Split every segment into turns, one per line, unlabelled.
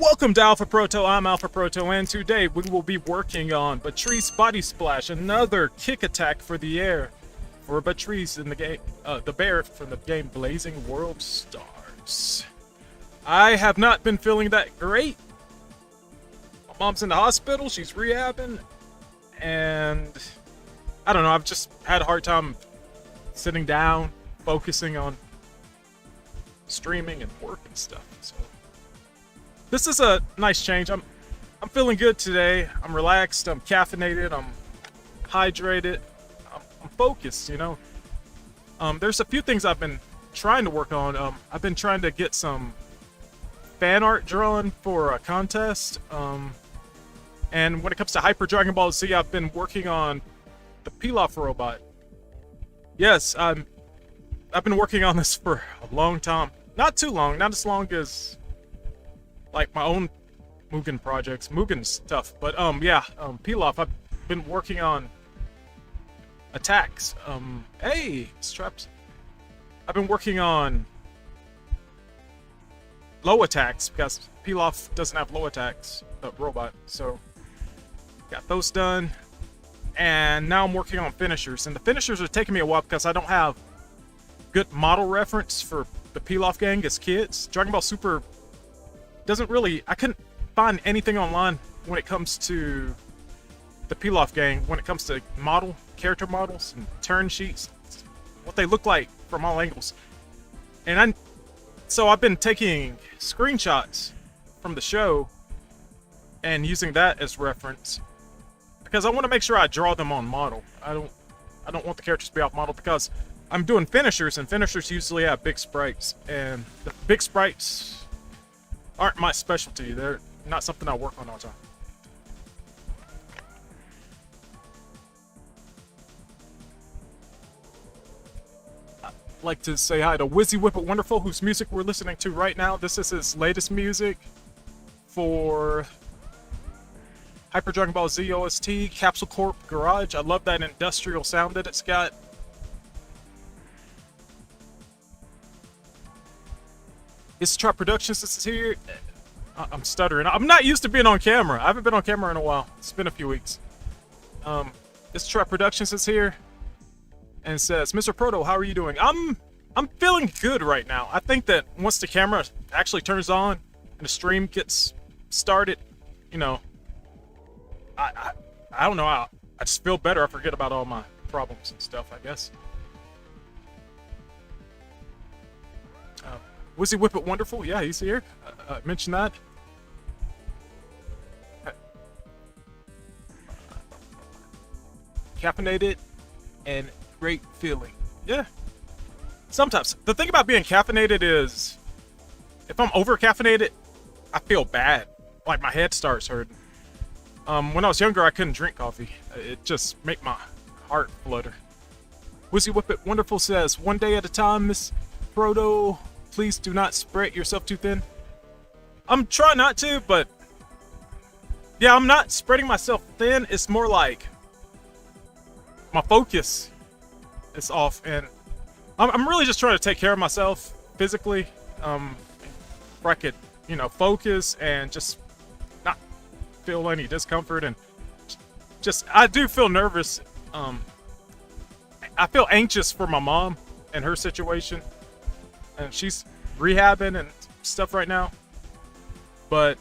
Welcome to Alpha Proto, I'm Alpha Proto, and today we will be working on Batrice Body Splash, another kick attack for the air for Batrice in the game, the bear from the game Blazing World Stars. I have not been feeling that great. My mom's in the hospital, she's rehabbing, and I don't know, I've just had a hard time sitting down, focusing on streaming and work and stuff, so this is a nice change. I'm feeling good today. I'm relaxed, I'm caffeinated, I'm hydrated, I'm focused, you know. There's a few things I've been trying to work on. I've been trying to get some fan art drawn for a contest. And when it comes to Hyper Dragon Ball Z, I've been working on the Pilaf robot. Yes, I've been working on this for a long time. Not too long, not as long as like my own Mugen projects, Mugen stuff, but yeah, Pilaf, I've been working on attacks. Hey, straps. I've been working on low attacks because Pilaf doesn't have low attacks, the robot, so got those done. And now I'm working on finishers, and the finishers are taking me a while because I don't have good model reference for the Pilaf gang as kids. Dragon Ball Super doesn't really, I couldn't find anything online when it comes to the Pilaf gang, when it comes to character models and turn sheets, what they look like from all angles. And so I've been taking screenshots from the show and using that as reference because I want to make sure I draw them on model. I don't want the characters to be off model because I'm doing finishers, and finishers usually have big sprites, and the big sprites aren't my specialty. They're not something I work on all the time. I'd like to say hi to Wizzy Whippet Wonderful, whose music we're listening to right now. This is his latest music for Hyper Dragon Ball Z OST, Capsule Corp Garage. I love that industrial sound that it's got. It's Trap Productions is here. I'm stuttering. I'm not used to being on camera. I haven't been on camera in a while. It's been a few weeks. It's Trap Productions is here and says, Mr. Proto, how are you doing? I'm feeling good right now. I think that once the camera actually turns on and the stream gets started, you know, I don't know. I just feel better. I forget about all my problems and stuff, I guess. Wizzy Whippet Wonderful, yeah, he's here. I mentioned that. Caffeinated and great feeling. Yeah. Sometimes. The thing about being caffeinated is if I'm over caffeinated, I feel bad. Like my head starts hurting. When I was younger, I couldn't drink coffee. It just made my heart flutter. Wizzy Whippet Wonderful says, one day at a time, Miss Proto. Please do not spread yourself too thin. I'm trying not to, but yeah, I'm not spreading myself thin. It's more like my focus is off, and I'm really just trying to take care of myself physically. Where I could, you know, focus and just not feel any discomfort, and just I do feel nervous. I feel anxious for my mom and her situation. And she's rehabbing and stuff right now, but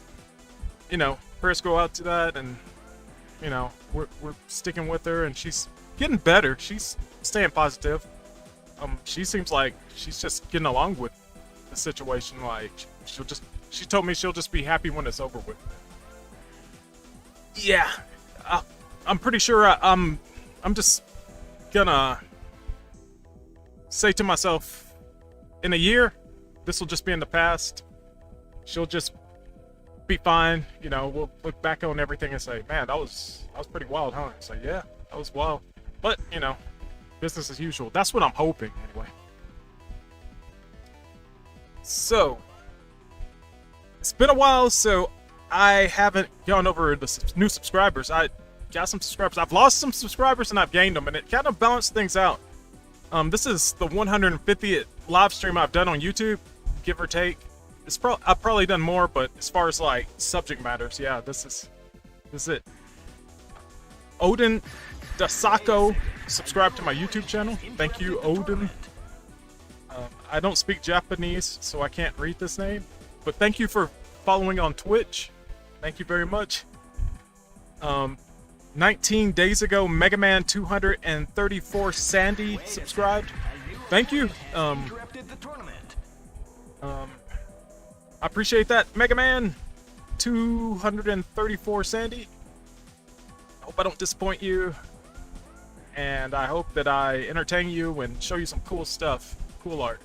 you know, prayers go out to that, and you know, we're sticking with her, and she's getting better. She's staying positive. She seems like she's just getting along with the situation. Like she told me she'll just be happy when it's over with. Yeah, I'm pretty sure I'm just gonna say to myself, in a year, this will just be in the past. She'll just be fine. You know, we'll look back on everything and say, man, that was pretty wild, huh? Say, yeah, that was wild. But, you know, business as usual. That's what I'm hoping, anyway. So, it's been a while, so I haven't gone over the new subscribers. I got some subscribers. I've lost some subscribers and I've gained them, and it kind of balanced things out. This is the 150th live stream I've done on YouTube, give or take. I've probably done more, but as far as like subject matters, yeah, this is it. Odin Dasako subscribe to my YouTube channel. Thank you, Odin. I don't speak Japanese, so I can't read this name, but thank you for following on Twitch. Thank you very much. 19 days ago, Mega Man 234 Sandy subscribed. Thank you. I appreciate that, Mega Man 234 Sandy. Hope I don't disappoint you, and I hope that I entertain you and show you some cool stuff, cool art.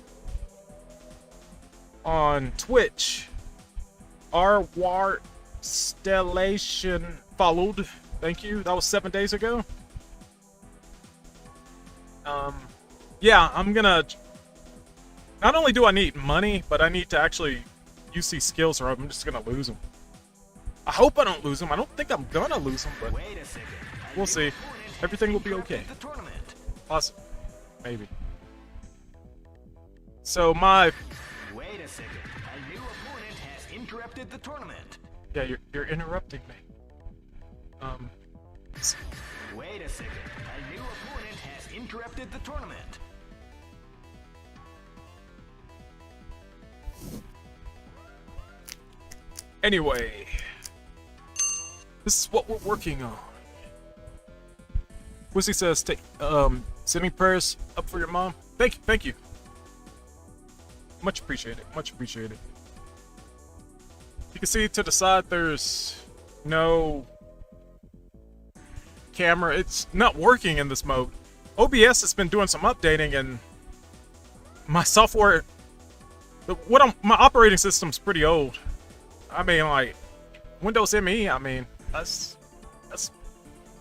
On Twitch, R-War Stellation followed. Thank you. That was 7 days ago. Yeah, I'm gonna... Not only do I need money, but I need to actually use these skills or I'm just gonna lose them. I hope I don't lose them. I don't think I'm gonna lose them, but we'll see. Everything will be okay. Possible. Maybe. So my...
Wait a second. A new opponent has interrupted the tournament.
Yeah, you're interrupting me.
Wait a second. A new opponent has interrupted the tournament.
Anyway, this is what we're working on. Wizzy says, sending prayers up for your mom. Thank you. Much appreciated, much appreciated. You can see to the side there's no camera. It's not working in this mode. OBS has been doing some updating and my software, my operating system's pretty old. I mean, like, Windows ME, I mean, that's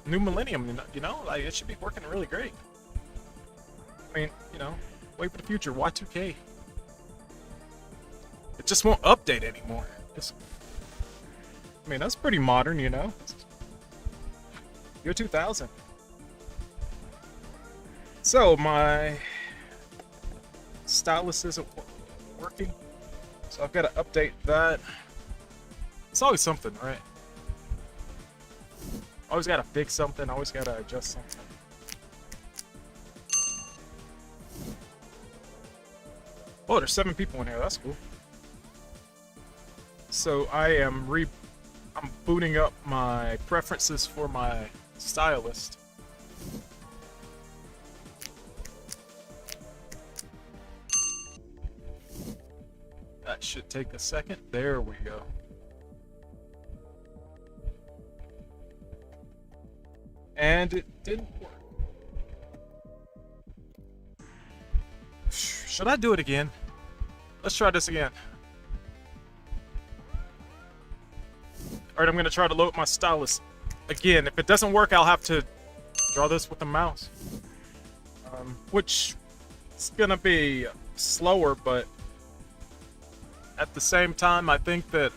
new millennium, you know? Like, it should be working really great. I mean, you know, wait for the future, Y2K. It just won't update anymore. I mean, that's pretty modern, you know? Year 2000. So, my stylus isn't working, so I've got to update that. It's always something, right? Always gotta fix something, always gotta adjust something. Oh, there's 7 people in here, that's cool. So I'm booting up my preferences for my stylist. That should take a second. There we go. And it didn't work. Should I do it again? Let's try this again. Alright, I'm gonna try to load my stylus again. If it doesn't work, I'll have to draw this with the mouse. Which is gonna be slower, but at the same time, I think that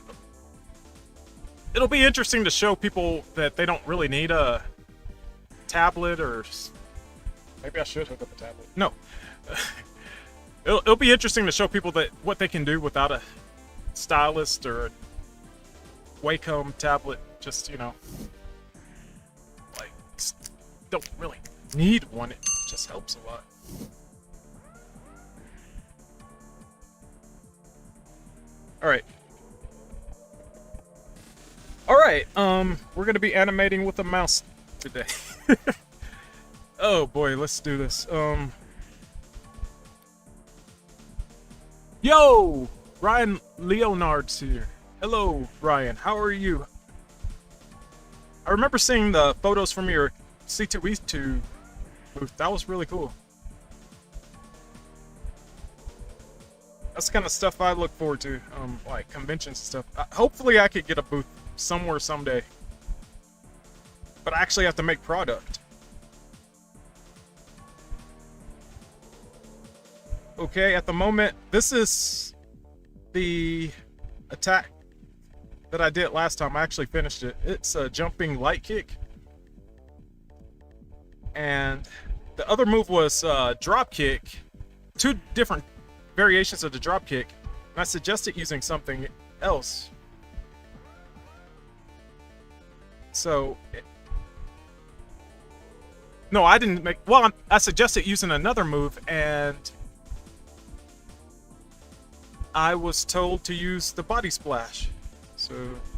it'll be interesting to show people that they don't really need a tablet, or maybe I should hook up a tablet. No. It'll be interesting to show people that what they can do without a stylist or a Wacom tablet. Just, you know, like, don't really need one. It just helps a lot. Alright. Alright, we're gonna be animating with a mouse today. Oh boy, let's do this. Yo! Ryan Leonard's here. Hello, Ryan. How are you? I remember seeing the photos from your C2E2 booth. That was really cool. That's the kind of stuff I look forward to, like conventions and stuff. Hopefully I could get a booth somewhere someday. But I actually have to make product. Okay, at the moment, this is the attack that I did last time. I actually finished it. It's a jumping light kick. And the other move was drop kick. 2 different variations of the drop kick. I suggested using something else. So, no, I didn't make. Well, I suggested using another move, and I was told to use the body splash. So,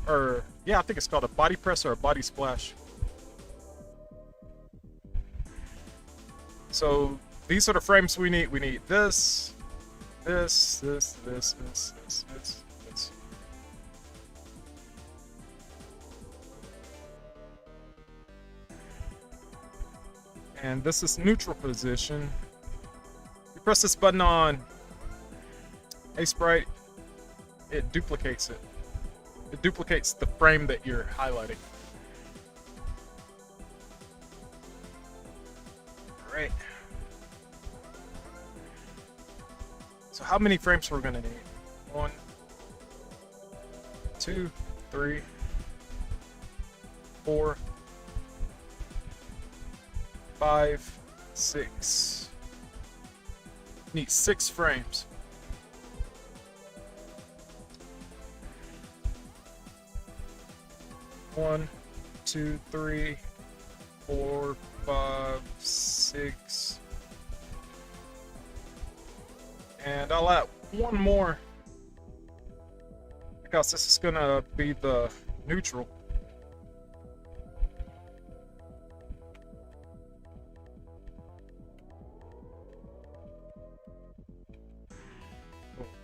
or yeah, I think it's called a body press or a body splash. So these are the frames we need. We need this, this. And this is neutral position. You press this button on a sprite, it duplicates it. It duplicates the frame that you're highlighting. Alright. So how many frames we're gonna need? 1, 2, 3, 4, 5, 6. Need 6 frames. One, 2, 3, 4, 5, 6. And I'll add one more because this is gonna be the neutral.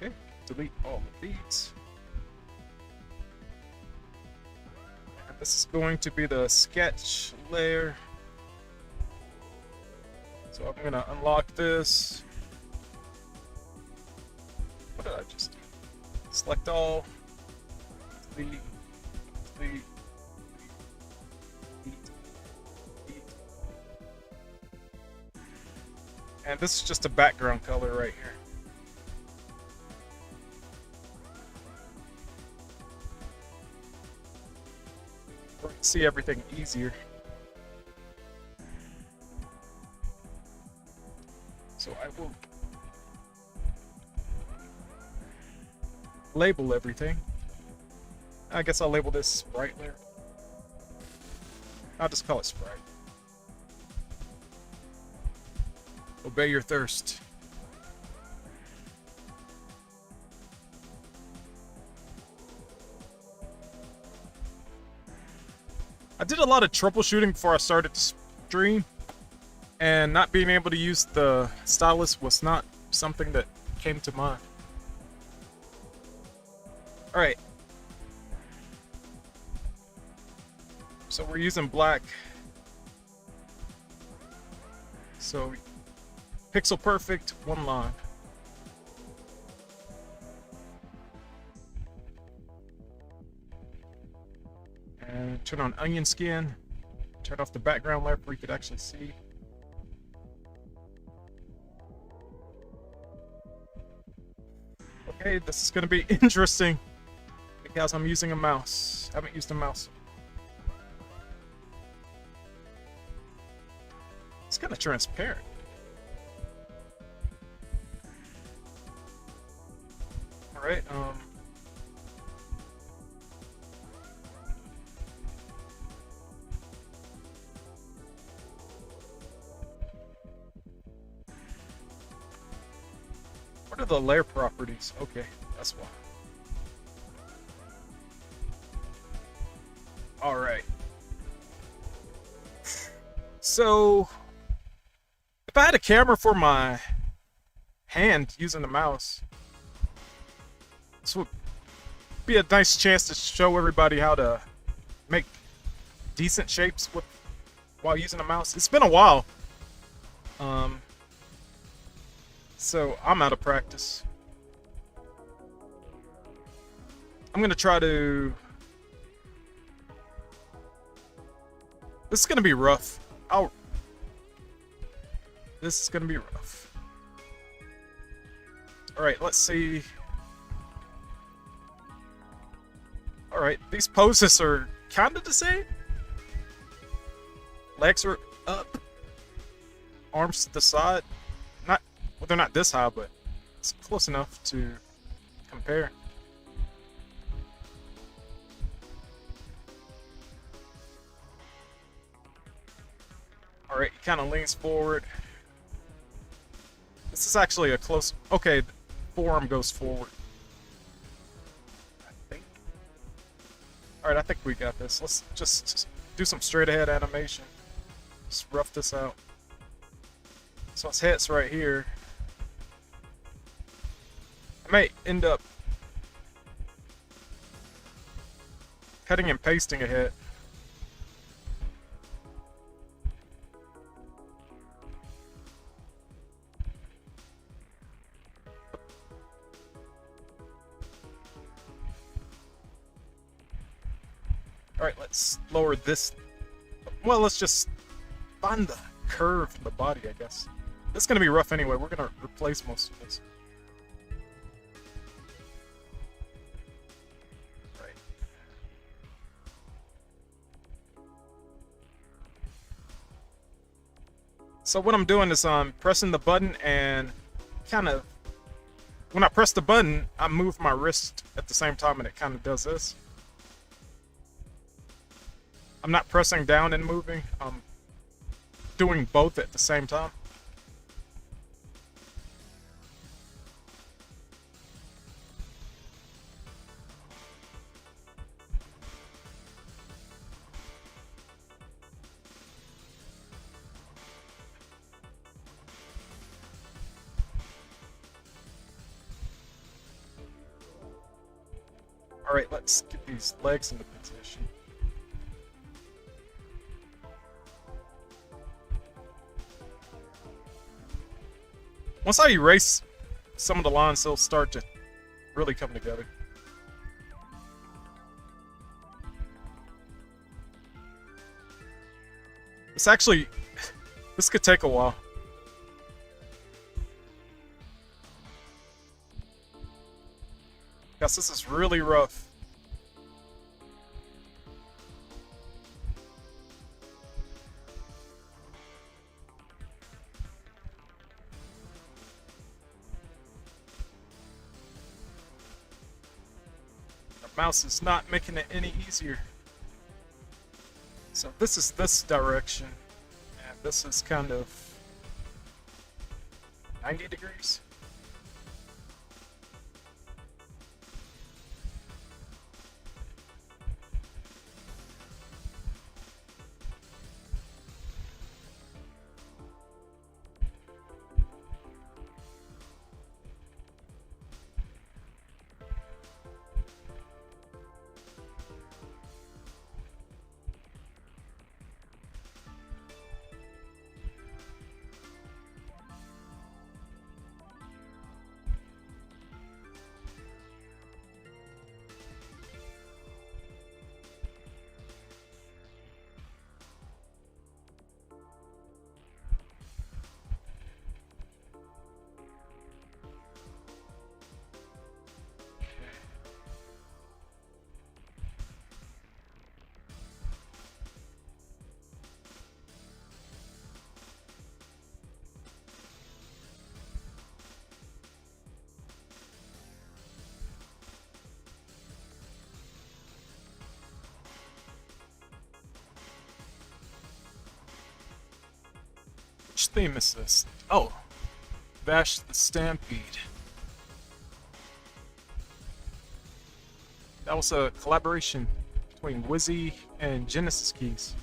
Okay, delete all of these. And this is going to be the sketch layer. So I'm gonna unlock this. What did I just do? Select all. Delete. Delete. Delete. And this is just a background color right here. We can see everything easier. So I will label everything. I guess I'll label this sprite layer. I'll just call it sprite. Obey your thirst. I did a lot of troubleshooting before I started to stream, and not being able to use the stylus was not something that came to mind. Alright. So we're using black. So pixel perfect, one line. And turn on onion skin. Turn off the background layer where you could actually see. Okay, this is going to be interesting because I'm using a mouse. Haven't used a mouse. It's kind of transparent. All right. What are the layer properties? Okay, that's why. All right. So, if I had a camera for my hand using the mouse, this would be a nice chance to show everybody how to make decent shapes while using a mouse. It's been a while. So I'm out of practice. I'm gonna try to. This is gonna be rough. This is gonna be rough. All right, let's see. All right, these poses are kind of the same. Legs are up, arms to the side. Well, they're not this high, but it's close enough to compare. repair. Alright, he kind of leans forward. This is actually a close... Okay, forearm goes forward. I think. Alright, I think we got this. Let's just do some straight ahead animation. Just rough this out. So his head's right here. I may end up cutting and pasting ahead. Alright, let's lower this. Well, let's just find the curve of the body, I guess. This is going to be rough anyway. We're going to replace most of this. Right. So what I'm doing is I'm pressing the button and kind of... When I press the button, I move my wrist at the same time and it kind of does this. I'm not pressing down and moving. I'm doing both at the same time. Alright, let's get these legs into position. Once I erase some of the lines, they'll start to really come together. This could take a while. Guys, this is really rough. Mouse is not making it any easier. So this is this direction, and this is kind of 90 degrees. Which theme is this? Oh, Bash the Stampede. That was a collaboration between Wizzy and Genesis Keys.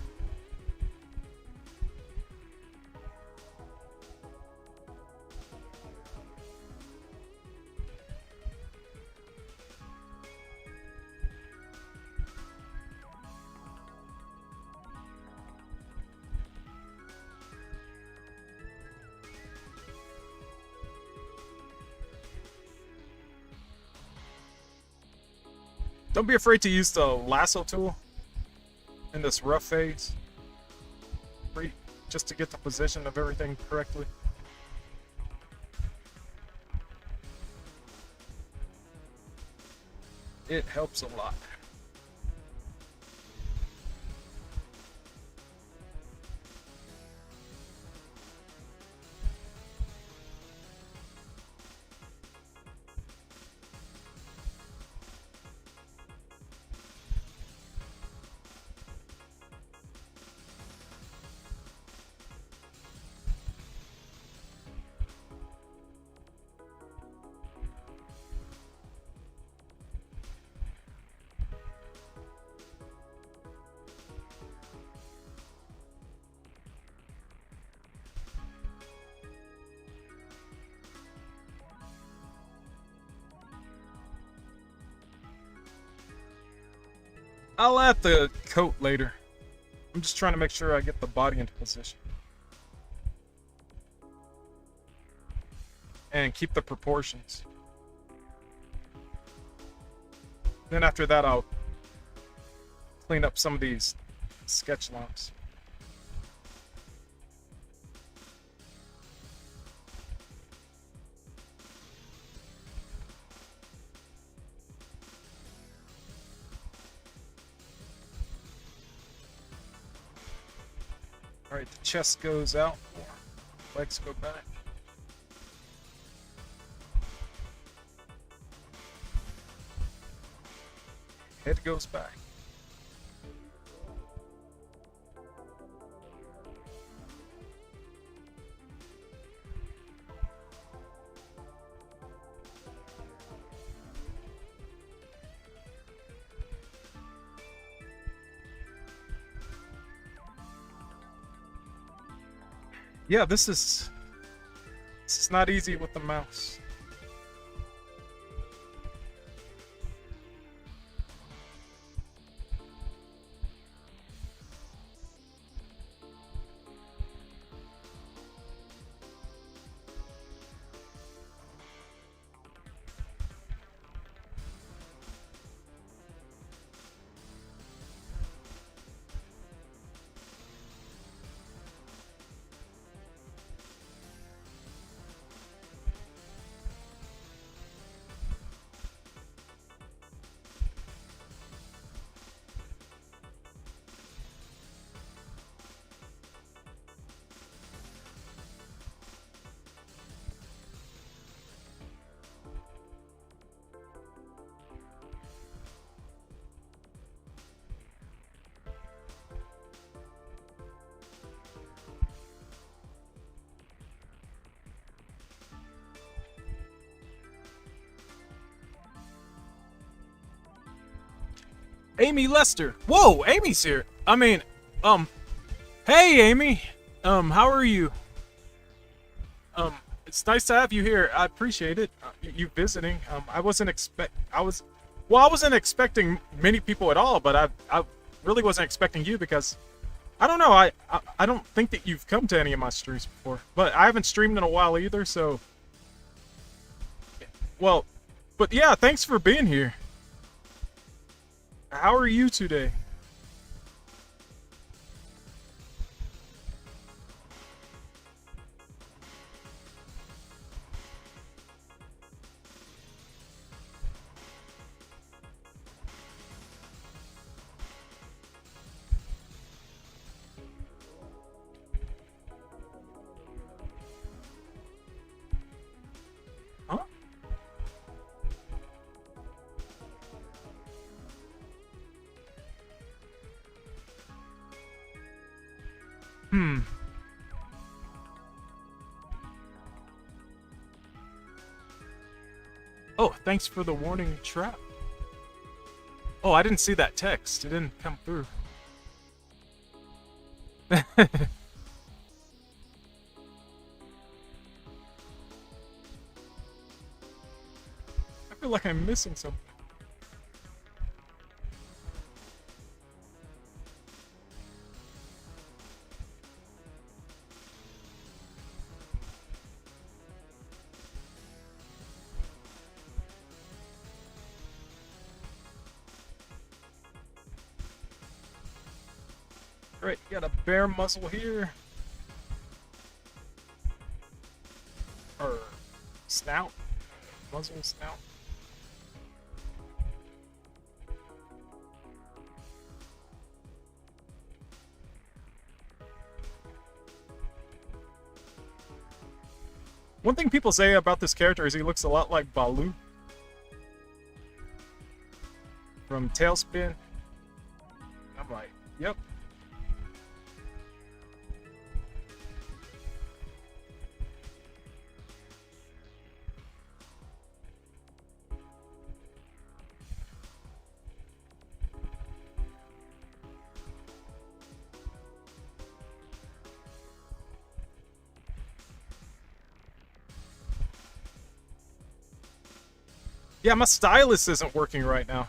Don't be afraid to use the lasso tool in this rough phase, just to get the position of everything correctly. It helps a lot. I'll add the coat later. I'm just trying to make sure I get the body into position. And keep the proportions. Then after that, I'll clean up some of these sketch lines. Alright, the chest goes out, legs go back. Head goes back. Yeah, this is not easy with the mouse. Amy Lester. Whoa, Amy's here. I mean, hey Amy. How are you? It's nice to have you here. I appreciate it. You visiting. I wasn't expecting many people at all, but I really wasn't expecting you because I don't know. I don't think that you've come to any of my streams before, but I haven't streamed in a while either. So, well, but yeah, thanks for being here. How are you today? Huh? Hmm. Oh, thanks for the warning trap. Oh, I didn't see that text. It didn't come through. I feel like I'm missing something. Great, got a bear muzzle here. Or snout. Muzzle snout. One thing people say about this character is he looks a lot like Baloo from Tailspin. I'm like, yep. Yeah, my stylus isn't working right now.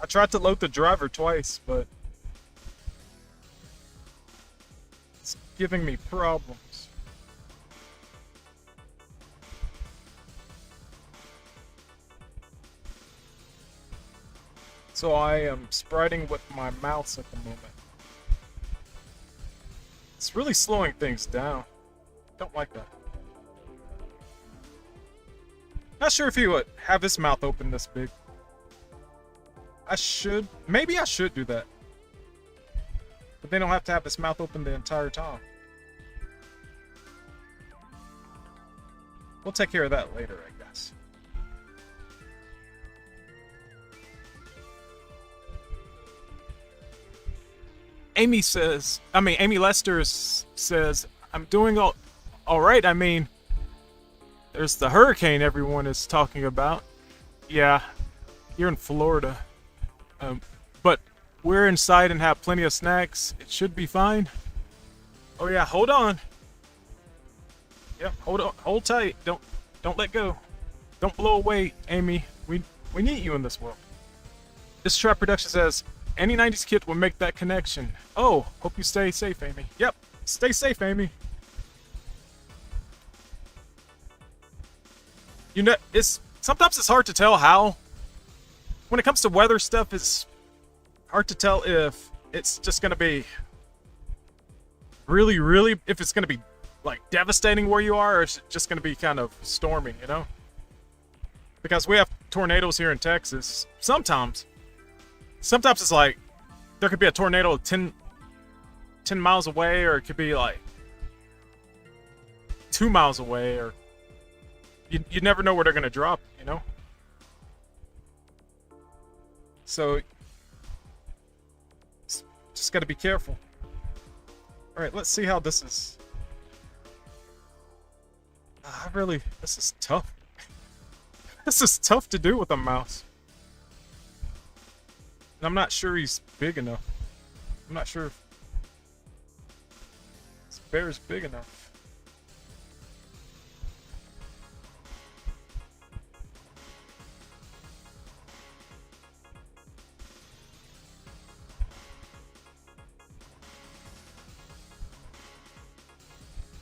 I tried to load the driver twice, but it's giving me problems. So I am spriting with my mouse at the moment. It's really slowing things down. Don't like that. Not sure if he would have his mouth open this big. Maybe I should do that. But they don't have to have his mouth open the entire time. We'll take care of that later, I guess. Amy Lester says, I'm doing all right. I mean, there's the hurricane everyone is talking about. Yeah, you're in Florida. But we're inside and have plenty of snacks. It should be fine. Oh yeah, hold on. Yep, hold tight. Don't let go. Don't blow away, Amy. We need you in this world. This Trap Production says, any 90s kid will make that connection. Oh, hope you stay safe, Amy. Yep, stay safe, Amy. You know, sometimes it's hard to tell how. When it comes to weather stuff, it's hard to tell if it's just gonna be really, if it's gonna be like devastating where you are, or is it just gonna be kind of stormy, you know? Because we have tornadoes here in Texas. Sometimes it's like there could be a tornado 10 miles away, or it could be like 2 miles away, or you never know where they're gonna drop, you know? So just gotta be careful. Alright, let's see how this is. This is tough. This is tough to do with a mouse. And I'm not sure he's big enough. I'm not sure if this bear is big enough.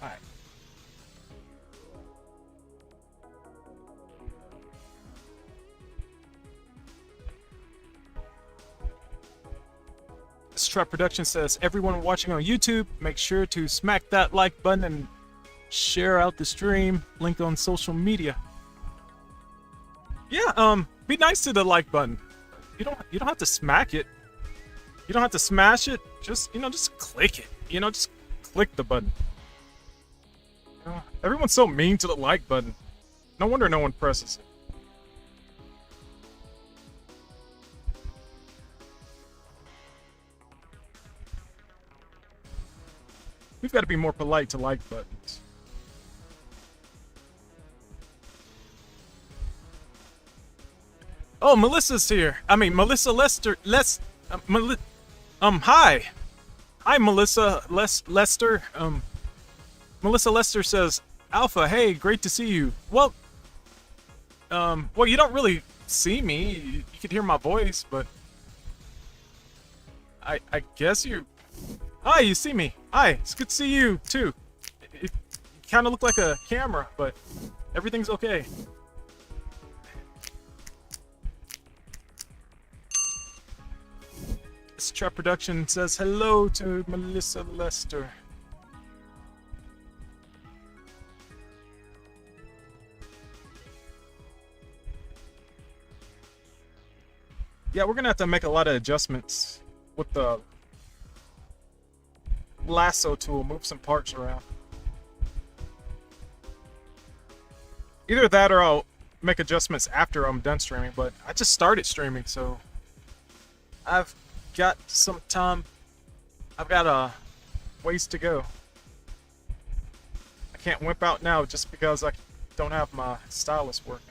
Alright. This Trap Production says, everyone watching on YouTube, make sure to smack that like button and share out the stream. Link on social media. Yeah, be nice to the like button. You don't have to smack it. You don't have to smash it. Just, just click it. Just click the button. Everyone's so mean to the like button. No wonder no one presses it. We've got to be more polite to like buttons. Oh, Melissa's here. I mean, Melissa Lester. Hi. Hi, Melissa Lester. Melissa Lester says, Alpha, hey, great to see you. Well, you don't really see me. You could hear my voice, but I guess you... Hi, you see me. Hi, it's good to see you, too. You kind of look like a camera, but everything's okay. This Trap Production says hello to Melissa Lester. Yeah, we're gonna have to make a lot of adjustments with the lasso tool, move some parts around. Either that or I'll make adjustments after I'm done streaming, but I just started streaming, so I've got some time. I've got a ways to go. I can't wimp out now just because I don't have my stylus working.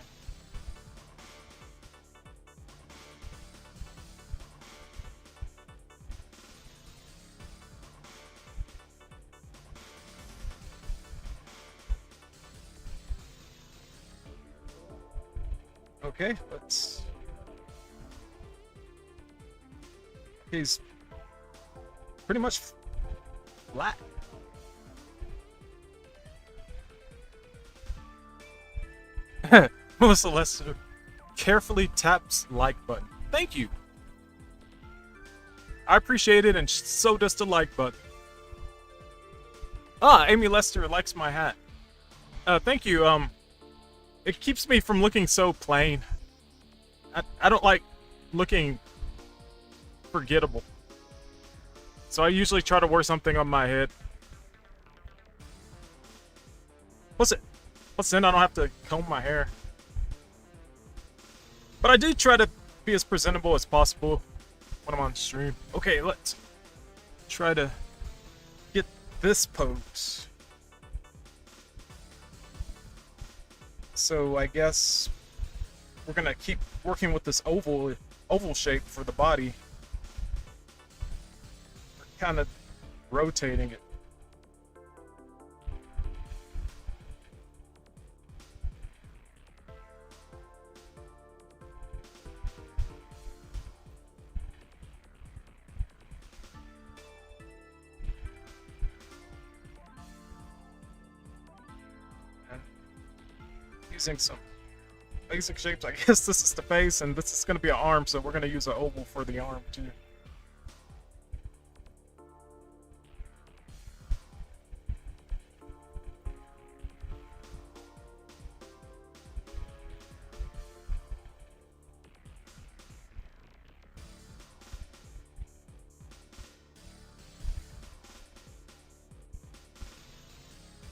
Okay, let's He's pretty much flat. Melissa Lester carefully taps like button. Thank you. I appreciate it, and so does the like button. Ah, Amy Lester likes my hat. Thank you. It keeps me from looking so plain. I don't like looking forgettable. So I usually try to wear something on my head. Plus then I don't have to comb my hair. But I do try to be as presentable as possible when I'm on stream. Okay, let's try to get this pose. So I guess we're gonna keep working with this oval shape for the body. We're kind of rotating it. Using some basic shapes. I guess this is the face and this is going to be an arm, so we're going to use an oval for the arm too.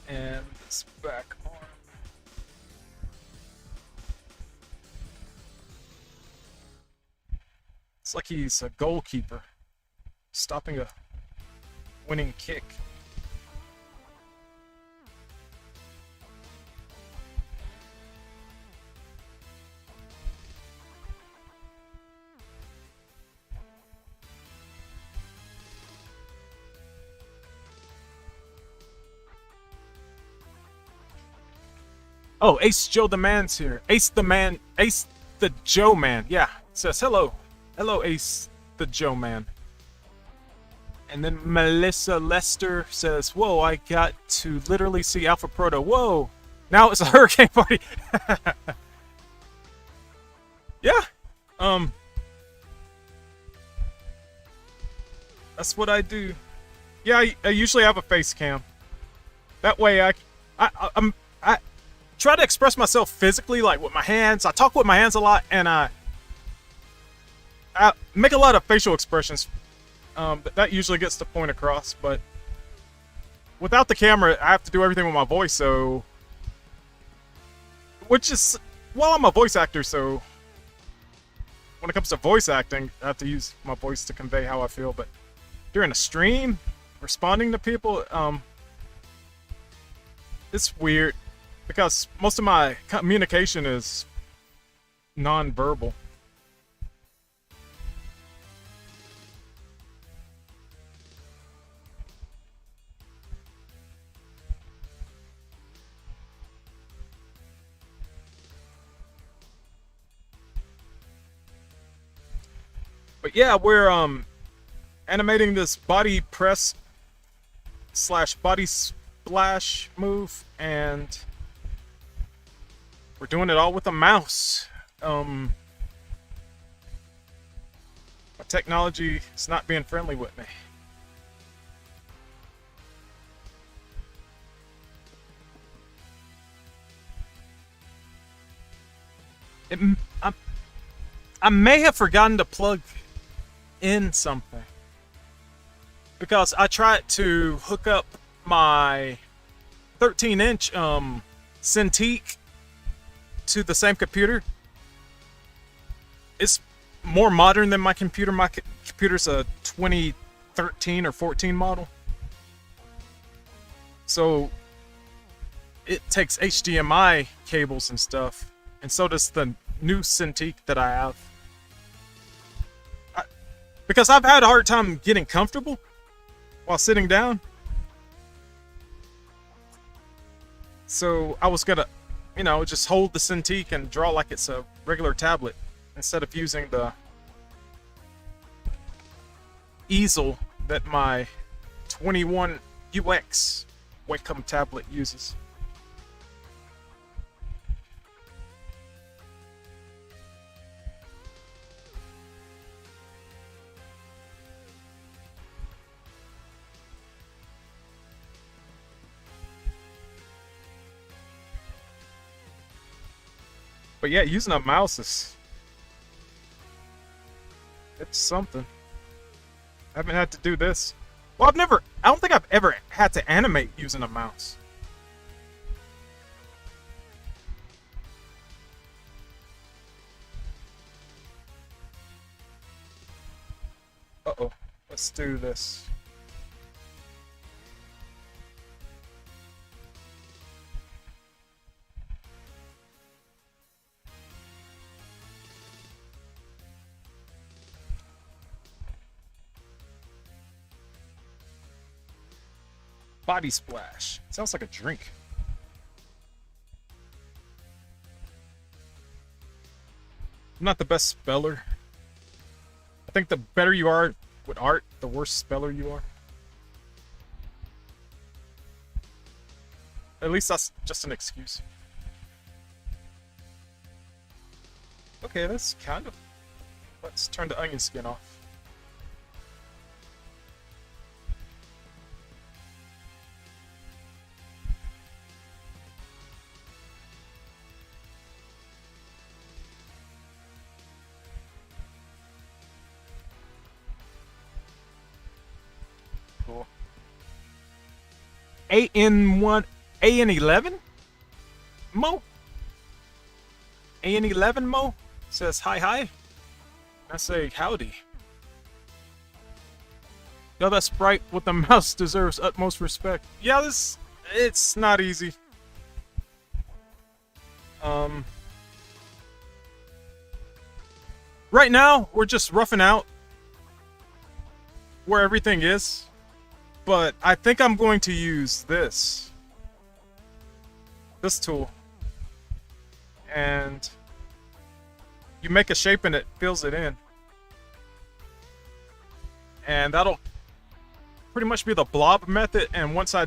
And this back arm. It's like he's a goalkeeper, stopping a winning kick. Oh, Ace Joe the Man's here. Ace the Joe Man. Yeah, says hello. Hello, Ace the Joe Man. And then Melissa Lester says, whoa, I got to literally see Alpha Proto. Whoa, now it's a hurricane party. Yeah, that's what I do. Yeah, I usually have a face cam. That way I try to express myself physically, like with my hands. I talk with my hands a lot, and I make a lot of facial expressions. That usually gets the point across, but without the camera, I have to do everything with my voice, so... Which is... Well, I'm a voice actor, so... When it comes to voice acting, I have to use my voice to convey how I feel, but during a stream, responding to people, it's weird, because most of my communication is non-verbal. But yeah, we're animating this body press / body splash move, and we're doing it all with a mouse. My technology is not being friendly with me. I may have forgotten to plug in something, because I tried to hook up my 13-inch Cintiq to the same computer. It's more modern than my computer. My computer's a 2013 or 14 model, so it takes HDMI cables and stuff, and so does the new Cintiq that I have. Because I've had a hard time getting comfortable while sitting down. So I was gonna, just hold the Cintiq and draw like it's a regular tablet instead of using the easel that my 21 UX Wacom tablet uses. But yeah, using a mouse it's something. I haven't had to do this. Well, I don't think I've ever had to animate using a mouse. Uh-oh. Let's do this. Body splash. Sounds like a drink. I'm not the best speller. I think the better you are with art, the worse speller you are. At least that's just an excuse. Okay, that's kind of... Let's turn the onion skin off. Cool. AN11 Mo? AN11 Mo says hi. I say howdy. Yo, that sprite with the mouse deserves utmost respect. Yeah, it's not easy. Right now, we're just roughing out where everything is. But I think I'm going to use this tool. And you make a shape and it fills it in. And that'll pretty much be the blob method. And once I'll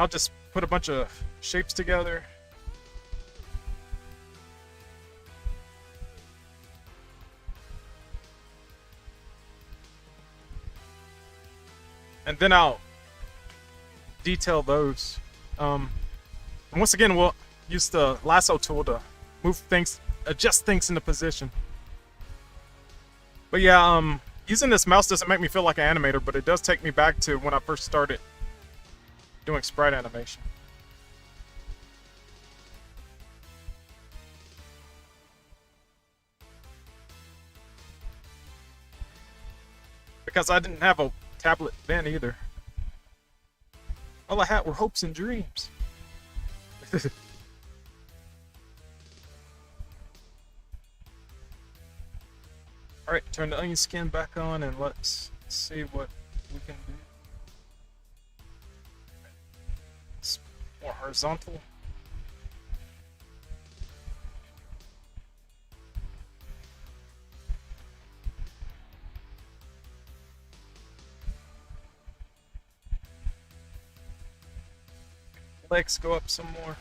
just put a bunch of shapes together. And then I'll detail those. And once again, we'll use the lasso tool to move things, adjust things into position. But yeah, using this mouse doesn't make me feel like an animator, but it does take me back to when I first started doing sprite animation. Because I didn't have a tablet then either. All I had were hopes and dreams. Alright, turn the onion skin back on and let's see what we can do. It's more horizontal. Legs go up some more.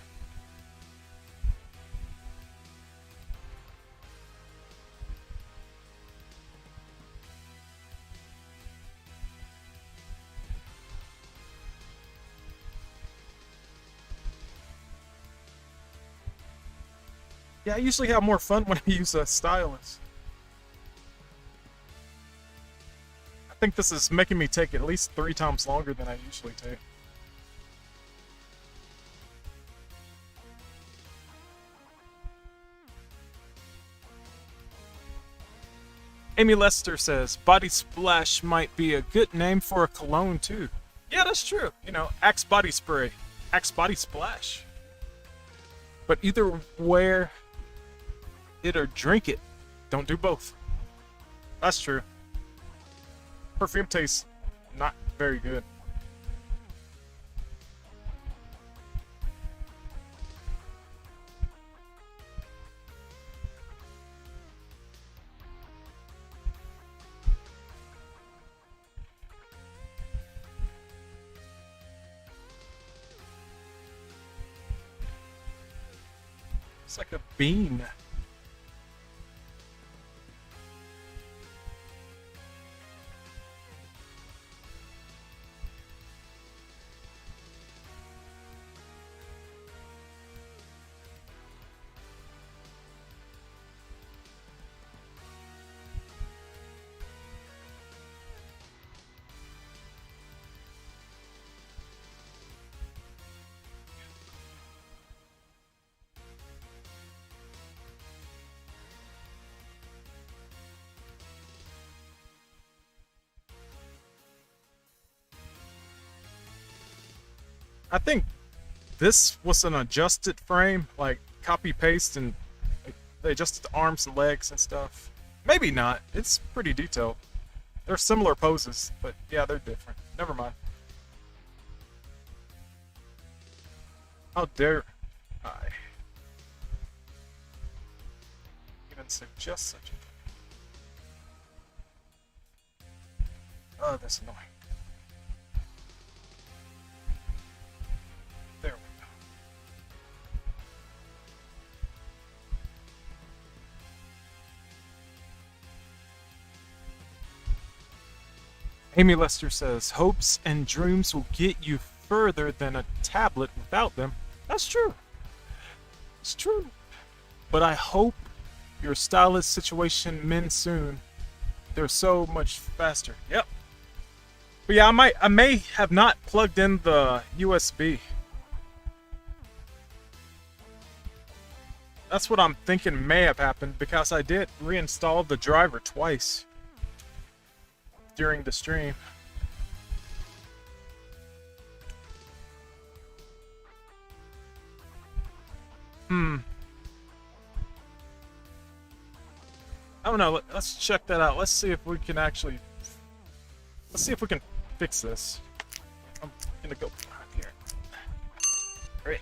Yeah, I usually have more fun when I use a stylus. I think this is making me take at least 3 times longer than I usually take. Amy Lester says, Body Splash might be a good name for a cologne too. Yeah, that's true. You know, Axe Body Spray, Axe Body Splash. But either wear it or drink it. Don't do both. That's true. Perfume tastes not very good. It's like a bean. I think this was an adjusted frame, like copy paste, and like, they adjusted the arms and legs and stuff. Maybe not. It's pretty detailed. They're similar poses, but yeah, they're different. Never mind. How dare I even suggest such a thing? Oh, that's annoying. There we go. Amy Lester says, hopes and dreams will get you further than a tablet without them. That's true. It's true. But I hope your stylus situation mends soon. They're so much faster. Yep. But yeah, I may have not plugged in the USB. That's what I'm thinking may have happened, because I did reinstall the driver twice during the stream. I don't know. Let's check that out. Let's see if we can actually. Let's see if we can fix this. I'm gonna go here. Great.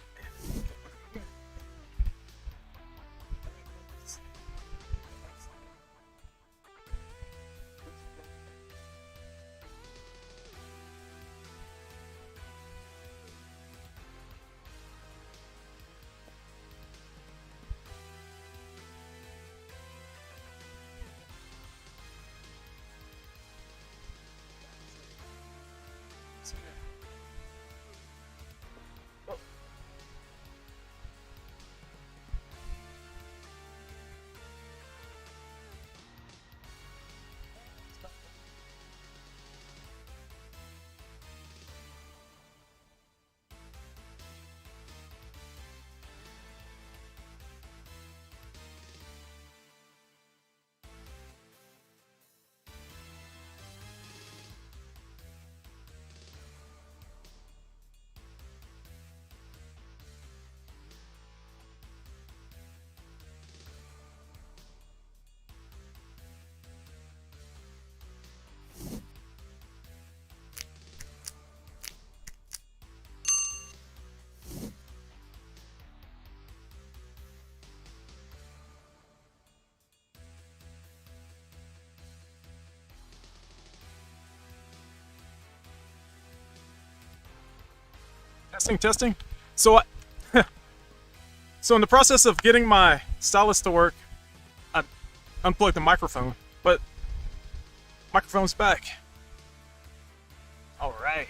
Testing. So, so in the process of getting my stylus to work, I unplugged the microphone, but microphone's back. All right.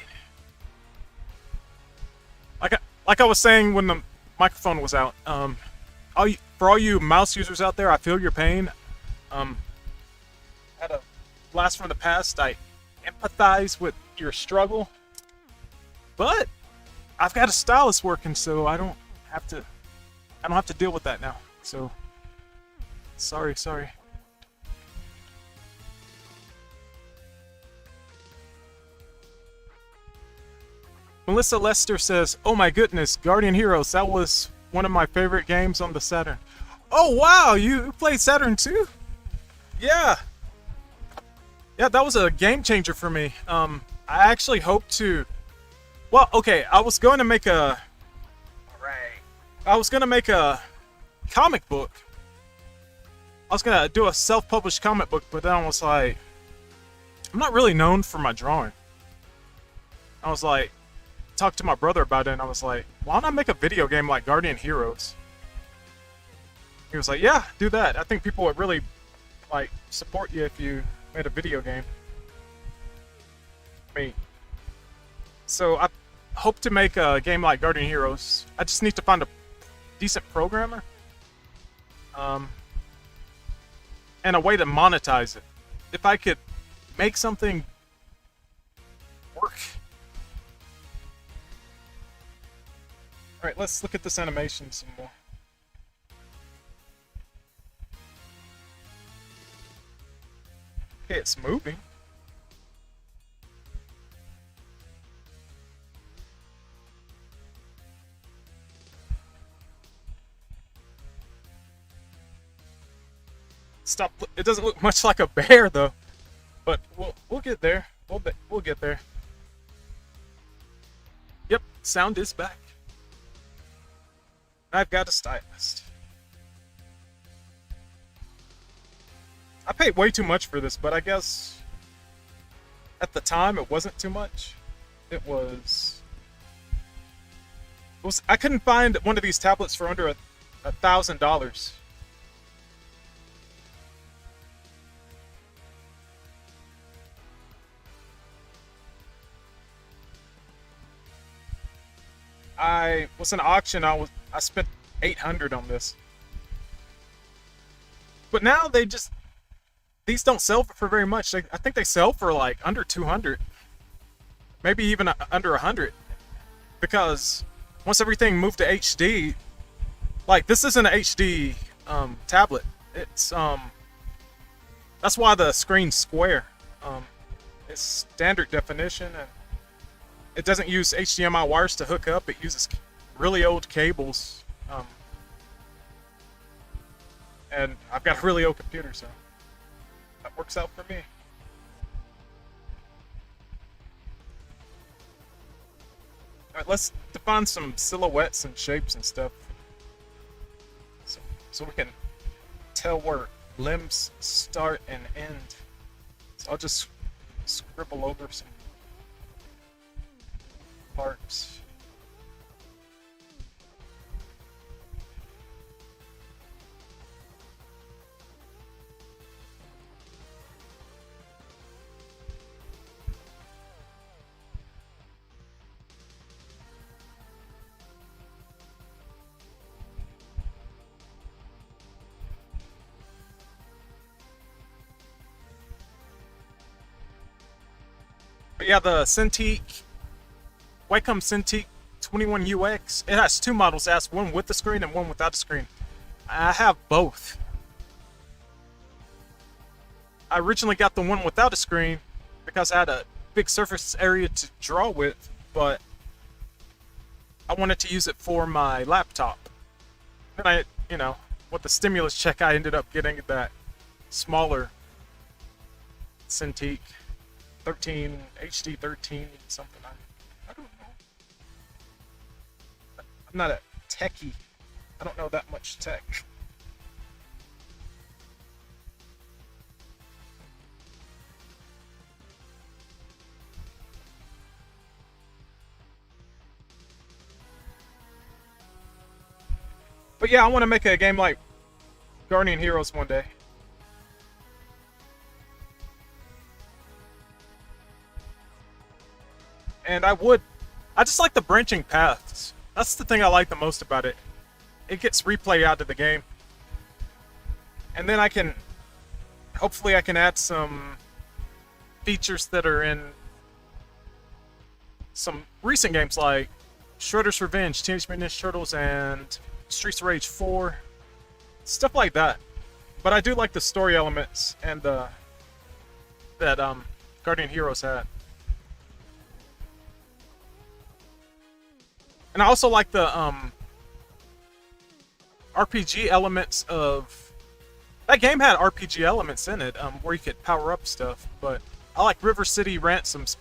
Like I was saying when the microphone was out, for all you mouse users out there, I feel your pain. Had a blast from the past. I empathize with your struggle, but I've got a stylus working, so I don't have to deal with that now. So sorry. Melissa Lester says, "Oh my goodness, Guardian Heroes, that was one of my favorite games on the Saturn." Oh wow, you played Saturn too? Yeah, that was a game changer for me. I actually hope to. Well, okay, I was going to make a comic book. I was gonna do a self-published comic book, but then I was like, I'm not really known for my drawing. I was like, talked to my brother about it, and I was like, why don't I make a video game like Guardian Heroes? He was like, "Yeah, do that. I think people would really like support you if you made a video game." I mean, so I hope to make a game like Guardian Heroes. I just need to find a decent programmer, um, and a way to monetize it. If I could make something work. All right, let's look at this animation some more. Okay, it's moving. Stop. It doesn't look much like a bear though, but we'll get there. We'll get there. Yep, sound is back. I've got a stylist. I paid way too much for this, but I guess at the time it wasn't too much. It was I couldn't find one of these tablets for under $1,000. I was in auction. I spent 800 on this, but now these don't sell for very much. I think they sell for like under 200, maybe even under 100, because once everything moved to HD, like this isn't an HD tablet. It's that's why the screen's square. It's standard definition and it doesn't use HDMI wires to hook up. It uses really old cables. And I've got a really old computer, so that works out for me. Alright, let's define some silhouettes and shapes and stuff. So we can tell where limbs start and end. So I'll just scribble over some parts. But yeah, the Cintiq Wacom Cintiq 21UX. It has two models. It has one with the screen and one without the screen. I have both. I originally got the one without a screen because I had a big surface area to draw with, but I wanted to use it for my laptop. And with the stimulus check, I ended up getting that smaller Cintiq 13 HD 13 something. I don't know. I'm not a techie. I don't know that much tech. But yeah, I want to make a game like Guardian Heroes one day. And I just like the branching paths. That's the thing I like the most about it. It gets replay out of the game. And then hopefully I can add some features that are in some recent games like Shredder's Revenge, Teenage Mutant Ninja Turtles, and Streets of Rage 4. Stuff like that. But I do like the story elements and that Guardian Heroes had. And I also like the RPG elements of that game. Had RPG elements in it where you could power up stuff, but I like River City Ransom's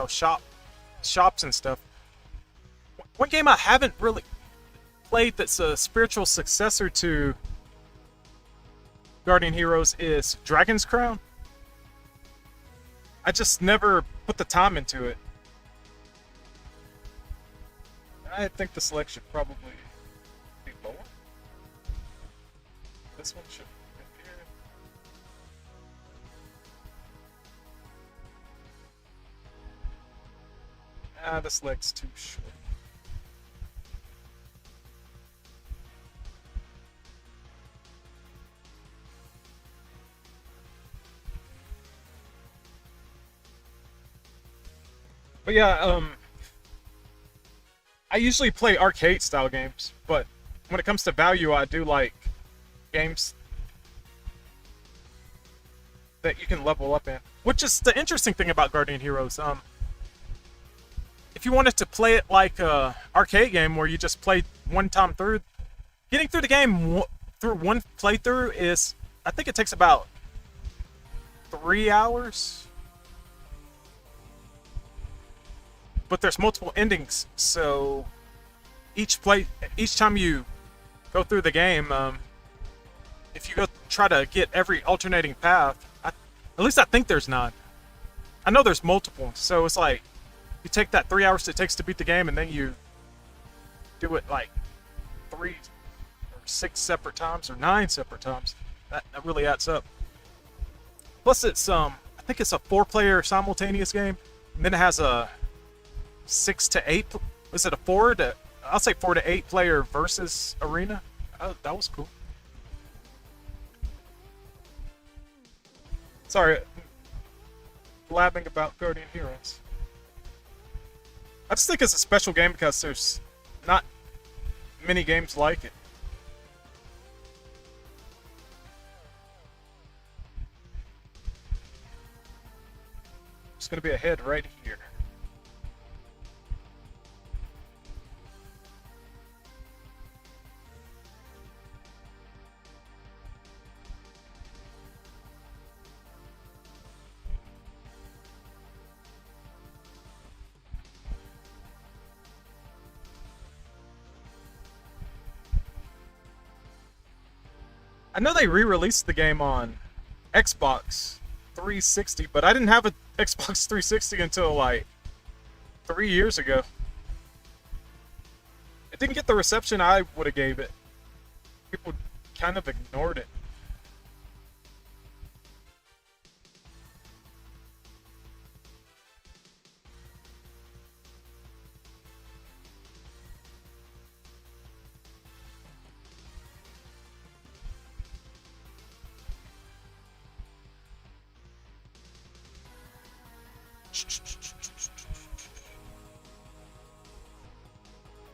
shops and stuff. One game I haven't really played that's a spiritual successor to Guardian Heroes is Dragon's Crown. I just never put the time into it. I think the selection probably be lower. this one should appear. Ah, this leg's too short. But yeah, I usually play arcade style games, but when it comes to value, I do like games that you can level up in. Which is the interesting thing about Guardian Heroes. If you wanted to play it like a arcade game where you just play one time through, getting through the game through one playthrough is, I think it takes about 3 hours. But there's multiple endings, so each time you go through the game, if you go try to get every alternating path, at least I think there's none. I know there's multiple, so it's like you take that 3 hours it takes to beat the game, and then you do it like 3 or 6 separate times or 9 separate times. That really adds up. Plus, it's I think it's a 4-player simultaneous game, and then it has a 6 to 8. Was it a 4 to? I'll say 4 to 8 player versus arena. Oh, that was cool. Sorry, blabbing about Guardian Heroes. I just think it's a special game because there's not many games like it. There's gonna be a head right here. I know they re-released the game on Xbox 360, but I didn't have an Xbox 360 until like 3 years ago. It didn't get the reception I would have gave it. People kind of ignored it.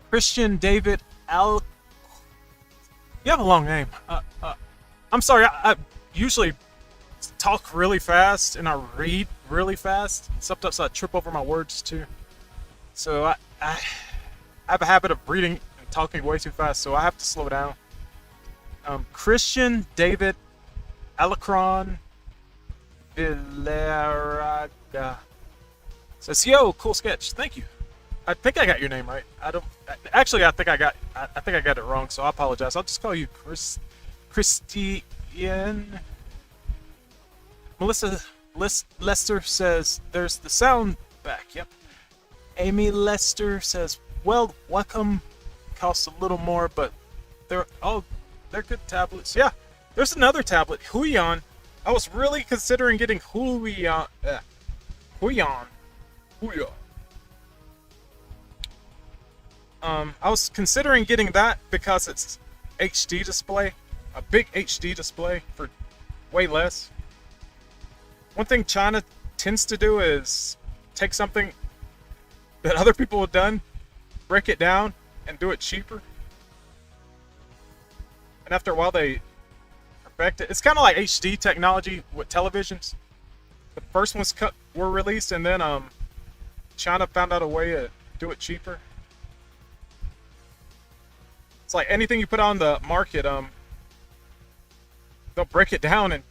Christian David Al. You have a long name. I'm sorry. I usually talk really fast and I read really fast. Sometimes I trip over my words too. So I have a habit of reading and talking way too fast. So I have to slow down. Christian David Alacron Villaraga says, "Yo, cool sketch. Thank you. I think I got your name right. I don't actually. I think I got it wrong. So I apologize. I'll just call you Christian." Melissa Lester says, "There's the sound back." Yep. Amy Lester says, "Well, welcome. Costs a little more, but they're good tablets." Yeah. There's another tablet, Huion. I was really considering getting Huion. I was considering getting that because it's HD display, a big HD display for way less. One thing China tends to do is take something that other people have done, break it down, and do it cheaper. And after a while, they perfect it. It's kind of like HD technology with televisions. The first ones were released, and then China found out a way to do it cheaper. It's like anything you put on the market, they'll break it down and,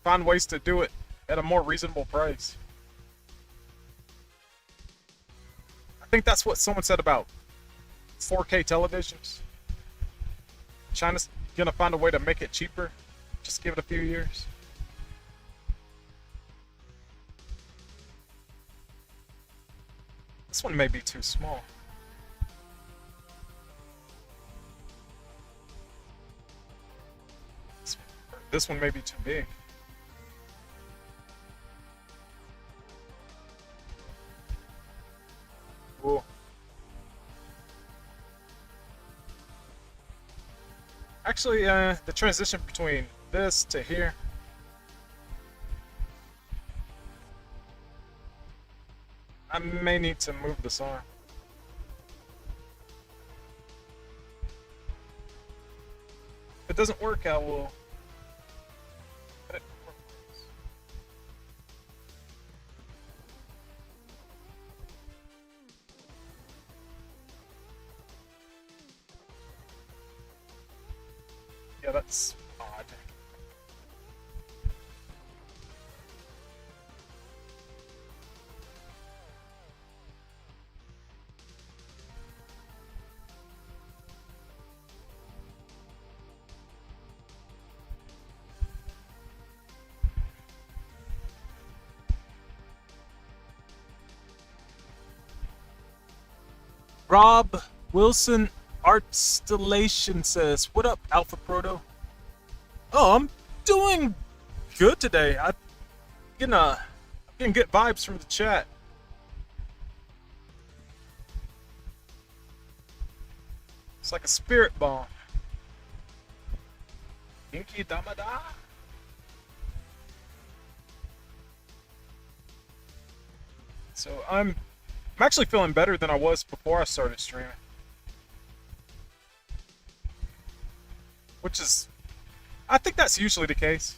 find ways to do it at a more reasonable price. I think that's what someone said about 4K televisions. China's gonna find a way to make it cheaper. Just give it a few years. This one may be too small. this one may be too big. Cool. Actually, the transition between this to here. I may need to move this arm. If it doesn't work, I will. Yeah, that's odd. Rob Wilson Artstellation says, "What up, Alpha Proto?" Oh, I'm doing good today. I'm getting good vibes from the chat. It's like a spirit bomb. Inky Damada. So I'm actually feeling better than I was before I started streaming. Which is, I think that's usually the case.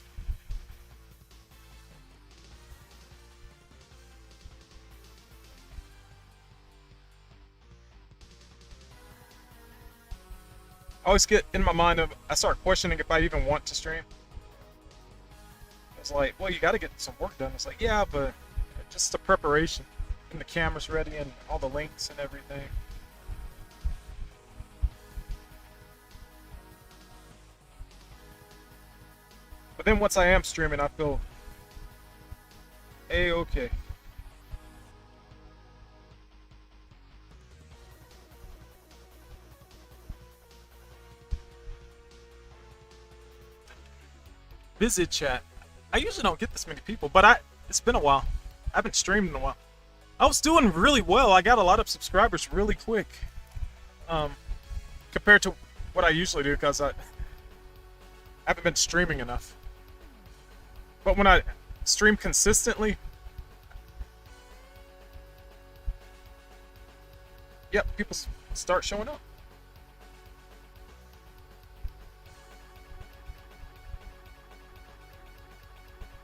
I always get in my mind I start questioning if I even want to stream. It's like, well, you got to get some work done. It's like, yeah, but just the preparation and the camera's ready and all the links and everything. But then once I am streaming, I feel A-okay. Visit chat. I usually don't get this many people, but it's been a while. I haven't streamed in a while. I was doing really well. I got a lot of subscribers really quick. Compared to what I usually do, because I haven't been streaming enough. But when I stream consistently, yep, people start showing up.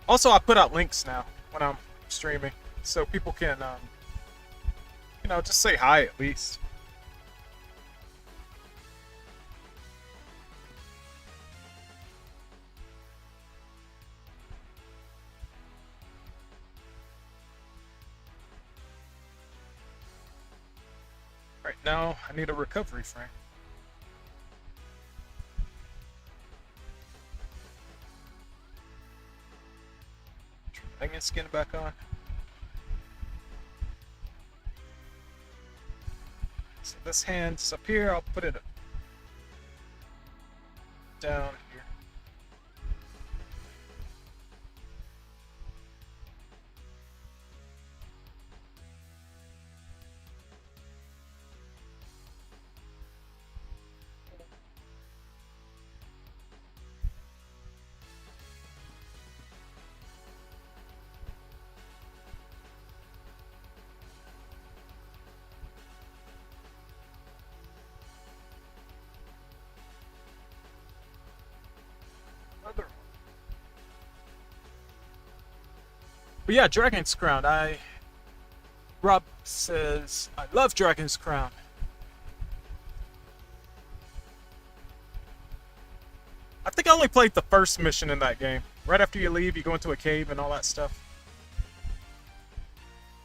Also, I put out links now when I'm streaming, so people can, just say hi at least. Right now, I need a recovery frame. Trying to skin back on. So this hand's up here, I'll put it down here. But yeah, Dragon's Crown. Rob says, I love Dragon's Crown. I think I only played the first mission in that game. Right after you leave, you go into a cave and all that stuff.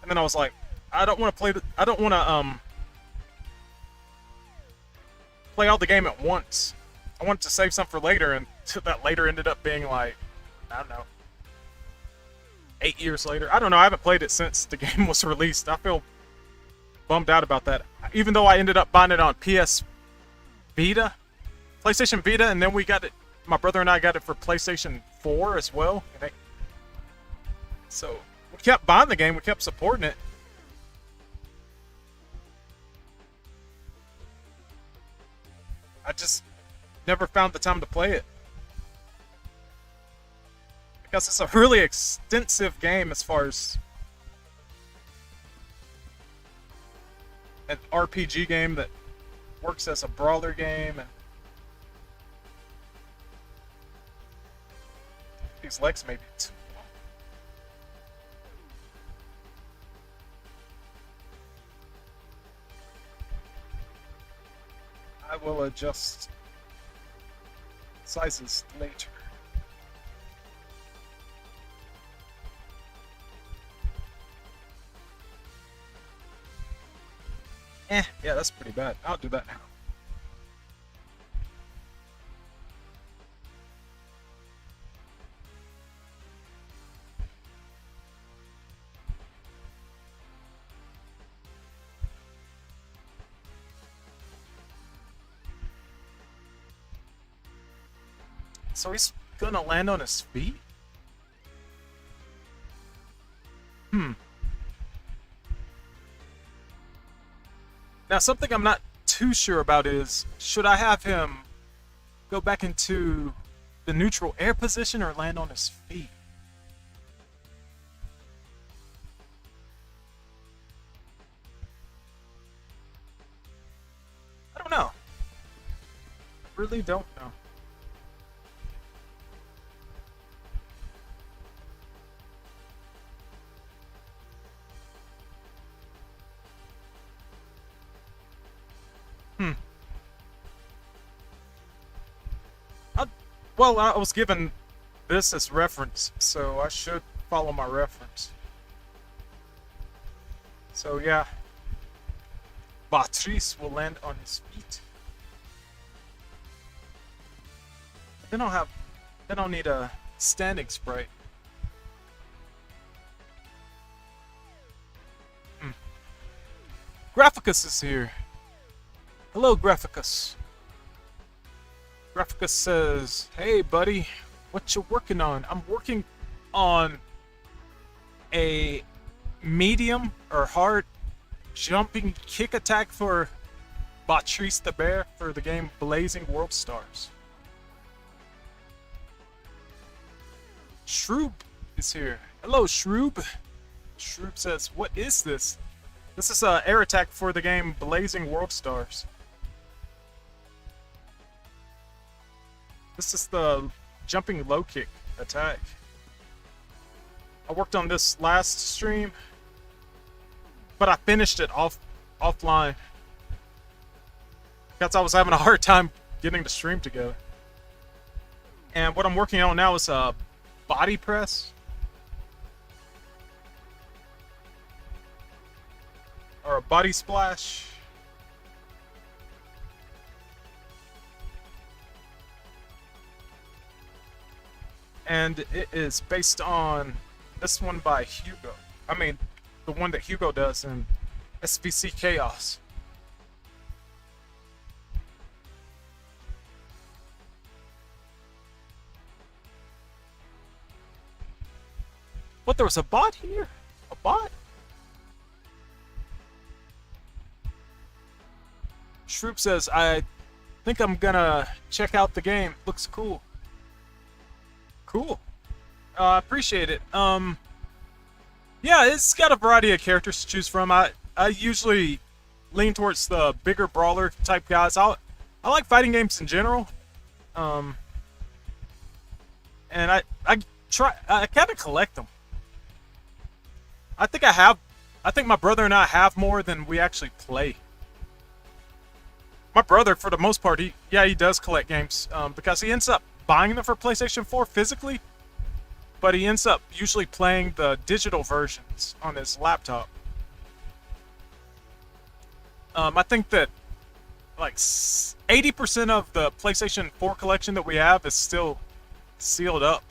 And then I was like, I don't want to play all the game at once. I wanted to save some for later, and that later ended up being like, I don't know, 8 years later. I don't know, I haven't played it since the game was released. I feel bummed out about that. Even though I ended up buying it on PS Vita, PlayStation Vita, and then we got it My brother and I got it for PlayStation 4 as well. So we kept buying the game. We kept supporting it. I just never found the time to play it. Because it's a really extensive game as far as an RPG game that works as a brawler game. And these legs may be too long. I will adjust sizes later. Yeah, that's pretty bad. I'll do that now. So he's gonna land on his feet? Now, something I'm not too sure about is, should I have him go back into the neutral air position or land on his feet? I don't know. I really don't know. Well, I was given this as reference, so I should follow my reference. So yeah, Patrice will land on his feet. Then I'll need a standing sprite. Graphicus is here. Hello, Graphicus. Graphicus says, "Hey, buddy, what you working on?" I'm working on a medium or hard jumping kick attack for Patrice the Bear for the game Blazing World Stars. Shroob is here. Hello, Shroob. Shroob says, "What is this?" This is an air attack for the game Blazing World Stars. This is the jumping low kick attack. I worked on this last stream, but I finished it offline because I was having a hard time getting the stream together. And what I'm working on now is a body press. Or a body splash. And it is based on this one by Hugo. I mean, the one that Hugo does in SVC Chaos. What, there was a bot here? A bot? Shroop says, "I think I'm gonna check out the game. Looks cool." Cool. Appreciate it. Yeah, it's got a variety of characters to choose from. I usually lean towards the bigger brawler type guys. I like fighting games in general. And I kind of collect them. I think my brother and I have more than we actually play. My brother, for the most part, he does collect games because he ends up buying them for PlayStation 4 physically, but he ends up usually playing the digital versions on his laptop. I think that like 80% of the PlayStation 4 collection that we have is still sealed up.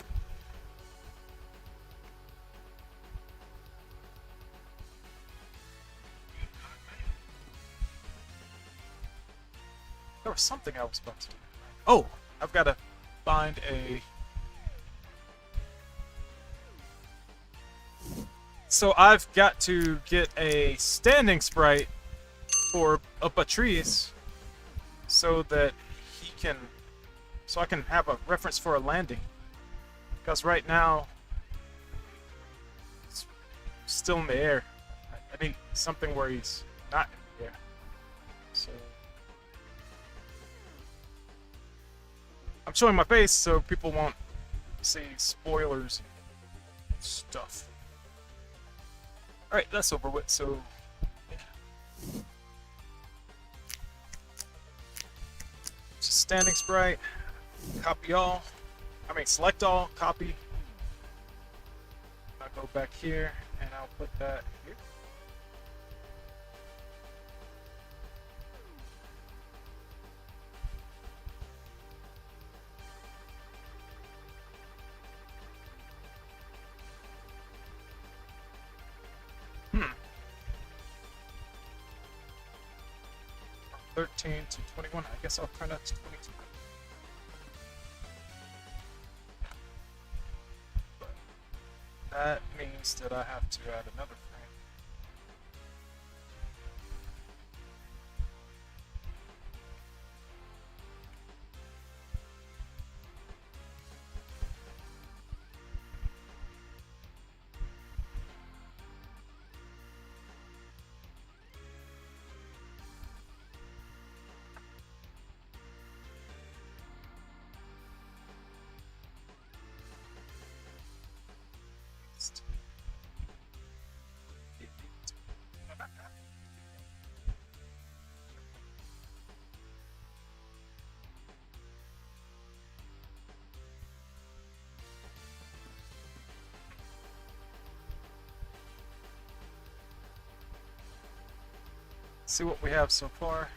There was something I was about to do. Oh, I've got to find a... So I've got to get a standing sprite for up a trees so that he can... So I can have a reference for a landing. Because right now, it's still in the air. I need something where he's not in the air. So... I'm showing my face so people won't see spoilers and stuff. Alright, that's over with, so... Yeah. Just standing sprite. Copy all. Select all, copy. I'll go back here, and I'll put that here. From 13 to 21, I guess I'll turn that to 22. That means that I have to add another frame. See what we have so far.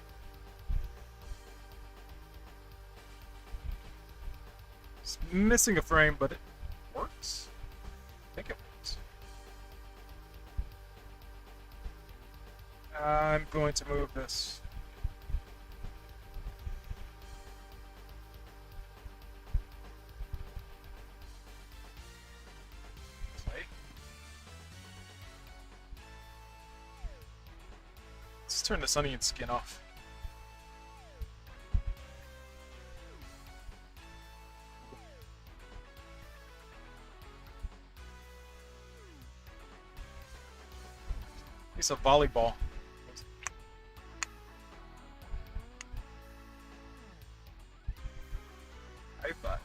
It's missing a frame, but it works. I think it works. I'm going to move this. Play. Let's turn this onion skin off. It's a volleyball. High five.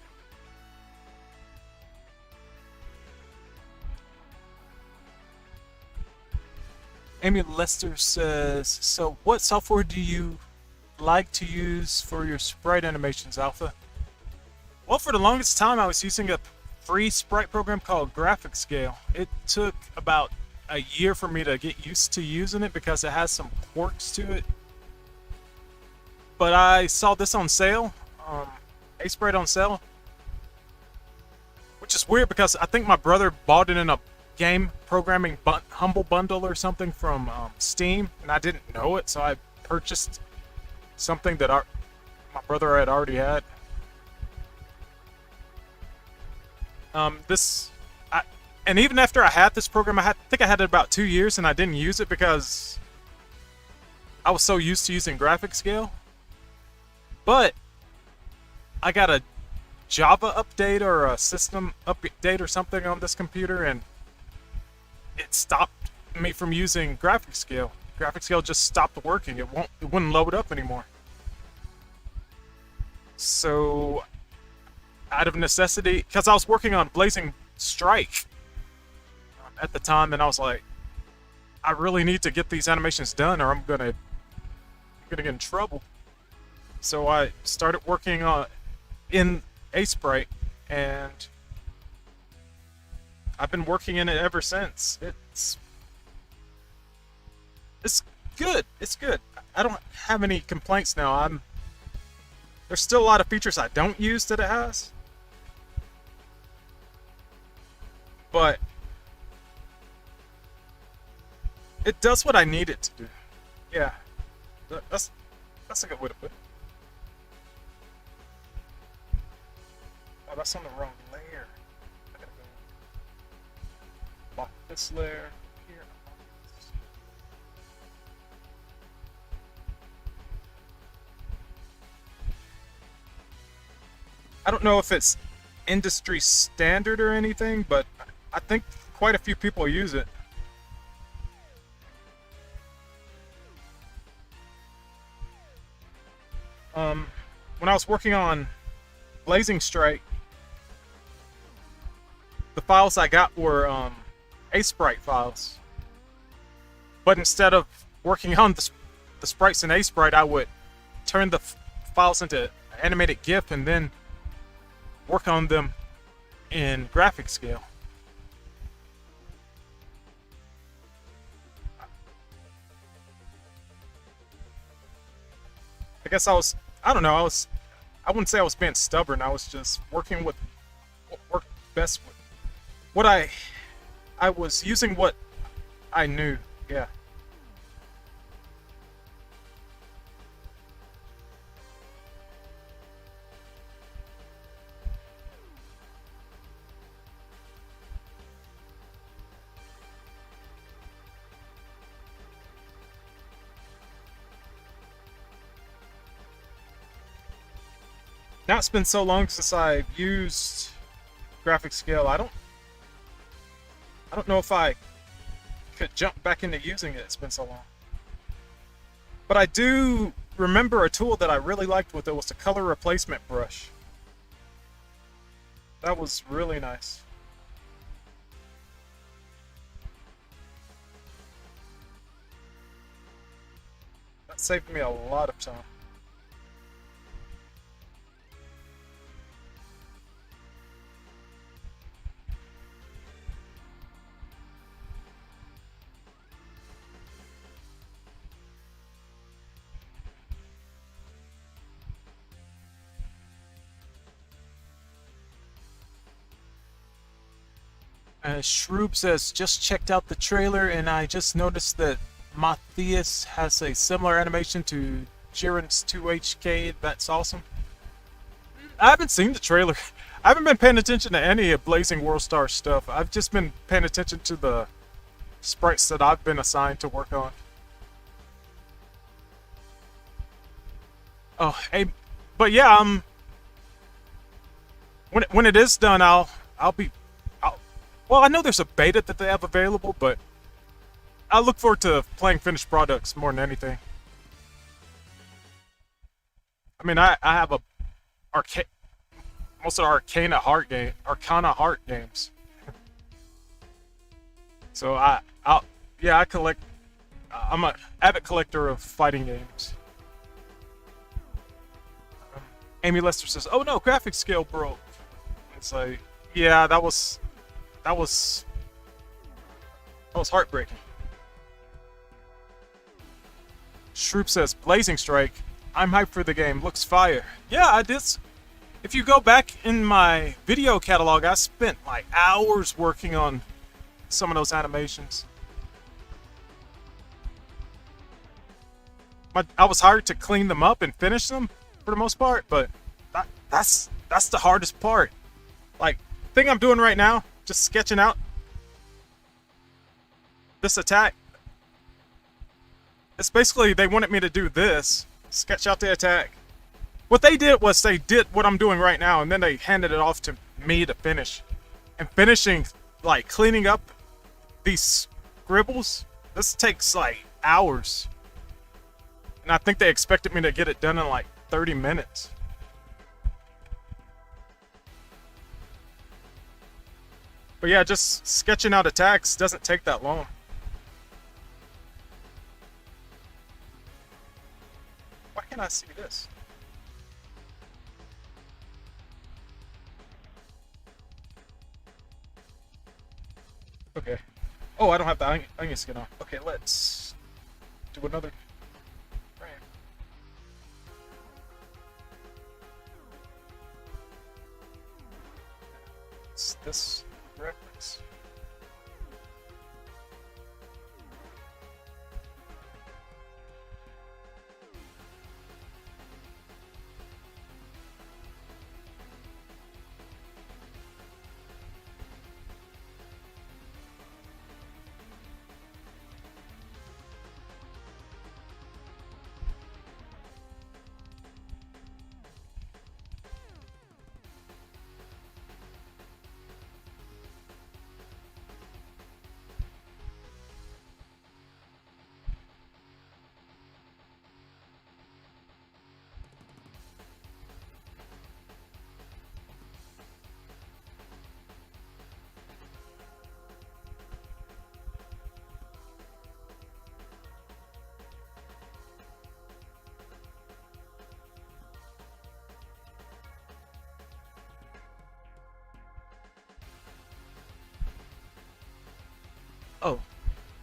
Amy Lester says, so what software do you like to use for your sprite animations, Alpha? Well, for the longest time I was using a free sprite program called Graphic Scale. It took about a year for me to get used to using it because it has some quirks to it. But I saw this on sale, a sprite on sale, which is weird because I think my brother bought it in a game programming humble bundle or something from Steam, and I didn't know it, so I purchased something that my brother had already had. And even after I had this program, I think I had it about 2 years, and I didn't use it because I was so used to using Graphic Scale. But I got a Java update or a system update or something on this computer, and it stopped me from using Graphic Scale. Graphic Scale just stopped working. It wouldn't load up anymore. So, out of necessity, because I was working on Blazing Strike at the time, and I was like, I really need to get these animations done, or I'm gonna get in trouble. So I started working in a sprite, and I've been working in it ever since. It's good. It's good. I don't have any complaints now. There's still a lot of features I don't use that it has, but it does what I need it to do. Yeah, that's a good way to put it. Oh, that's on the wrong layer. I gotta go lock this layer here. I don't know if it's industry standard or anything, but I think quite a few people use it. When I was working on Blazing Strike, the files I got were a sprite files. But instead of working on the sprites in a sprite, I would turn the files into animated GIF and then work on them in graphic scale. I guess I don't know, I wouldn't say I was being stubborn. I was just working with what worked best with what I was using what I knew. Yeah. Now it's been so long since I've used graphic scale. I don't know if I could jump back into using it. It's been so long. But I do remember a tool that I really liked with it was the color replacement brush. That was really nice. That saved me a lot of time. Shroob says, just checked out the trailer and I just noticed that Matthias has a similar animation to Jiren's 2HK. That's awesome. I haven't seen the trailer. I haven't been paying attention to any of Blazing World Star stuff. I've just been paying attention to the sprites that I've been assigned to work on. Oh, hey, but yeah, when it is done, well, I know there's a beta that they have available, but I look forward to playing finished products more than anything. I mean, I have most of the Arcana Heart games. So yeah, I collect. I'm an avid collector of fighting games. Amy Lester says, "Oh no, graphic scale broke." It's like, yeah, that was heartbreaking. Shroop says, Blazing Strike, I'm hyped for the game, looks fire. Yeah, I did. If you go back in my video catalog, I spent like hours working on some of those animations. I was hired to clean them up and finish them for the most part, but that's the hardest part. Like, the thing I'm doing right now, just sketching out this attack. It's basically, they wanted me to do this, sketch out the attack. What they did was they did what I'm doing right now, and then they handed it off to me to finish. And finishing, like, cleaning up these scribbles, this takes, like, hours. And I think they expected me to get it done in, like, 30 minutes. But yeah, just sketching out attacks doesn't take that long. Why can't I see this? Okay. Oh, I don't have the onion skin on. Okay, let's do another frame. It's this reference.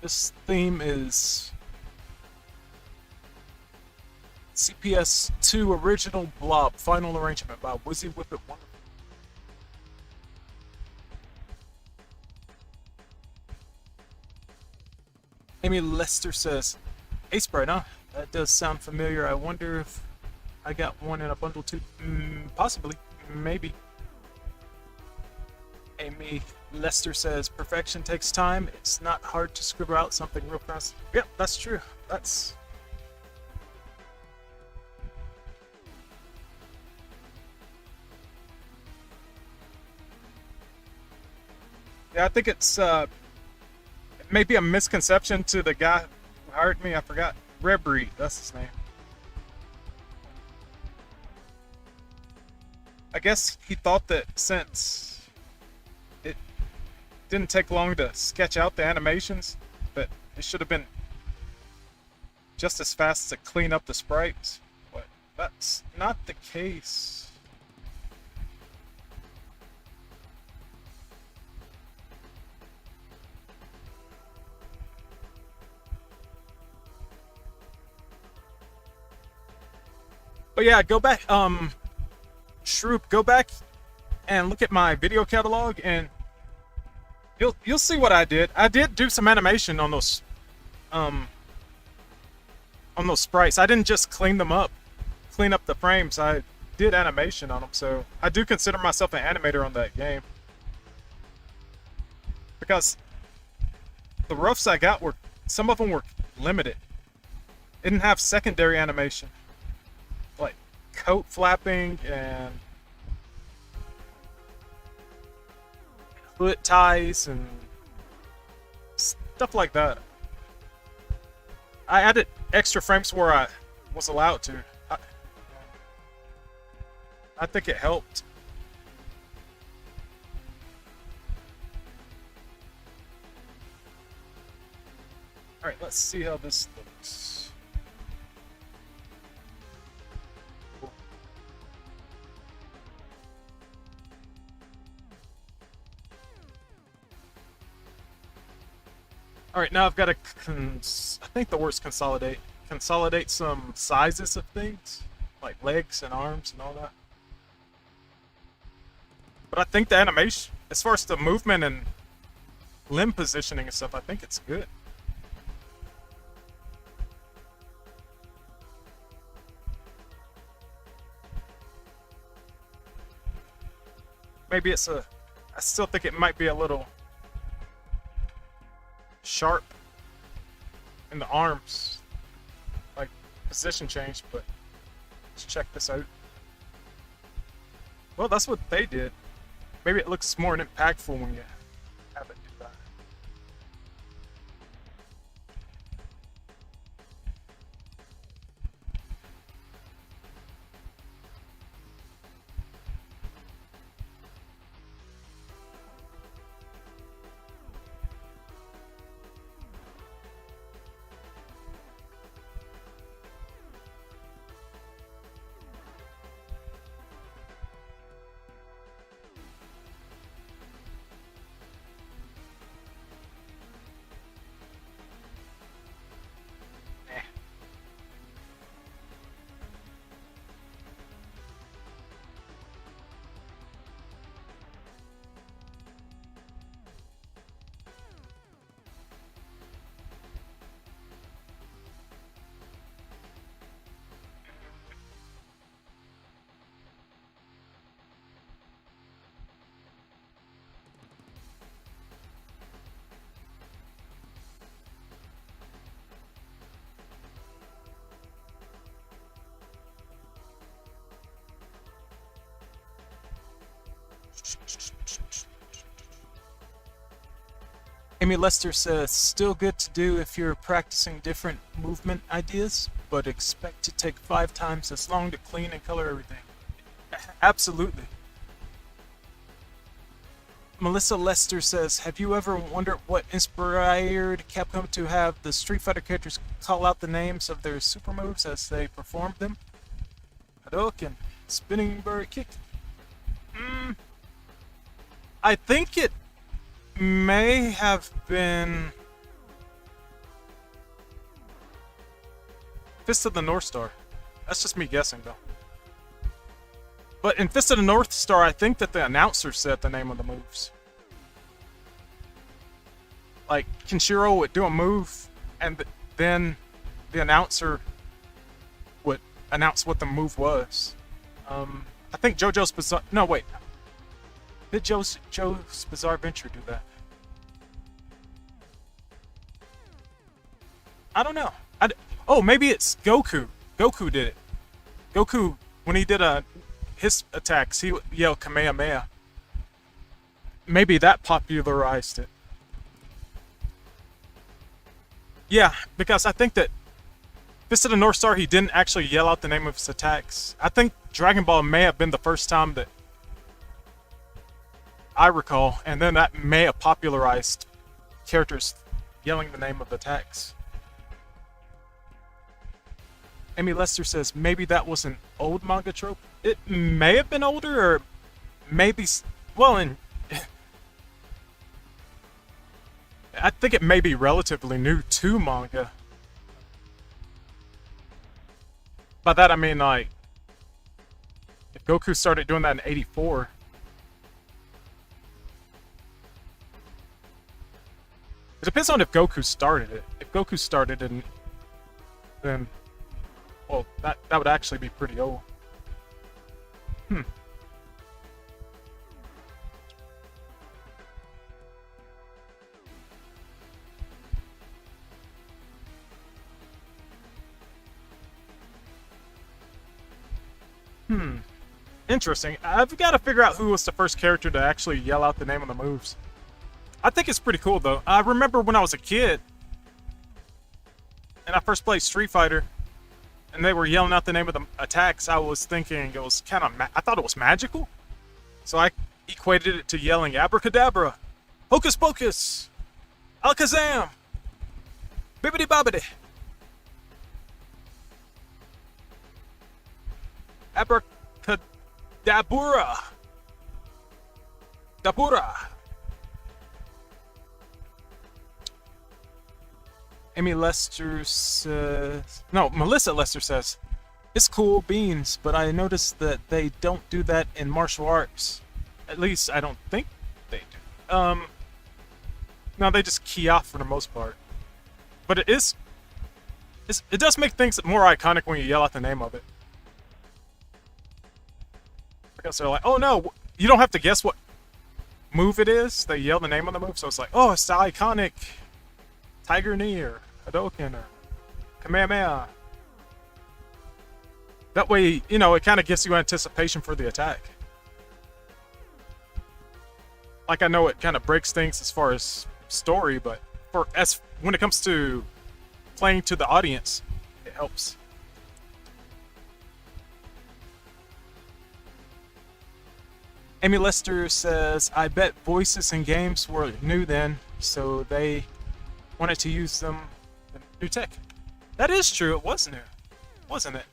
This theme is CPS 2 Original Blob Final Arrangement by Wizzy Whippet Wonderful. Amy Lester says, "Hey Sprite, huh? That does sound familiar. I wonder if I got one in a bundle too. Possibly. Maybe." Amy Lester says, "Perfection takes time. It's not hard to scribble out something real fast." Yep, that's true. That's... Yeah, I think it's maybe a misconception to the guy who hired me. I forgot. Rebreed, that's his name. I guess he thought that since it didn't take long to sketch out the animations, but it should have been just as fast to clean up the sprites. But that's not the case. But yeah, go back, Shroop, go back and look at my video catalog, and you'll see what I did. I did do some animation on those sprites. I didn't just clean up the frames. I did animation on them, so I do consider myself an animator on that game. Because the roughs I got were, some of them were limited. It didn't have secondary animation, like coat flapping and hood ties and stuff like that. I added extra frames where I was allowed to. I think it helped. Alright, let's see how this looks. Alright, now I've got to, I think the word's consolidate. Consolidate some sizes of things, like legs and arms and all that. But I think the animation, as far as the movement and limb positioning and stuff, I think it's good. Maybe it's a, I still think it might be a little sharp in the arms, like position change, but let's check this out. Well, that's what they did. Maybe it looks more impactful when you have it do that. Amy Lester says, "Still good to do if you're practicing different movement ideas, but expect to take 5 times as long to clean and color everything." Absolutely. Melissa Lester says, "Have you ever wondered what inspired Capcom to have the Street Fighter characters call out the names of their super moves as they performed them? Hadouken, spinning bird kick." I think it may have been Fist of the North Star. That's just me guessing, though. But in Fist of the North Star, I think that the announcer said the name of the moves. Like, Kenshiro would do a move, and then the announcer would announce what the move was. I think JoJo's Bizarre... No, wait. Did Joe's Bizarre Adventure do that? I don't know. Oh, maybe it's Goku. Goku did it. Goku, when he did his attacks, he would yell Kamehameha. Maybe that popularized it. Yeah, because I think that Fist of the North Star, he didn't actually yell out the name of his attacks. I think Dragon Ball may have been the first time that I recall, and then that may have popularized characters yelling the name of the attacks. Amy Lester says maybe that was an old manga trope. It may have been older, or maybe, well, I think it may be relatively new to manga. By that I mean, like, if Goku started doing that in '84. It depends on if Goku started it. If Goku started it, then, well, that would actually be pretty old. Interesting. I've got to figure out who was the first character to actually yell out the name of the moves. I think it's pretty cool, though. I remember when I was a kid, and I first played Street Fighter, and they were yelling out the name of the attacks, I was thinking it was kind of... I thought it was magical. So I equated it to yelling Abracadabra, Hocus Pocus, Alakazam, Bibbidi Bobbidi. Abracadabra. Dabura. Amy Lester says... No, Melissa Lester says, it's cool beans, but I noticed that they don't do that in martial arts. At least, I don't think they do. No, they just key off for the most part. But it does make things more iconic when you yell out the name of it. Because they're like, oh no, you don't have to guess what move it is. They yell the name of the move, so it's like, oh, it's the iconic Tiger Knee or Hadouken or Kamehameha. That way, you know, it kind of gives you anticipation for the attack. Like, I know it kind of breaks things as far as story, but when it comes to playing to the audience, it helps. Amy Lester says, I bet voices in games were new then, so they wanted to use them in new tech. That is true, it was new, wasn't it?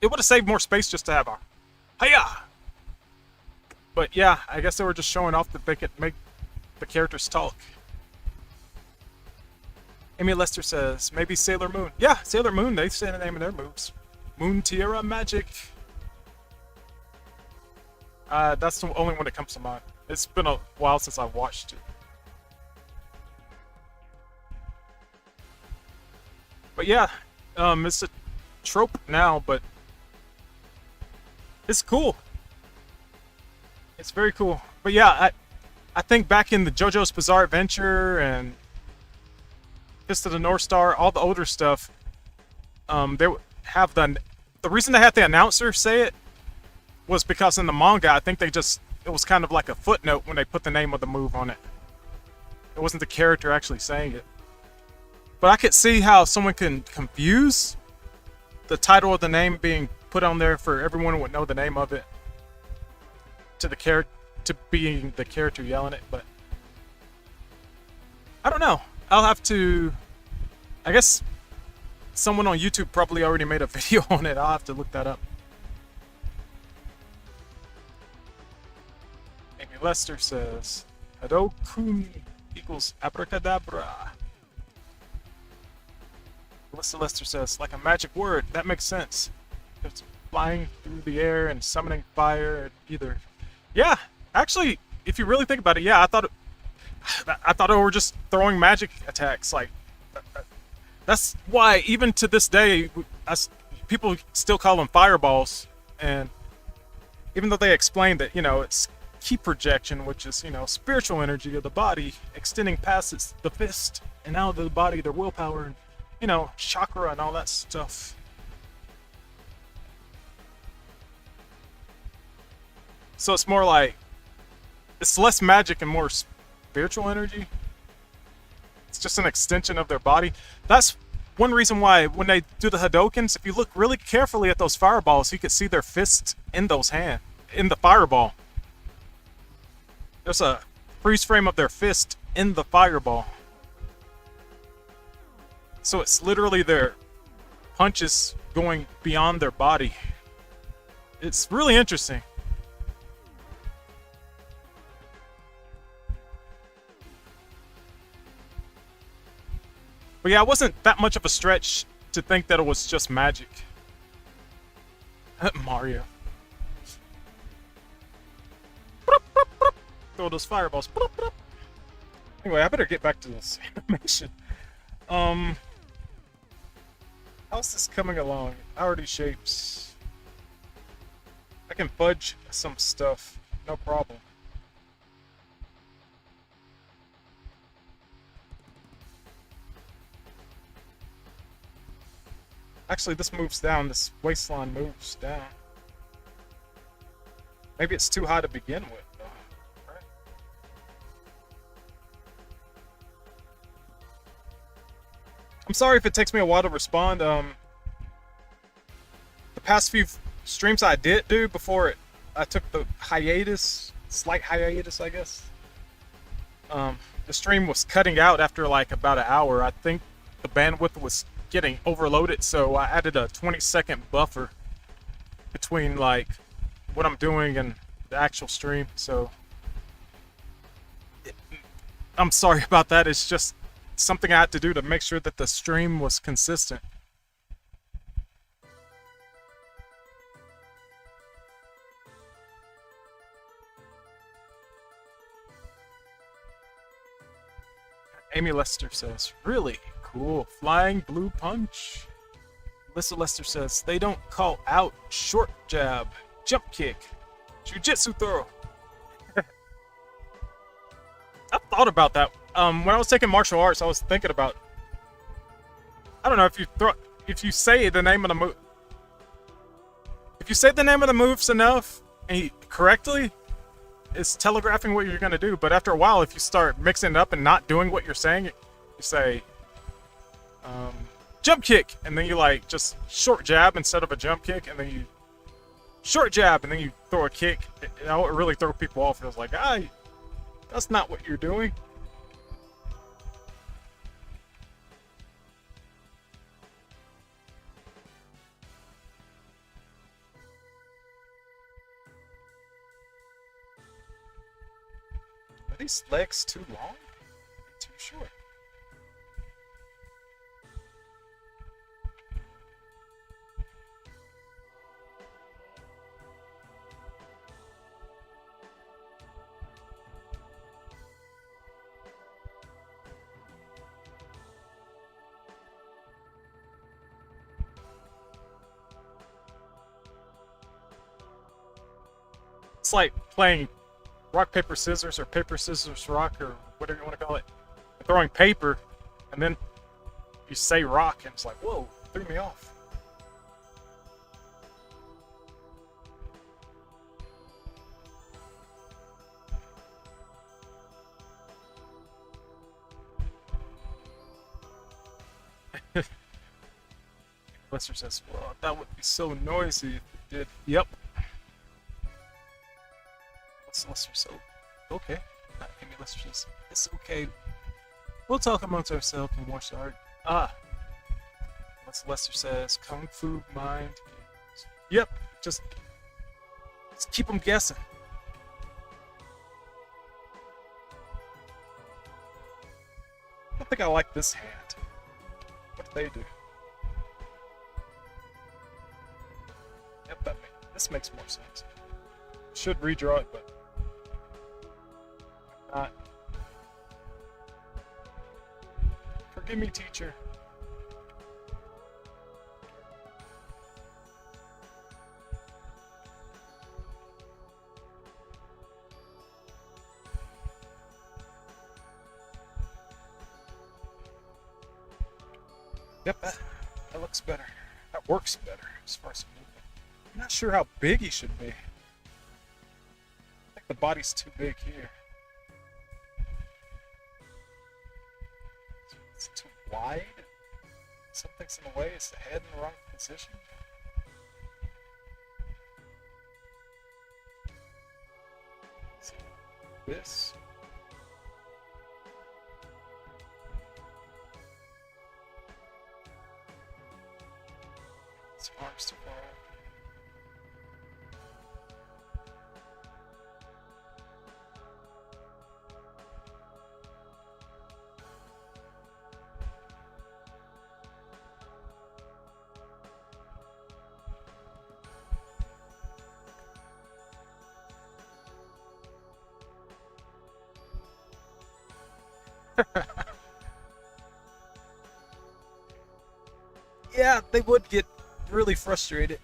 It would have saved more space just to have a hiya! But yeah, I guess they were just showing off that they could make the characters talk. Amy Lester says, maybe Sailor Moon. Yeah, Sailor Moon, they say the name of their moves. Moon Tiara Magic. That's the only one that comes to mind. It's been a while since I watched it. But yeah, it's a trope now, but it's cool. It's very cool. But yeah, I think back in the JoJo's Bizarre Adventure and Fist of the North Star, all the older stuff, they have the reason they had the announcer say it was because in the manga, I think it was kind of like a footnote when they put the name of the move on it. It wasn't the character actually saying it. But I could see how someone can confuse the title of the name being put on there for everyone who would know the name of it to being the character yelling it, but I don't know. I'll have to... I guess someone on YouTube probably already made a video on it. I'll have to look that up. Amy Lester says, Hadokun equals abracadabra. Melissa Lester says, like a magic word. That makes sense. It's flying through the air and summoning fire either. Yeah, actually, if you really think about it, yeah, I thought it were just throwing magic attacks. Like, that's why even to this day, people still call them fireballs. And even though they explain that, it's ki projection, which is, spiritual energy of the body extending past the fist and out of the body, their willpower, and, chakra and all that stuff. So it's more like, it's less magic and more spiritual energy. It's just an extension of their body. That's one reason why when they do the Hadokens, if you look really carefully at those fireballs, you can see their fists in those hands, in the fireball. There's a freeze frame of their fist in the fireball. So it's literally their punches going beyond their body. It's really interesting. But yeah, it wasn't that much of a stretch to think that it was just magic. Mario. Throw those fireballs. Anyway, I better get back to this animation. How's this coming along? Already shapes. I can fudge some stuff, no problem. Actually, this moves down. This waistline moves down. Maybe it's too high to begin with, though. Right? I'm sorry if it takes me a while to respond. The past few streams I did do before I took the hiatus, slight hiatus, I guess. The stream was cutting out after like about an hour. I think the bandwidth was getting overloaded, so I added a 20-second buffer between like what I'm doing and the actual stream. So I'm sorry about that. It's just something I had to do to make sure that the stream was consistent. Amy Lester says, really? Cool. Flying blue punch. Alyssa Lester says, they don't call out short jab, jump kick, jujitsu throw. I thought about that. When I was taking martial arts, I was thinking about, I don't know, if you say the name of the move, if you say the name of the moves enough and correctly, it's telegraphing what you're gonna do. But after a while, if you start mixing it up and not doing what you're saying, you say jump kick, and then you like just short jab instead of a jump kick, and then you short jab, and then you throw a kick. It really throw people off. It was like, that's not what you're doing. Are these legs too long? Too short? It's like playing rock, paper, scissors, or paper, scissors, rock, or whatever you want to call it. Throwing paper, and then you say rock, and it's like, whoa, threw me off. Lester says, well, that would be so noisy if it did. Yep. Lester says, okay. Amy Lester says, it's okay. We'll talk amongst ourselves and watch the art. Lester says, Kung Fu mind games. Yep, just keep them guessing. don't think I like this hand. What do they do? Yep, this makes more sense. Should redraw it, but not. Forgive me, teacher. Yep, that looks better. That works better as far as movement. I'm not sure how big he should be. I think the body's too big here. It's too wide. Something's in the way. Is the head in the wrong position? This. His arms too far. Yeah, they would get really frustrated.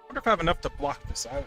I wonder if I have enough to block this out.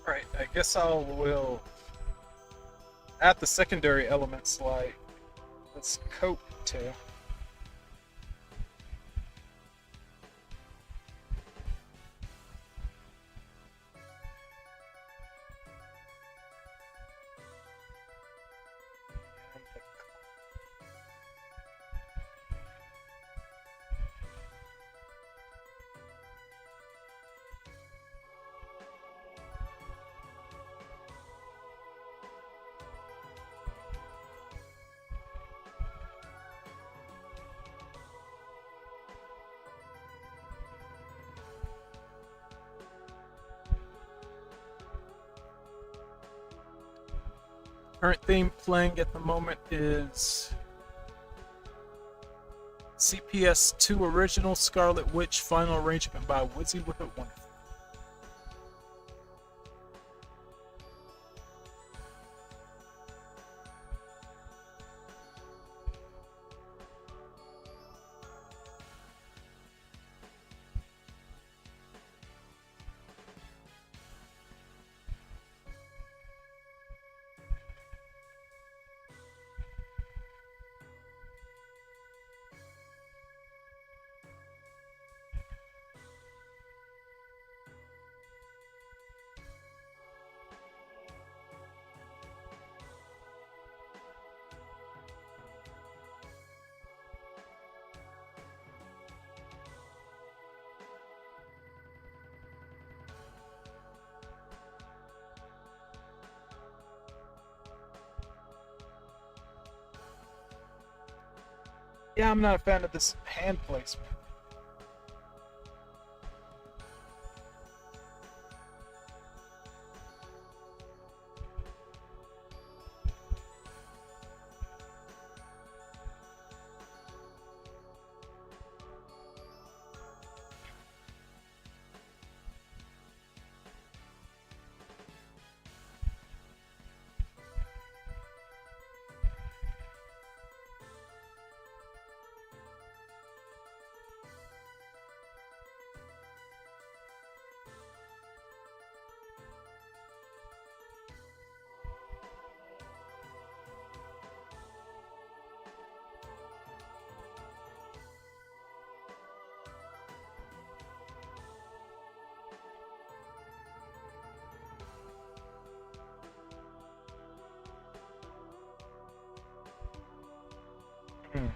Alright, I guess will add the secondary elements like this coat tail. Current theme playing at the moment is CPS 2 Original Scarlet Witch Final Arrangement by Wizzy With It Wonderful. Yeah, I'm not a fan of this hand placement. Hmm.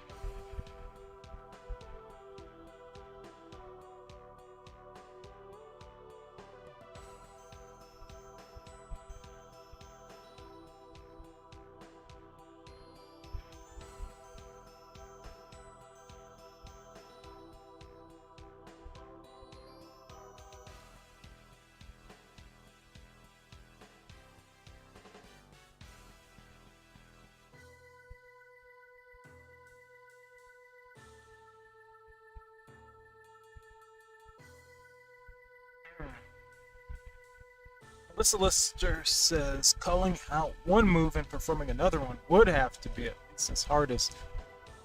Alyssa Lister says calling out one move and performing another one would have to be at least as hard as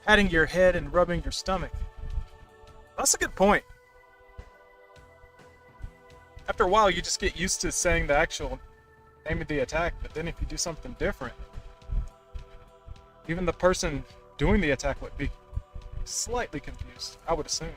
patting your head and rubbing your stomach. That's a good point. After a while, you just get used to saying the actual name of the attack, but then if you do something different, even the person doing the attack would be slightly confused, I would assume.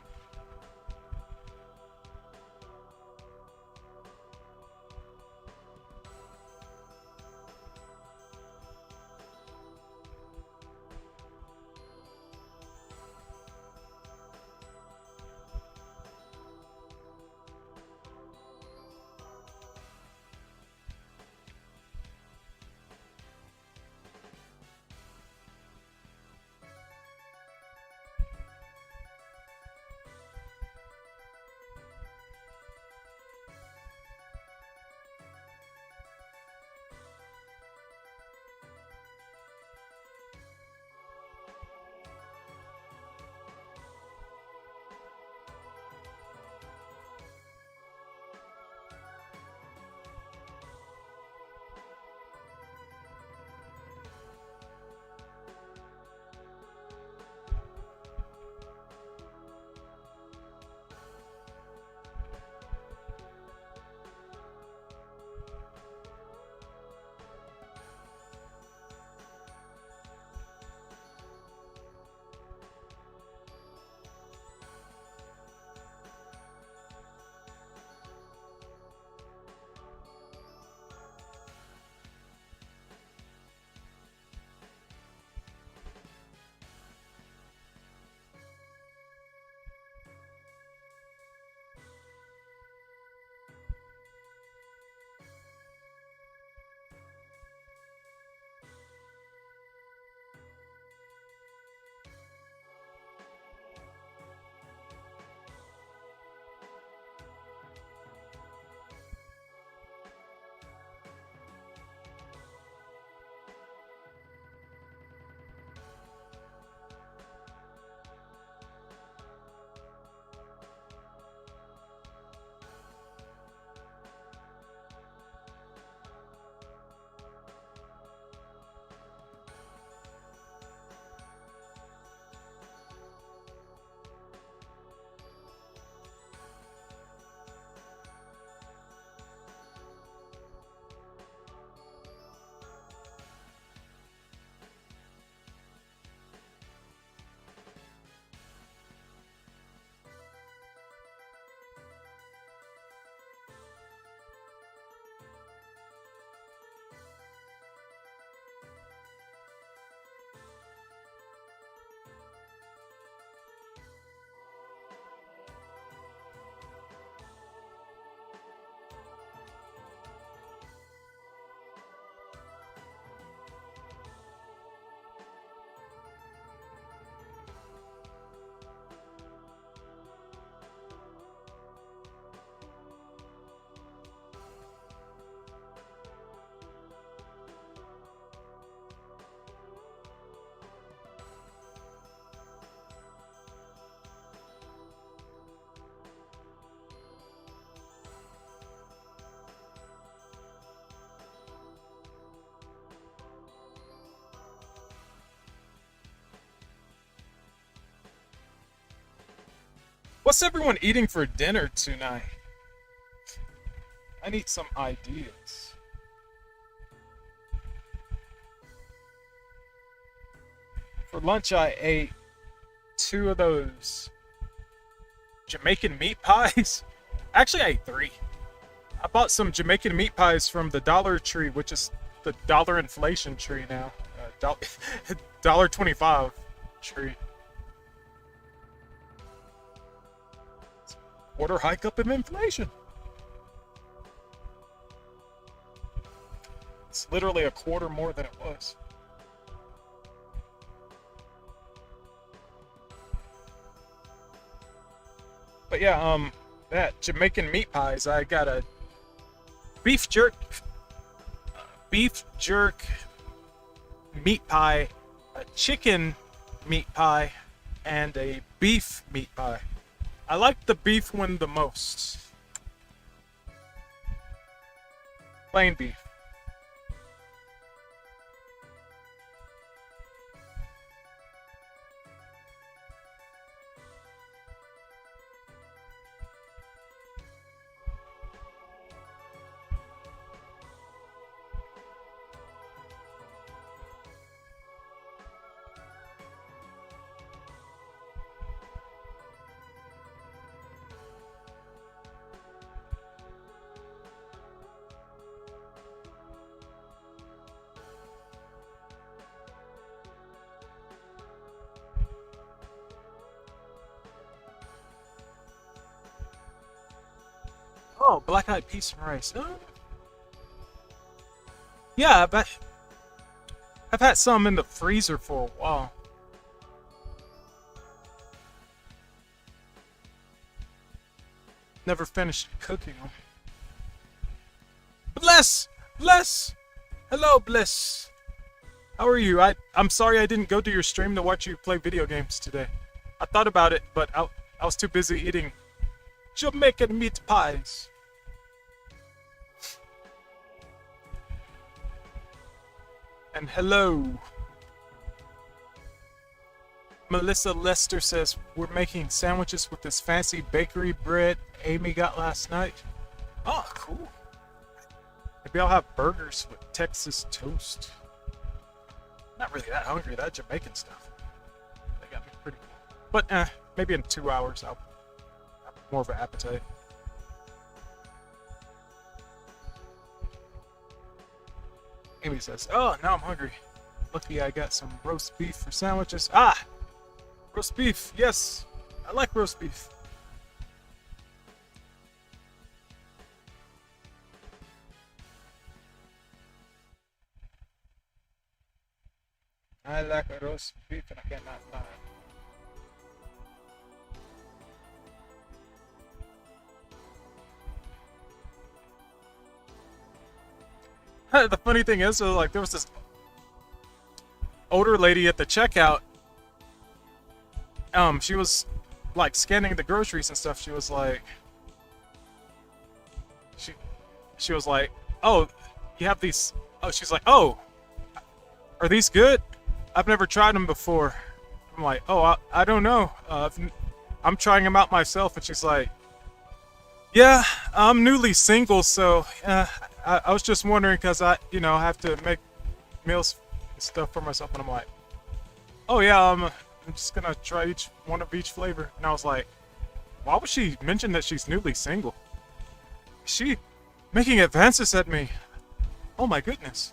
What's everyone eating for dinner tonight? I need some ideas. For lunch, I ate 2 of those Jamaican meat pies. Actually, I ate 3. I bought some Jamaican meat pies from the Dollar Tree, which is the dollar inflation tree now. $1.25 tree. Quarter hike up in inflation. It's literally a quarter more than it was. But yeah, that Jamaican meat pies, I got a beef jerk meat pie, a chicken meat pie, and a beef meat pie. I like the beef one the most. Plain beef. Oh, black-eyed peas and rice. Yeah, but I've had some in the freezer for a while. Never finished cooking them. Bless! Bless! Hello, Bliss! How are you? I'm sorry I didn't go to your stream to watch you play video games today. I thought about it, but I was too busy eating Jamaican meat pies. And hello. Melissa Lester says, we're making sandwiches with this fancy bakery bread Amy got last night. Oh, cool. Maybe I'll have burgers with Texas toast. Not really that hungry, that Jamaican stuff. They got me pretty cool. But maybe in 2 hours I'll have more of an appetite. Amy says, oh, now I'm hungry. Lucky I got some roast beef for sandwiches. Ah! Roast beef, yes! I like roast beef. I like a roast beef and I cannot lie. The funny thing is, like, there was this older lady at the checkout. She was like scanning the groceries and stuff. She was like, she was like, oh, you have these. Oh, she's like, oh, are these good? I've never tried them before. I'm like, oh, I don't know. I'm trying them out myself. And she's like, yeah, I'm newly single, so I was just wondering because I have to make meals and stuff for myself. And I'm like, oh yeah, I'm just gonna try one of each flavor. And I was like, why would she mention that she's newly single? Is she making advances at me? Oh my goodness.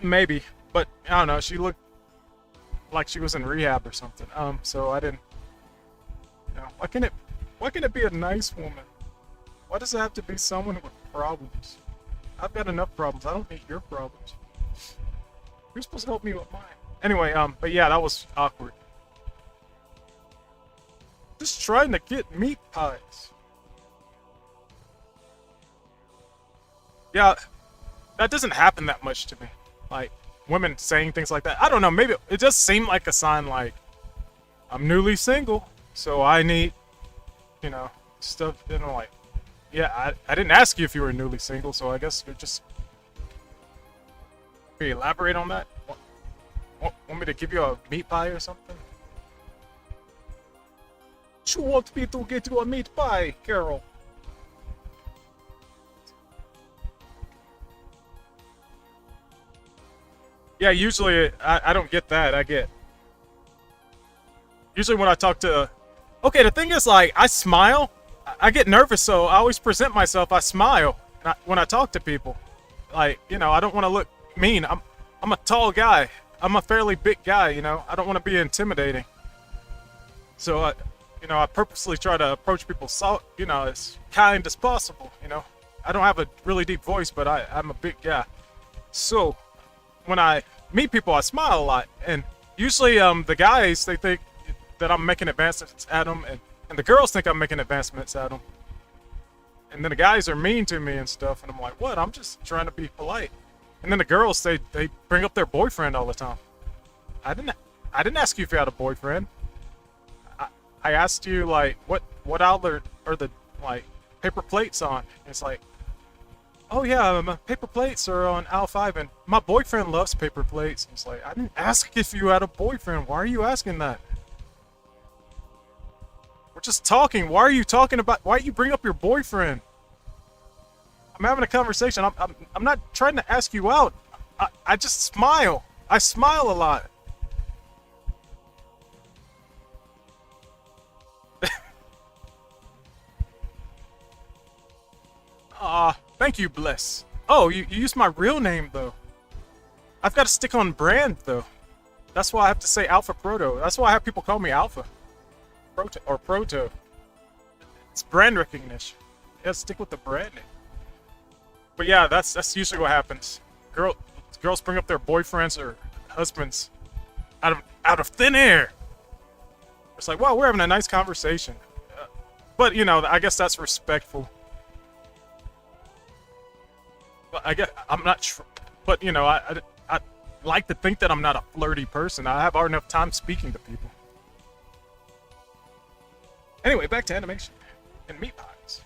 Maybe, but I don't know. She looked like she was in rehab or something. So I didn't. Why can't it be a nice woman? Why does it have to be someone with problems? I've got enough problems. I don't need your problems. You're supposed to help me with mine. Anyway, but yeah, that was awkward. Just trying to get meat pies. Yeah, that doesn't happen that much to me. Like, women saying things like that. I don't know, maybe it just seemed like a sign like, I'm newly single, so I need, stuff. Like, yeah, I didn't ask you if you were newly single, so I guess you're just... Can you elaborate on that? Want me to give you a meat pie or something? You want me to get you a meat pie, Carol? Yeah, usually I don't get that. Usually when I talk to... Okay, the thing is, like, I smile. I get nervous, so I always present myself. I smile when I talk to people. Like, you know, I don't want to look mean. I'm a tall guy. I'm a fairly big guy, you know. I don't want to be intimidating. So, I purposely try to approach people, as kind as possible, you know. I don't have a really deep voice, but I'm a big guy. So, when I meet people, I smile a lot. And usually, the guys, they think that I'm making advancements at them, and the girls think I'm making advancements at them. And then the guys are mean to me and stuff, and I'm like, what? I'm just trying to be polite. And then the girls, they bring up their boyfriend all the time. I didn't ask you if you had a boyfriend. I asked you, like, what outlet are the, like, paper plates on? And it's like, oh yeah, my paper plates are on aisle 5, and my boyfriend loves paper plates. And it's like, I didn't ask if you had a boyfriend. Why are you asking that? We're just talking. Why are you bring up your boyfriend? I'm having a conversation. I'm not trying to ask you out. I just smile. I smile a lot. Thank you, Bless. Oh, you used my real name, though. I've got to stick on brand, though. That's why I have to say Alpha Proto. That's why I have people call me Alpha. Proto. It's brand recognition. Yeah, stick with the branding. But yeah, that's usually what happens. Girls bring up their boyfriends or husbands out of thin air. It's like, wow, we're having a nice conversation. But you know, I guess that's respectful. But I guess I'm not. But you know, I like to think that I'm not a flirty person. I have hard enough time speaking to people. Anyway, back to animation and meat pies.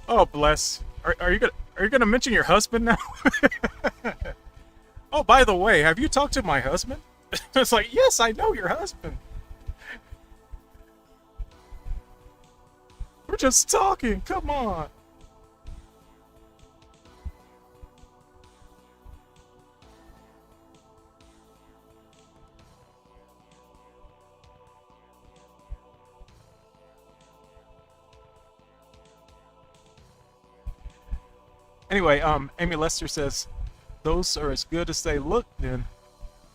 Oh, Bless. Are you gonna mention your husband now? Oh, by the way, have you talked to my husband? It's like, yes, I know your husband. We're just talking. Come on. Anyway, Amy Lester says, those are as good as they look, then.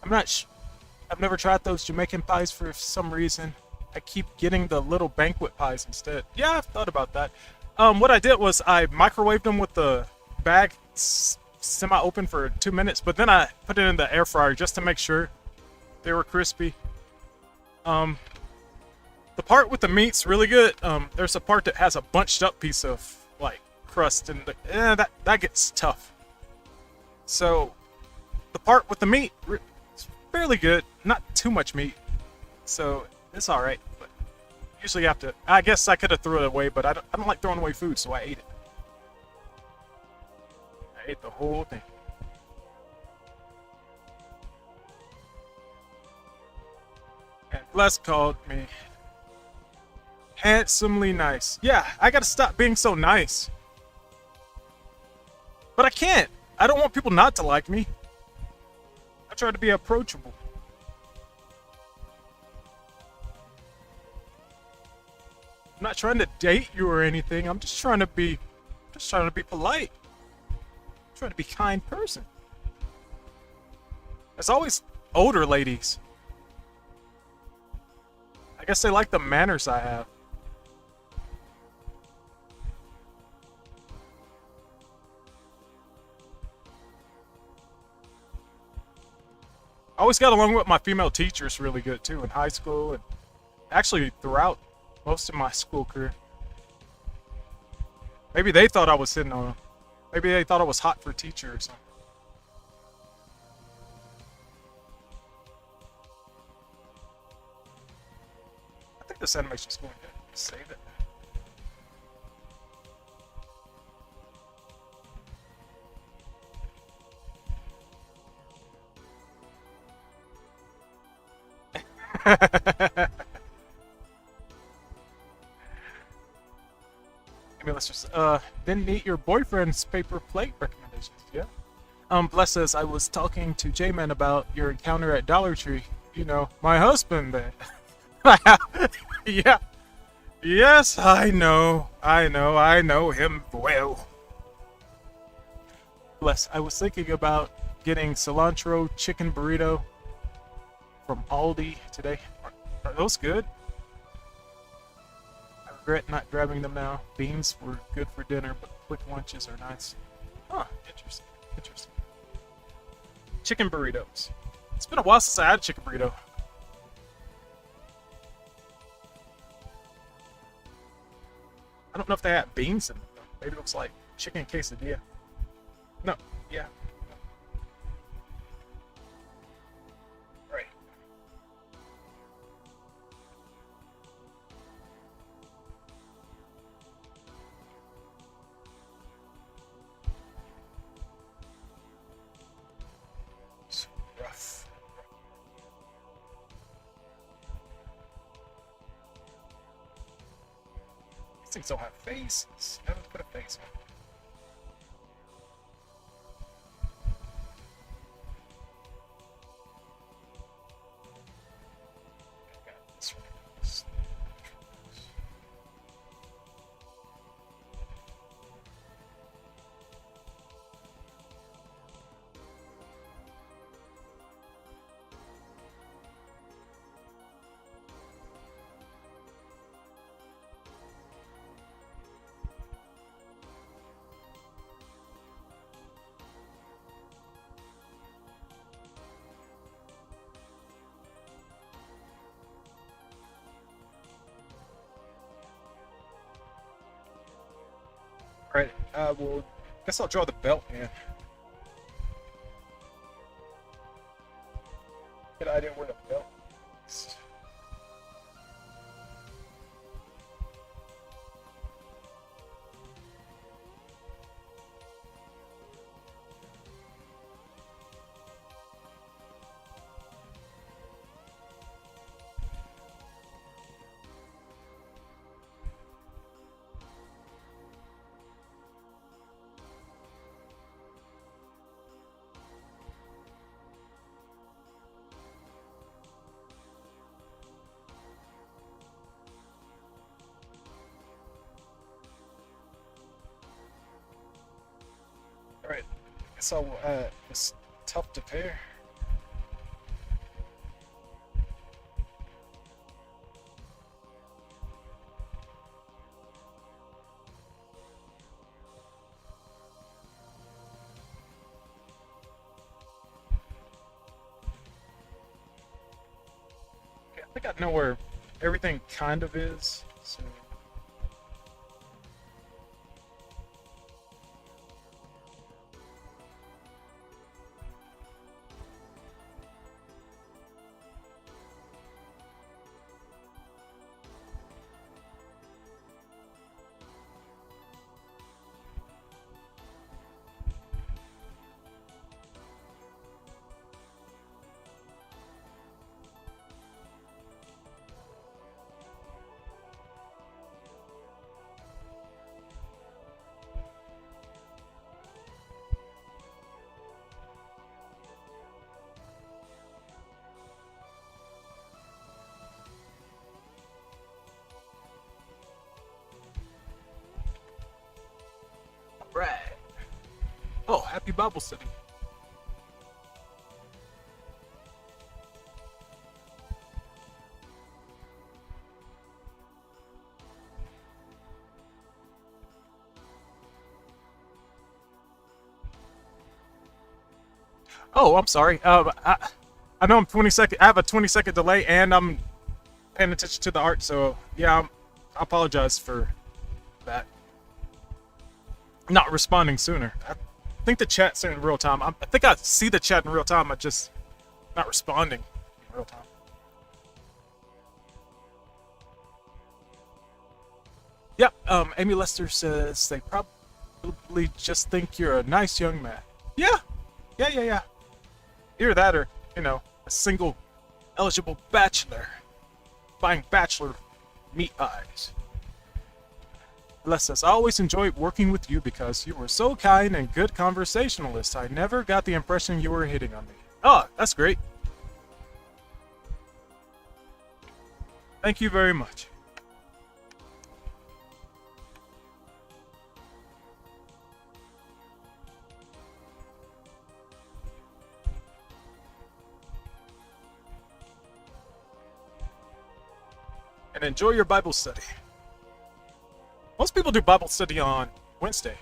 I've never tried those Jamaican pies for some reason. I keep getting the little banquet pies instead. Yeah, I've thought about that. What I did was I microwaved them with the bag semi-open for 2 minutes, but then I put it in the air fryer just to make sure they were crispy. The part with the meat's really good. There's a part that has a bunched up piece of, like, crust, and that gets tough. So the part with the meat is fairly good, not too much meat, so it's all right. But usually you have to. I guess I could have threw it away, but I don't like throwing away food, so I ate it. I ate the whole thing. And Bless called me handsomely nice. Yeah, I gotta stop being so nice. But I can't. I don't want people not to like me. I try to be approachable. I'm not trying to date you or anything. I'm just trying to be polite. I'm trying to be a kind person. There's always older ladies. I guess they like the manners I have. I always got along with my female teachers really good too in high school and actually throughout most of my school career. Maybe they thought I was sitting on them. Maybe they thought I was hot for teacher or something. I think this animation's going good. Save it. Maybe let's just didn't meet your boyfriend's paper plate recommendations. Yeah. Bless us. I was talking to J-Man about your encounter at Dollar Tree. You know, my husband. Yeah. Yes, I know. I know him well. Bless. I was thinking about getting cilantro chicken burrito from Aldi today. Are those good? I regret not grabbing them now. Beans were good for dinner, but quick lunches are nice. Huh, interesting. Interesting. Chicken burritos. It's been a while since I had a chicken burrito. I don't know if they had beans in it, though. Maybe it was like chicken quesadilla. No, yeah. Right. It's rough. These things don't have faces. I have to put a face on. Alright, well, guess I'll draw the belt, man. Good idea where the belt is. Alright, guess I'll add this tuft of hair. Okay, I think I know where everything kind of is, so... Right. Oh, happy Bible study. Oh, I'm sorry. I know I'm 20 second. I have a 20-second delay, and I'm paying attention to the art. So yeah, I apologize for that. Not responding sooner. I think the chat's in real time. I think I see the chat in real time. I just not responding in real time. Yep. Amy Lester says they probably just think you're a nice young man. Yeah. Yeah. Either that or, you know, a single eligible bachelor. Buying bachelor meat pies. Les says, I always enjoyed working with you because you were so kind and good conversationalist. I never got the impression you were hitting on me. Oh, that's great. Thank you very much. And enjoy your Bible study. Most people do Bible study on Wednesday.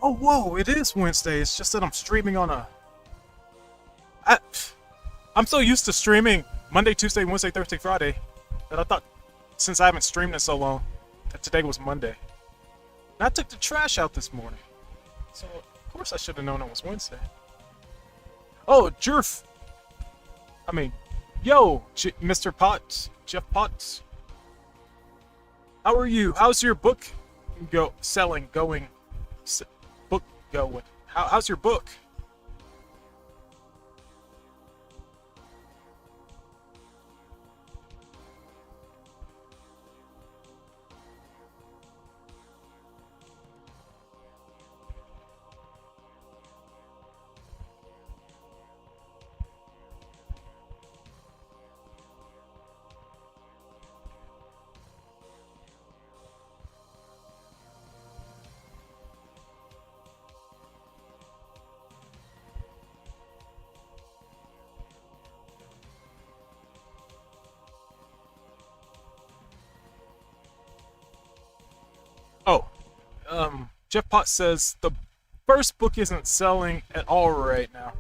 Oh, whoa, it is Wednesday. It's just that I'm streaming on a... I'm so used to streaming Monday, Tuesday, Wednesday, Thursday, Friday that I thought, since I haven't streamed in so long, that today was Monday. And I took the trash out this morning. So, of course I should have known it was Wednesday. Oh, Jerf. I mean, yo, Mr. Potts. Jeff Potts. How are you? How's your book going? Book going? How's your book? Oh, Jeff Potts says the first book isn't selling at all right now.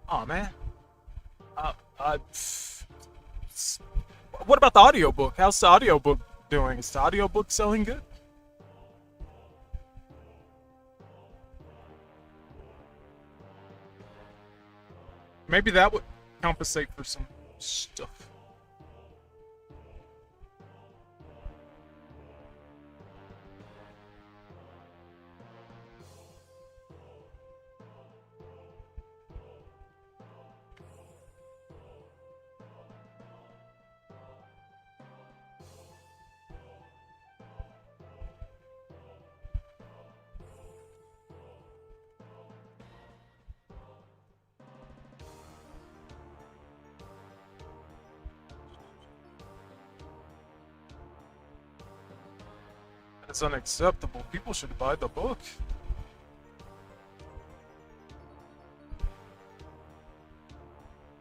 Oh man. What about the audiobook? How's the audiobook doing? Is the audiobook selling good? Maybe that would compensate for some stuff. It's unacceptable. People should buy the book.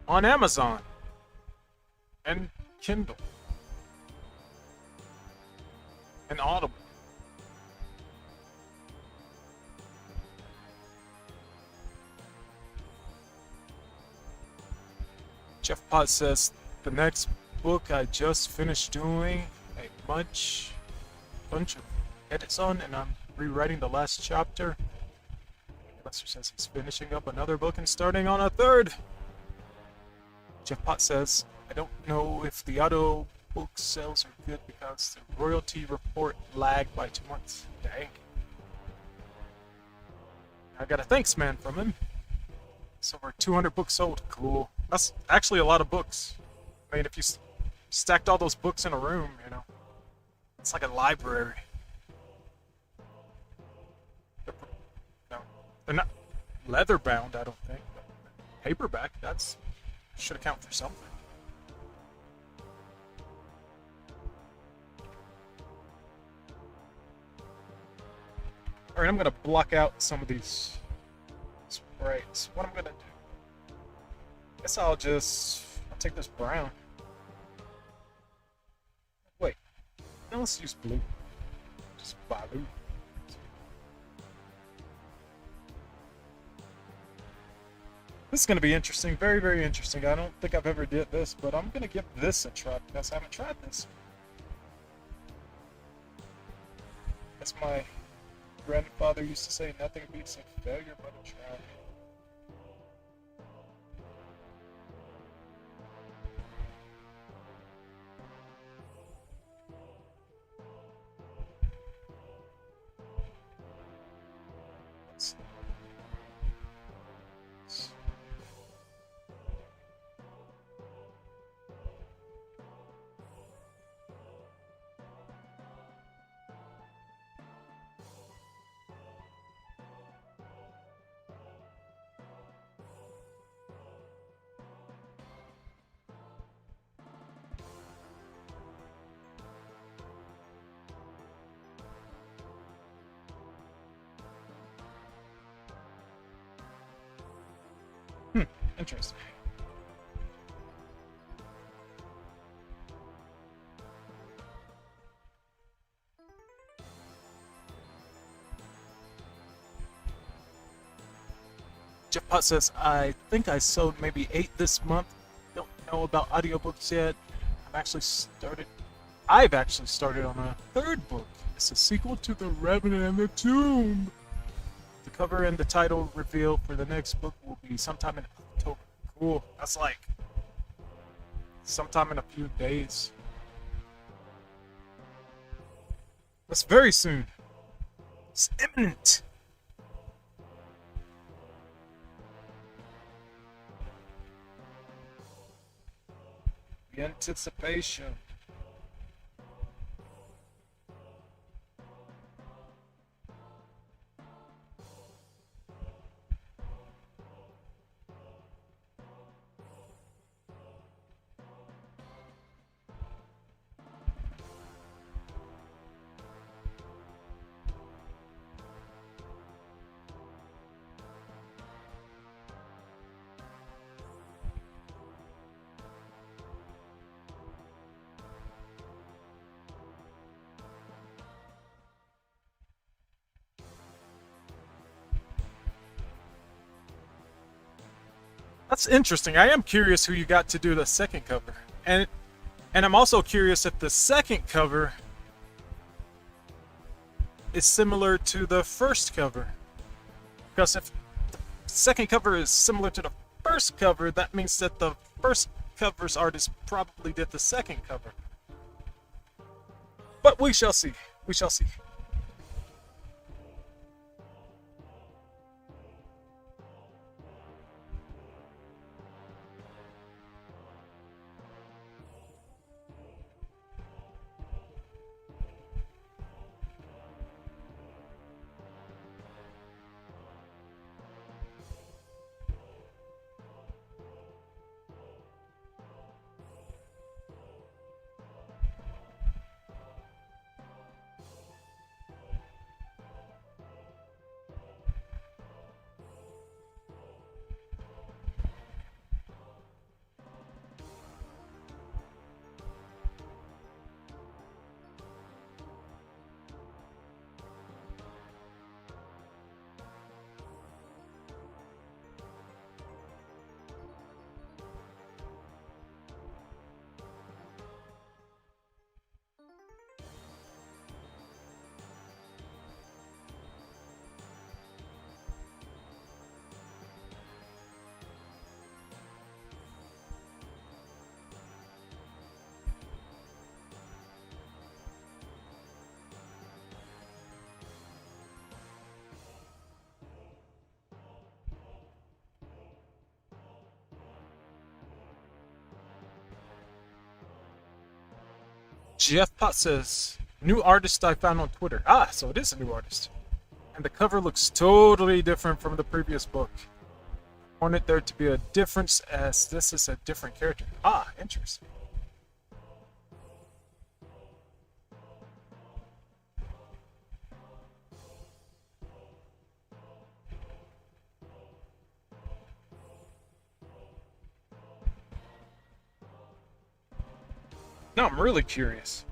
On Amazon. And Kindle. And Audible. Jeff Potts says, the next book I just finished doing a bunch of edits on, and I'm rewriting the last chapter. Lester says he's finishing up another book and starting on a third. Jeff Potts says, I don't know if the auto book sales are good because the royalty report lagged by 2 months. Dang. I got a thanks man from him. It's over 200 books sold. Cool. That's actually a lot of books. I mean, if you stacked all those books in a room, you know, it's like a library. They're not leather bound, I don't think. But paperback, that's should account for something. Alright, I'm gonna block out some of these sprites. What I'm gonna do, guess I'll take this brown. Wait, no, let's use blue. Just blue. This is going to be interesting, very, very interesting. I don't think I've ever did this, but I'm going to give this a try because I haven't tried this. As my grandfather used to say, nothing beats a failure but a try. Hmm, interesting. Jeff Pot says, I think I sold maybe 8 this month. Don't know about audiobooks yet. I've actually started on a third book. It's a sequel to The Revenant and the Tomb. The cover and the title reveal for the next book will be sometime in October. Cool. That's like sometime in a few days. That's very soon. It's imminent. The anticipation. That's interesting. I am curious who you got to do the second cover. And I'm also curious if the second cover is similar to the first cover. Because if the second cover is similar to the first cover, that means that the first cover's artist probably did the second cover. But we shall see. We shall see. Jeff Pot says, new artist I found on Twitter. Ah, so it is a new artist. And the cover looks totally different from the previous book. I wanted there to be a difference as this is a different character. Ah, interesting. No, I'm really curious.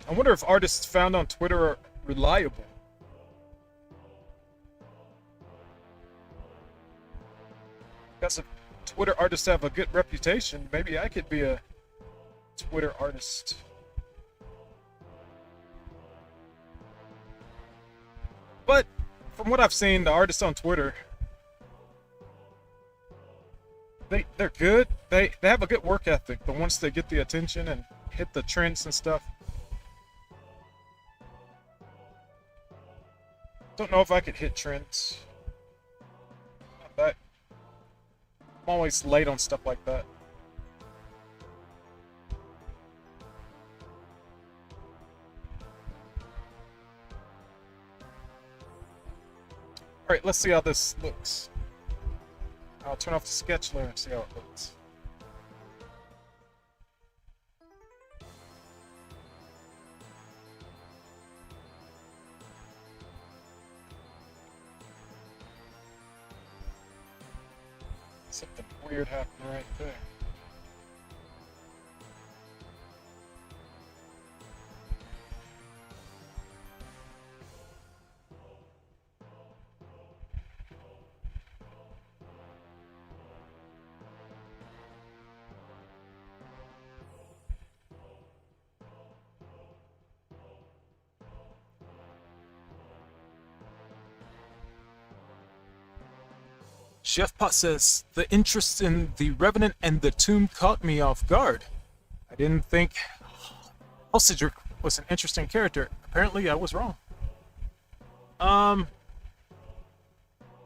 I wonder if artists found on Twitter are reliable. Because if Twitter artists have a good reputation, maybe I could be a Twitter artist. But from what I've seen, the artists on Twitter, they're good. They have a good work ethic, but once they get the attention and hit the trends and stuff, Don't know if I could hit trends. Not that. I'm always late on stuff like that. Alright, let's see how this looks. I'll turn off the sketch layer and see how it looks. Something weird happened right there. Chef Pot says, the interest in the Revenant and the Tomb caught me off guard. I didn't think Halsidrick was an interesting character. Apparently I was wrong.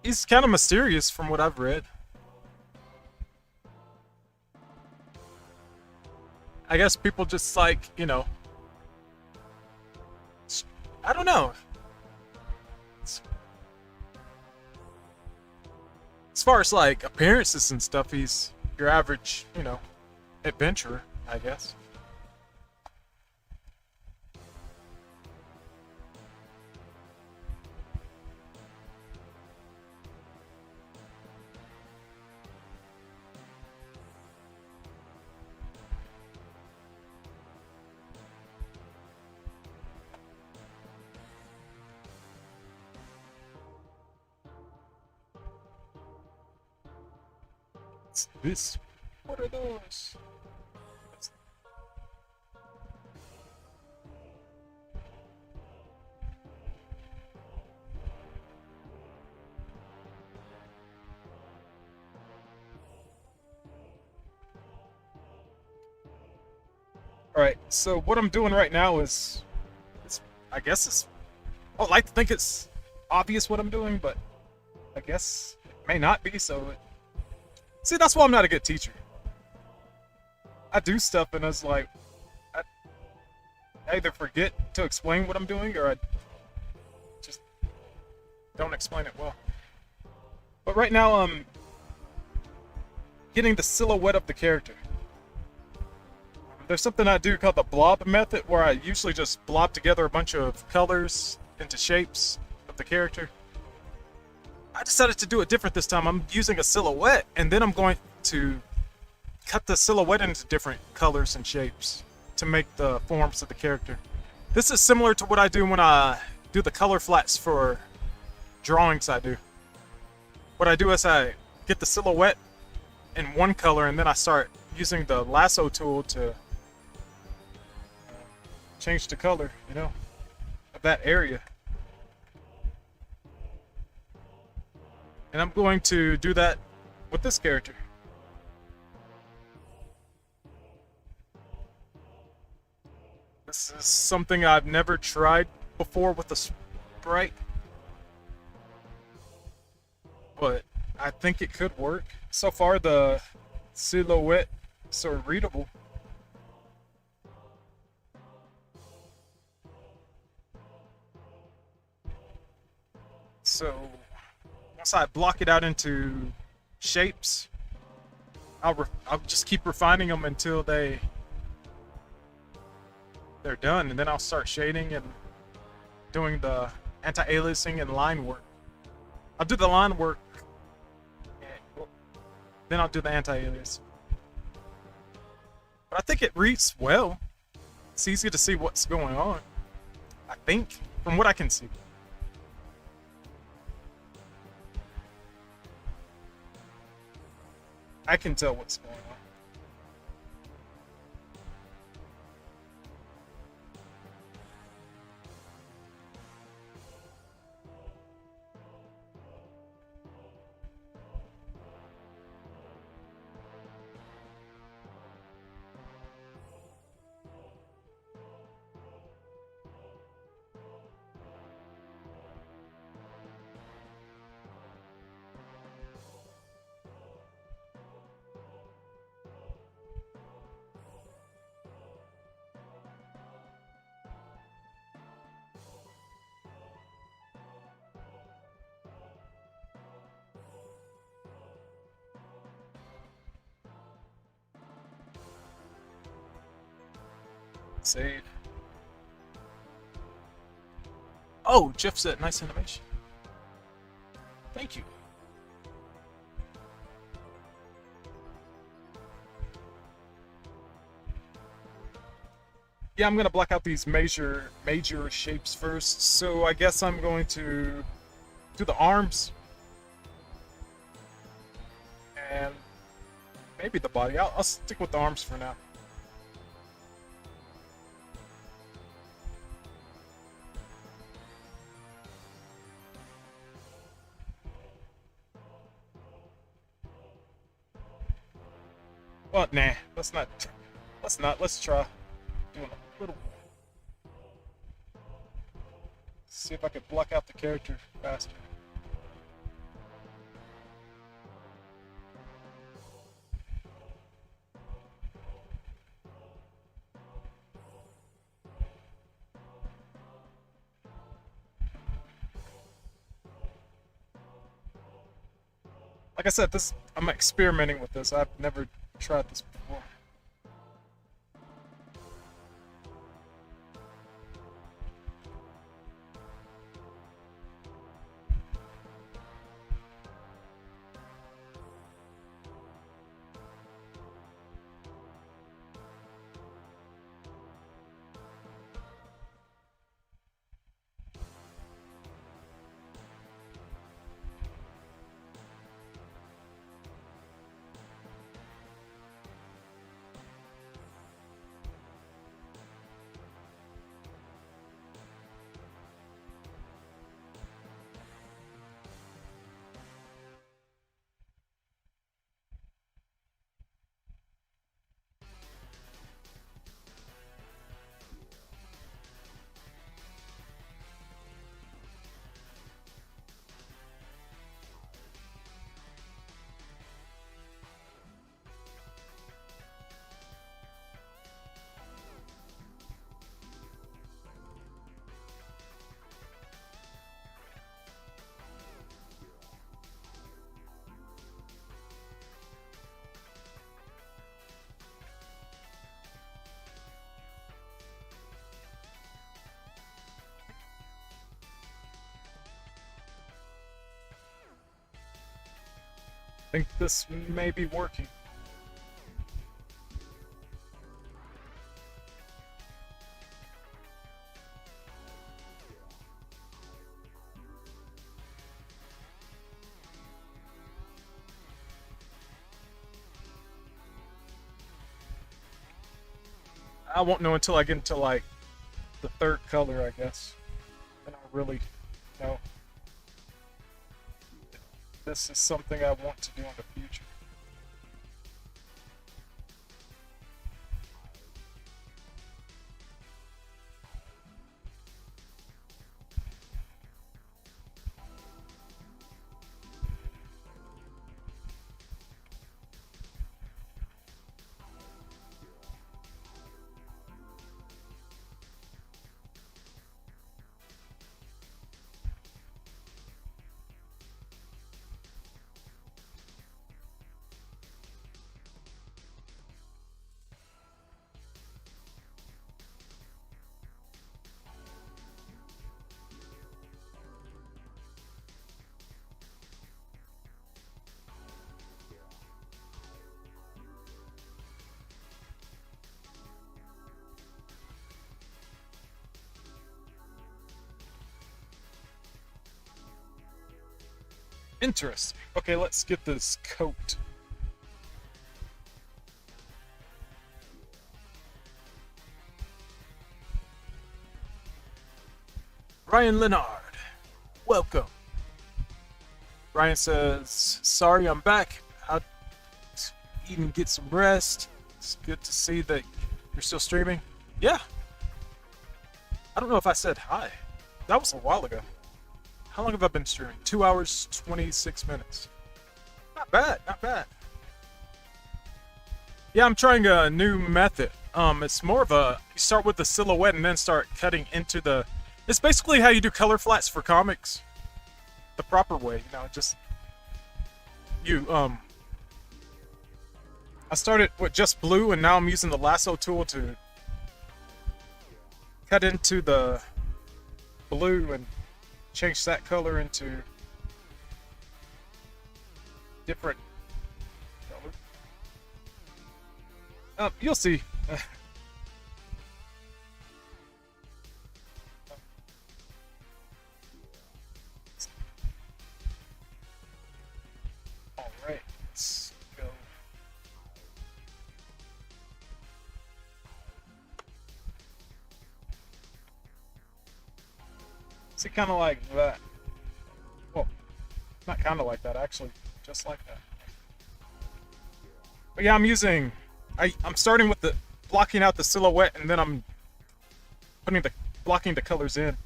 He's kind of mysterious from what I've read. I guess people just like, you know, I don't know. As far as like appearances and stuff, he's your average, you know, adventurer, I guess. What's this? What are those? Alright, so what I'm doing right now is, I guess it's, I would like to think it's obvious what I'm doing, but I guess it may not be, so see, that's why I'm not a good teacher. I do stuff and it's like, I either forget to explain what I'm doing or I just don't explain it well. But right now I'm getting the silhouette of the character. There's something I do called the blob method where I usually just blob together a bunch of colors into shapes of the character. I decided to do it different this time. I'm using a silhouette and then I'm going to cut the silhouette into different colors and shapes to make the forms of the character. This is similar to what I do when I do the color flats for drawings I do. What I do is I get the silhouette in one color and then I start using the lasso tool to change the color, you know, of that area. And I'm going to do that with this character. This is something I've never tried before with a sprite, but I think it could work. So far the silhouette is sort of readable. So once I block it out into shapes, I'll just keep refining them until they're done, and then I'll start shading and doing the anti-aliasing and line work. I'll do the line work, then I'll do the anti-alias. But I think it reads well. It's easy to see what's going on, I think, from what I can see. I can tell what's going on. Save. Oh, Jeff said nice animation. Thank you. Yeah, I'm gonna block out these major shapes first. So I guess I'm going to do the arms and maybe the body. I'll stick with the arms for now. Well, nah, let's not. Let's try doing a little. See if I can block out the character faster. Like I said, I'm experimenting with this. I've never tried this before. I think this may be working. I won't know until I get into like the third color, I guess. And I'll really know. This is something I want to do in the future. Interesting. Okay, let's get this coat. Ryan Leonard, welcome. Ryan says, sorry I'm back. I'll eat and get some rest. It's good to see that you're still streaming. Yeah. I don't know if I said hi. That was a while ago. How long have I been streaming? 2 hours, 26 minutes. Not bad, not bad. Yeah, I'm trying a new method. It's more of a, you start with the silhouette and then start cutting into the, it's basically how you do color flats for comics. The proper way, you know, just, I started with just blue and now I'm using the lasso tool to cut into the blue and change that color into different color. You'll see. All right, let's go. See, kind of like that. Well, not kind of like that, actually, just like that. But yeah, I'm starting with the blocking out the silhouette, and then I'm putting blocking the colors in.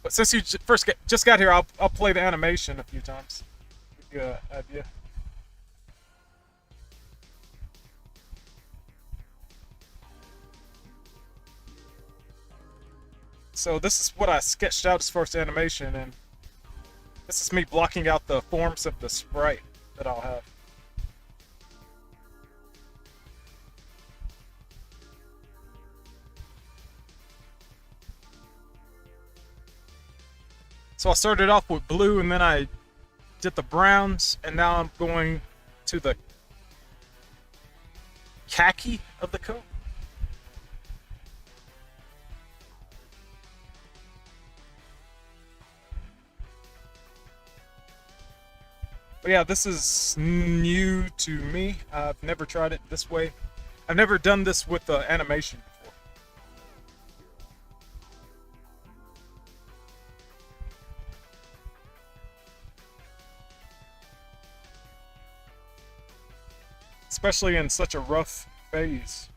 But since you just got here, I'll play the animation a few times. Give you an idea. So this is what I sketched out as far as animation, and this is me blocking out the forms of the sprite that I'll have. So I started off with blue, and then I did the browns, and now I'm going to the khaki of the coat. But yeah, this is new to me. I've never tried it this way. I've never done this with the animation before. Especially in such a rough phase.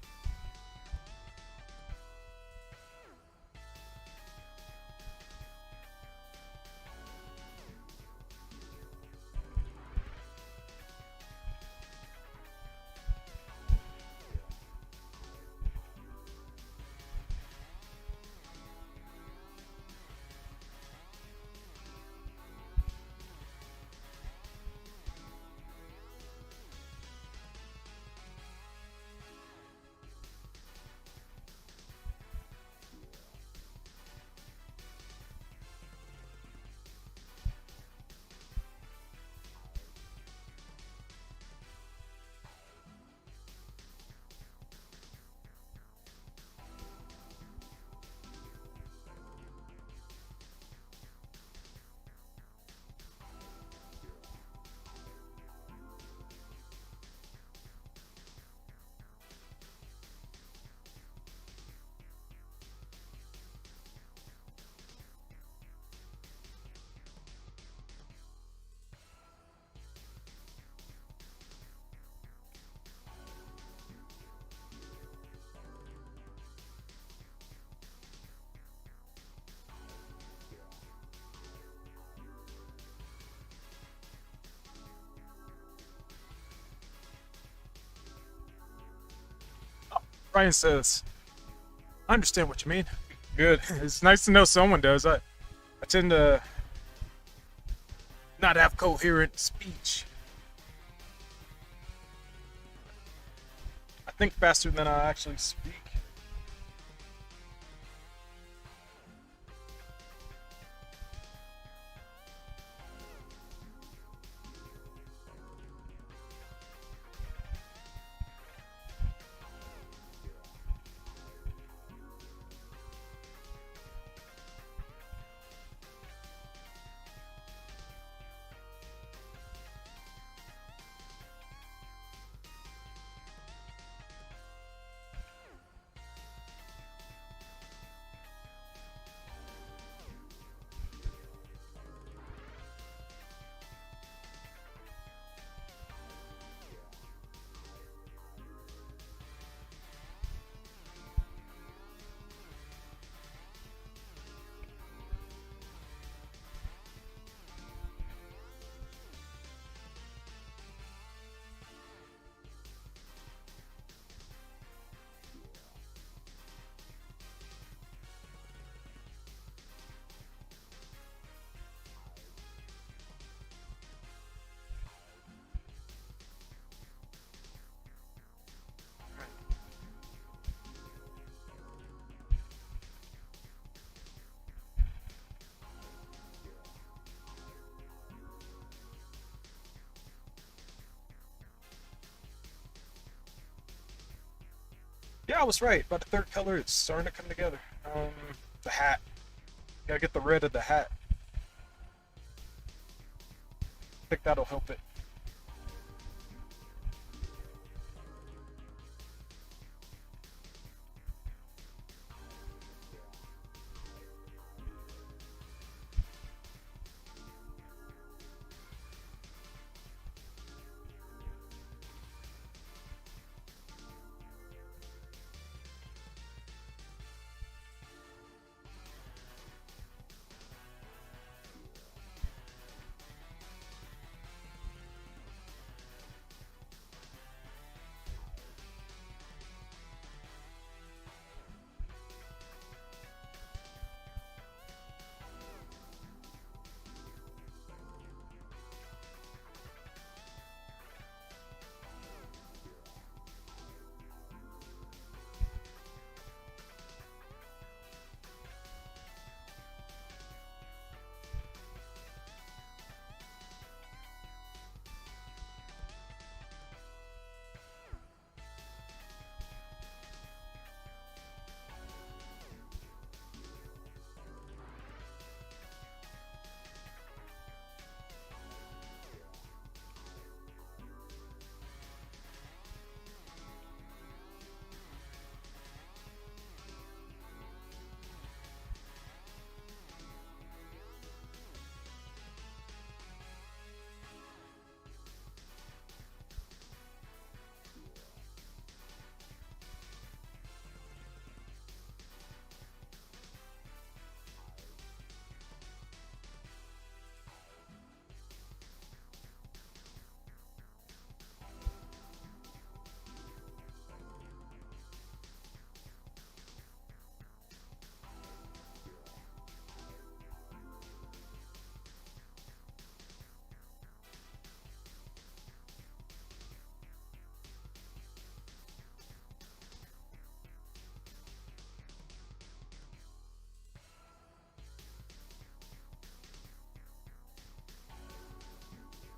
Ryan says, I understand what you mean. Good. It's nice to know someone does. I tend to not have coherent speech. I think faster than I actually speak. I was right, but the third color is starting to come together. The hat. Gotta get the red of the hat. I think that'll help it.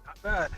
Not bad.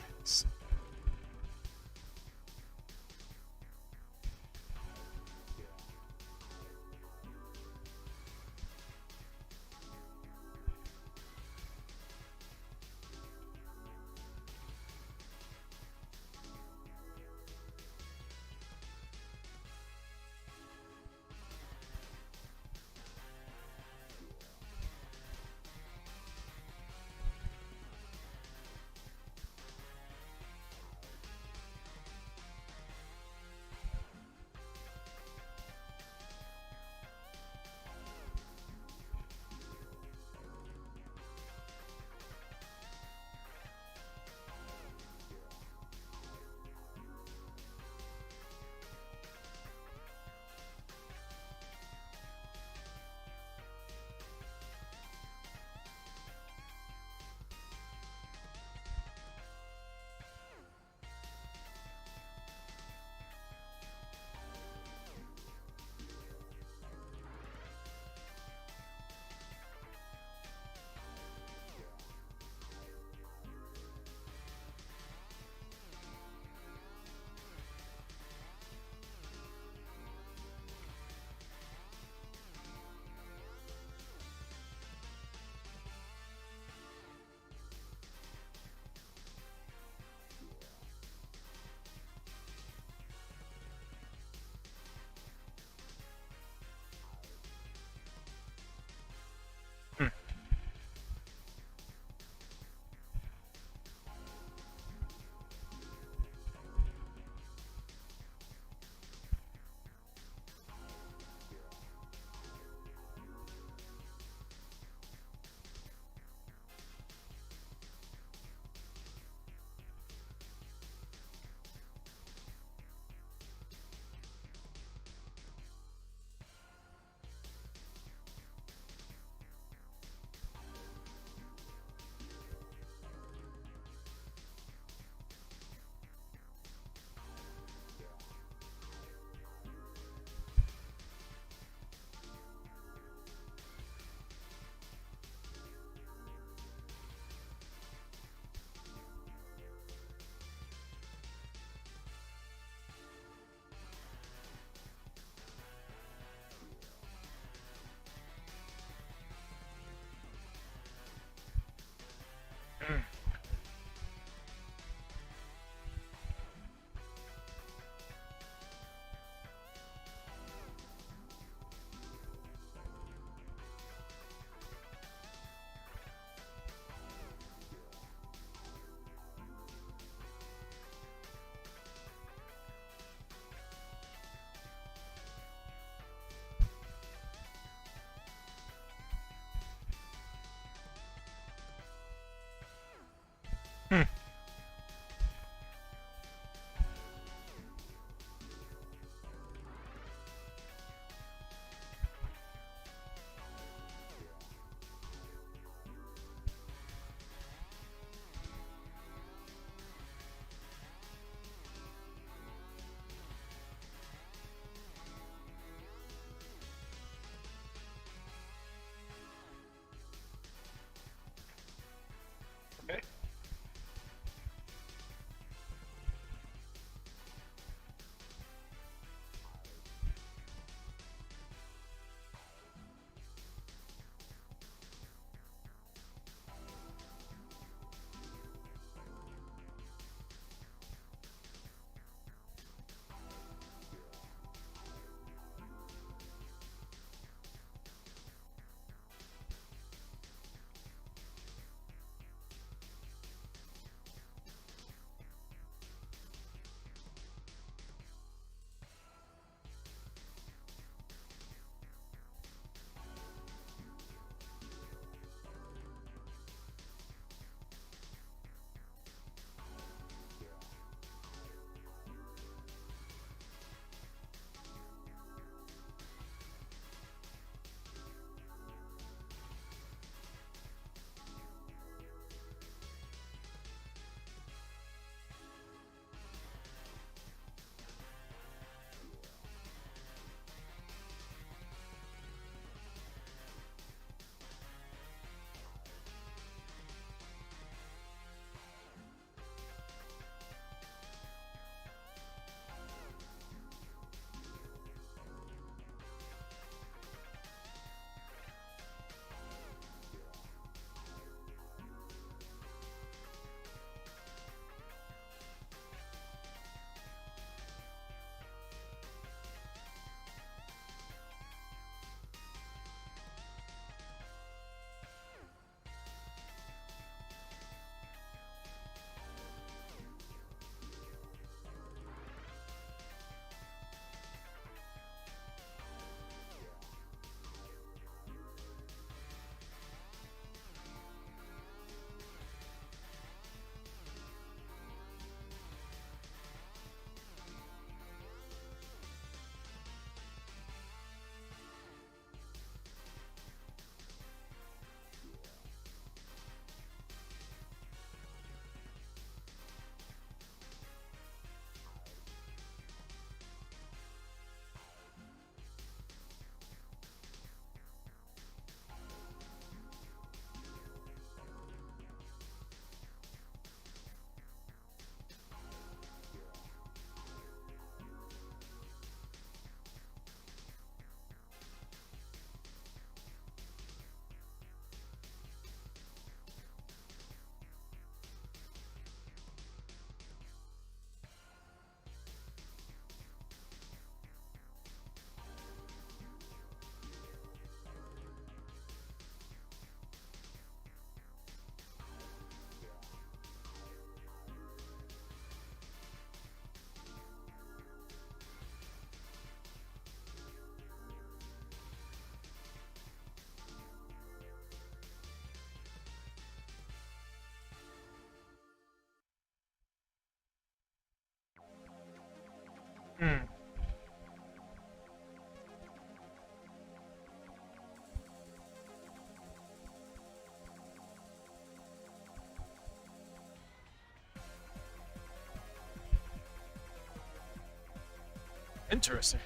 Interesting.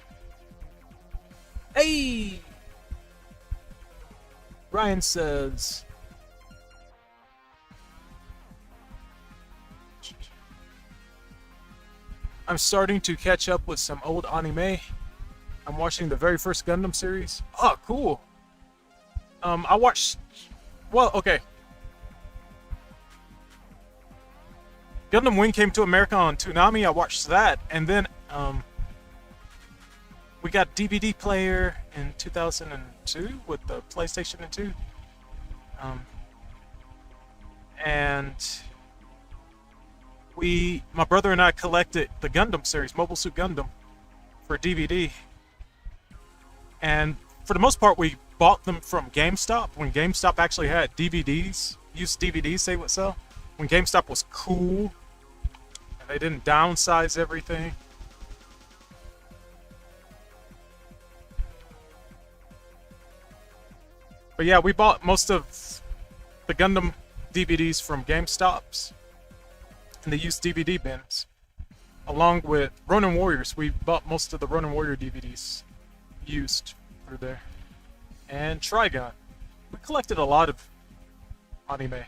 Hey! Ryan says... I'm starting to catch up with some old anime. I'm watching the very first Gundam series. Oh, cool. I watched... Well, okay. Gundam Wing came to America on Toonami. I watched that, and then we got DVD player in 2002 with the PlayStation 2. And my brother and I collected the Gundam series, Mobile Suit Gundam, for DVD. And for the most part, we bought them from GameStop when GameStop actually had DVDs, used DVDs they would sell. When GameStop was cool, and they didn't downsize everything. But yeah, we bought most of the Gundam DVDs from GameStops and they used DVD bins. Along with Ronin Warriors, we bought most of the Ronin Warrior DVDs used through there. And Trigun. We collected a lot of anime.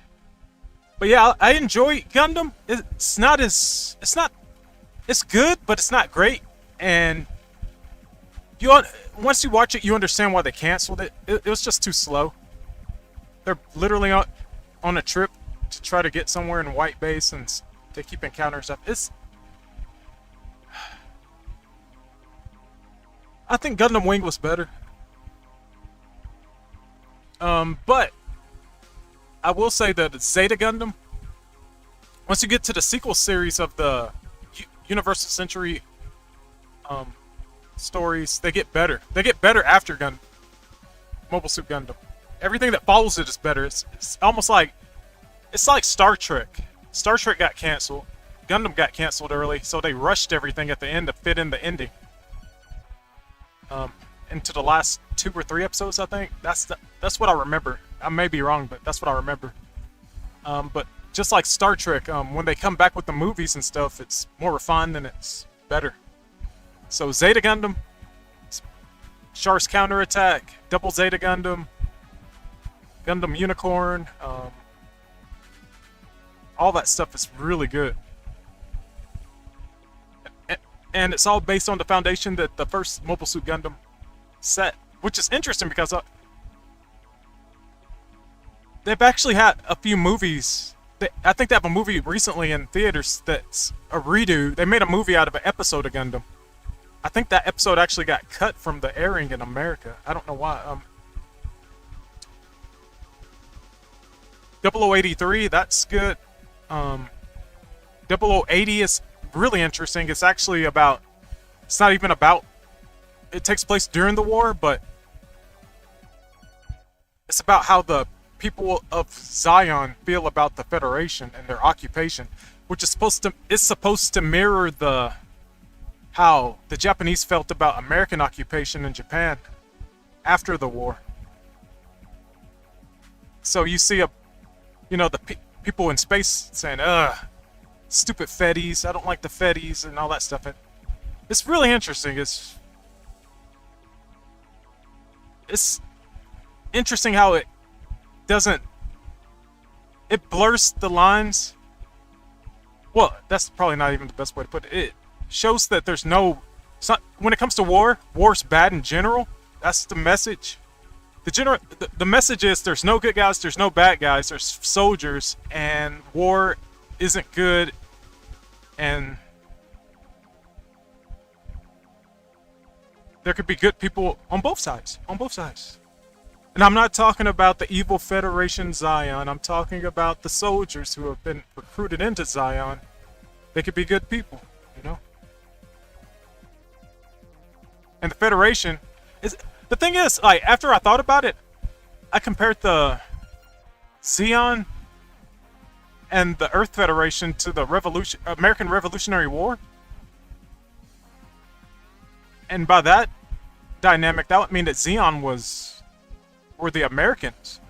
But yeah, I enjoy Gundam. It's good, but it's not great. And once you watch it, you understand why they canceled it. It was just too slow. They're literally on a trip to try to get somewhere in White Base, and they keep encountering stuff. I think Gundam Wing was better. But I will say that Zeta Gundam, once you get to the sequel series of the Universal Century stories, they get better. They get better after Mobile Suit Gundam. Everything that follows it is better. It's almost like Star Trek. Star Trek got canceled. Gundam got canceled early, so they rushed everything at the end to fit in the ending. Into the last 2 or 3 episodes, I think. That's what I remember. I may be wrong, but that's what I remember. But just like Star Trek, when they come back with the movies and stuff, it's more refined and it's better. So Zeta Gundam, Char's Counterattack, Double Zeta Gundam, Gundam Unicorn, all that stuff is really good. And it's all based on the foundation that the first Mobile Suit Gundam set, which is interesting because they've actually had a few movies. I think they have a movie recently in theaters that's a redo. They made a movie out of an episode of Gundam. I think that episode actually got cut from the airing in America. I don't know why. 0083, that's good. 0080 is really interesting. It's actually about... It's not even about... It takes place during the war, but... It's about how the people of Zion feel about the Federation and their occupation, which is supposed to mirror how the Japanese felt about American occupation in Japan after the war. So you see the people in space saying, "Ugh, stupid Feddies, I don't like the Feddies," and all that stuff. It's really interesting. It's interesting how it blurs the lines. Well, that's probably not even the best way to put it. It shows that there's when it comes to war's bad in general. That's the message. The message is there's no good guys, there's no bad guys, there's soldiers, and war isn't good, and there could be good people on both sides. And I'm not talking about the evil Federation Zion. I'm talking about the soldiers who have been recruited into Zion. They could be good people, And the Federation is... The thing is, like, after I thought about it, I compared the Zeon and the Earth Federation to the American Revolutionary War. And by that dynamic, that would mean that Zeon were the Americans.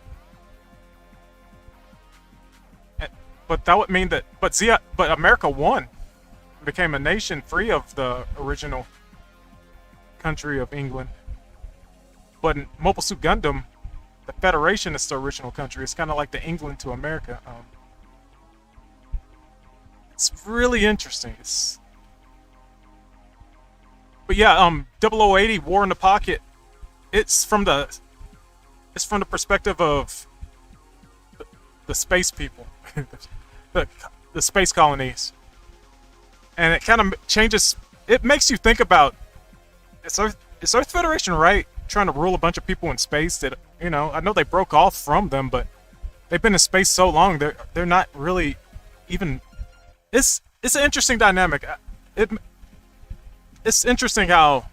But that would mean that but America won, became a nation free of the original country of England. But in Mobile Suit Gundam, the Federation is the original country. It's kind of like the England to America. It's really interesting. But yeah, 0080 War in the Pocket. It's from the perspective of the space people, the space colonies, and it kind of changes. It makes you think about is Earth Federation right trying to rule a bunch of people in space that I know they broke off from them, but they've been in space so long they're not really even. It's an interesting dynamic. It's interesting how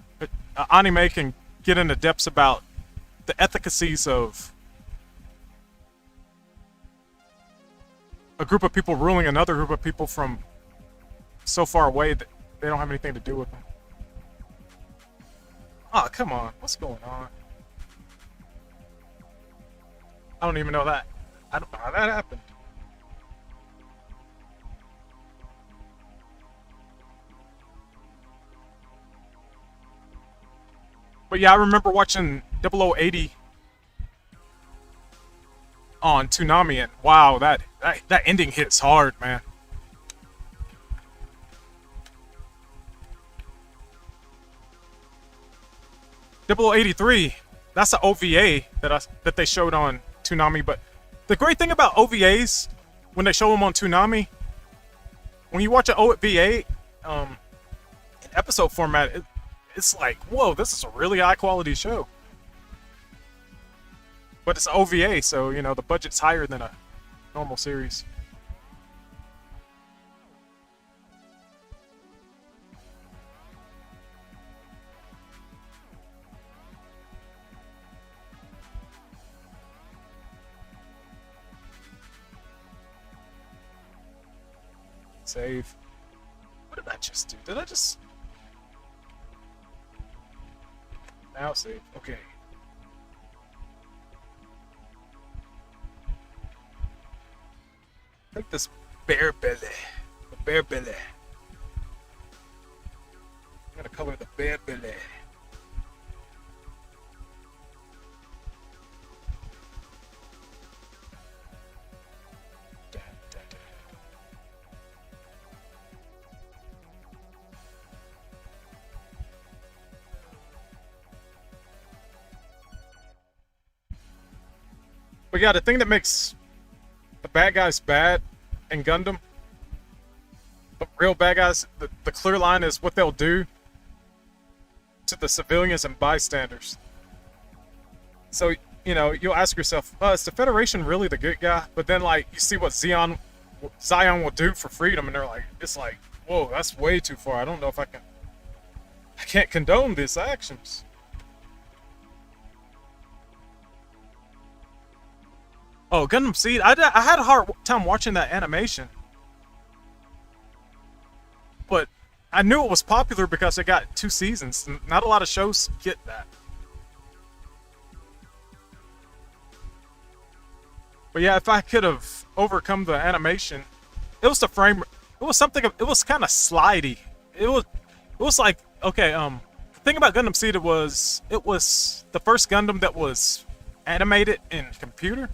anime can get into depths about the efficacies of a group of people ruling another group of people from so far away that they don't have anything to do with them. Oh, come on. What's going on? I don't even know that. I don't know how that happened. But yeah, I remember watching 0080 on Toonami, and wow, that ending hits hard, man. .083, that's an OVA that they showed on Toonami. But the great thing about OVAs, when they show them on Toonami, when you watch an OVA in episode format, it's like, whoa, this is a really high quality show. But it's OVA, so the budget's higher than a normal series. Save. What did I just do? Did I just... Now save. Okay. Take this bear belly. The bear belly. I'm gonna color the bear belly. But yeah, the thing that makes the bad guys bad in Gundam, the real bad guys, the clear line is what they'll do to the civilians and bystanders. So, you'll ask yourself, is the Federation really the good guy? But then, you see what Zion will do for freedom, and it's like, whoa, that's way too far. I don't know if I can't condone these actions. Oh, Gundam Seed. I had a hard time watching that animation. But I knew it was popular because it got 2 seasons. Not a lot of shows get that. But yeah, if I could have overcome the animation, it was the frame. It was something. It was kind of slidey. It was like, okay. The thing about Gundam Seed was it was the first Gundam that was animated in computer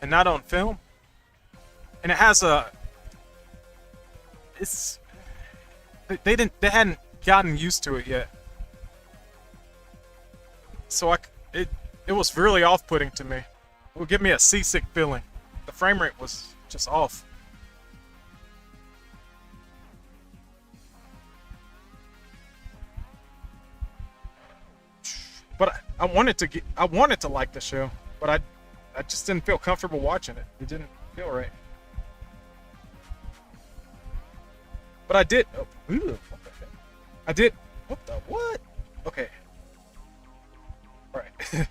and not on film, and it has they hadn't gotten used to it yet, so it was really off-putting to me. It would give me a seasick feeling. The frame rate was just off. But I wanted to like the show, but I just didn't feel comfortable watching it. It didn't feel right. But I did. Oh, ooh, I did. What the what? Okay. All right.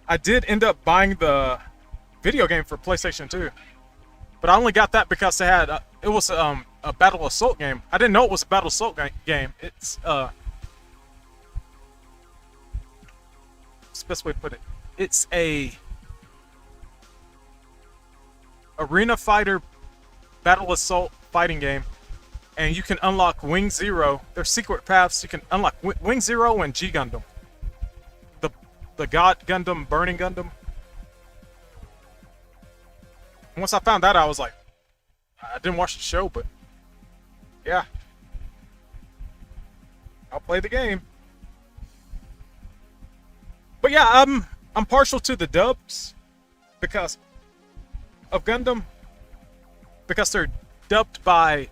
I did end up buying the video game for PlayStation 2, but I only got that because they had it was a Battle Assault game. I didn't know it was a Battle Assault game. It's the best way to put it. It's a arena fighter Battle Assault fighting game, and you can unlock Wing Zero. There's secret paths. You can unlock Wing Zero and G Gundam. The God Gundam, Burning Gundam. Once I found that, I was like, I didn't watch the show, but yeah, I'll play the game. But yeah, I'm partial to the dubs because of Gundam, because they were dubbed by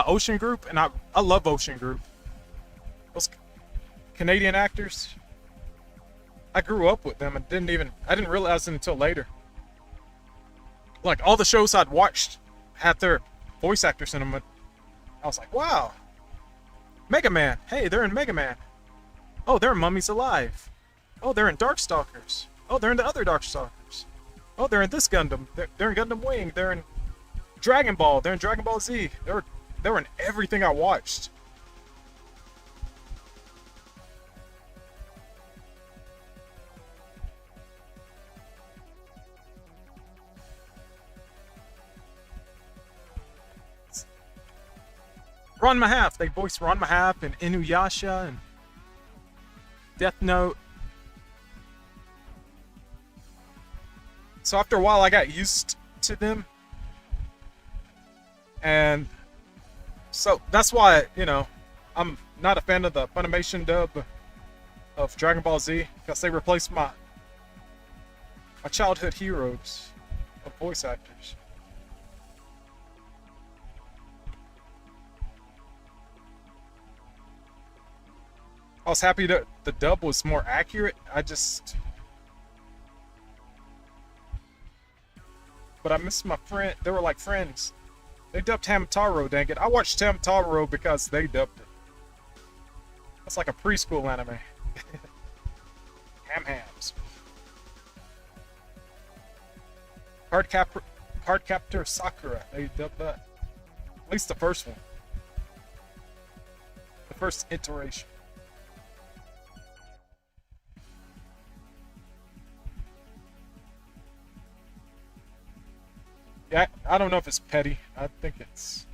Ocean Group, and I love Ocean Group. Those Canadian actors, I grew up with them and I didn't realize it until later. Like, all the shows I'd watched had their voice actors in them, and I was like, wow. Mega Man. Hey, they're in Mega Man. Oh, they're in Mummies Alive. Oh, they're in Darkstalkers. Oh, they're in the other Darkstalkers. Oh, they're in this Gundam. They're in Gundam Wing. They're in Dragon Ball. They're in Dragon Ball Z. They were in everything I watched. Ron Mahaf. They voiced Ron Mahaf and Inuyasha and Death Note. So after a while, I got used to them. And so that's why, I'm not a fan of the Funimation dub of Dragon Ball Z, because they replaced my childhood heroes of voice actors. I was happy that the dub was more accurate. But I missed my friend. They were like friends. They dubbed Hamtaro, dang it. I watched Hamtaro because they dubbed it. That's like a preschool anime. Hams. Cardcaptor Sakura. They dubbed that. At least the first one. The first iteration. Yeah, I don't know if it's petty. I think it's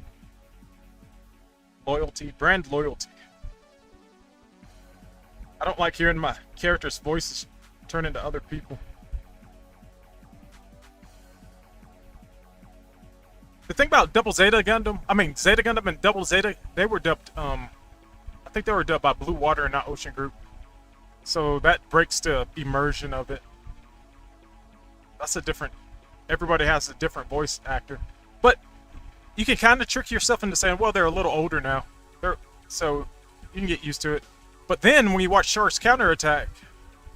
loyalty, brand loyalty. I don't like hearing my character's voices turn into other people. The thing about Zeta Gundam and Double Zeta, they were dubbed, I think they were dubbed by Blue Water and not Ocean Group. So that breaks the immersion of it. That's a different... Everybody has a different voice actor. But you can kind of trick yourself into saying, well, they're a little older now. So you can get used to it. But then when you watch Shark's Counterattack,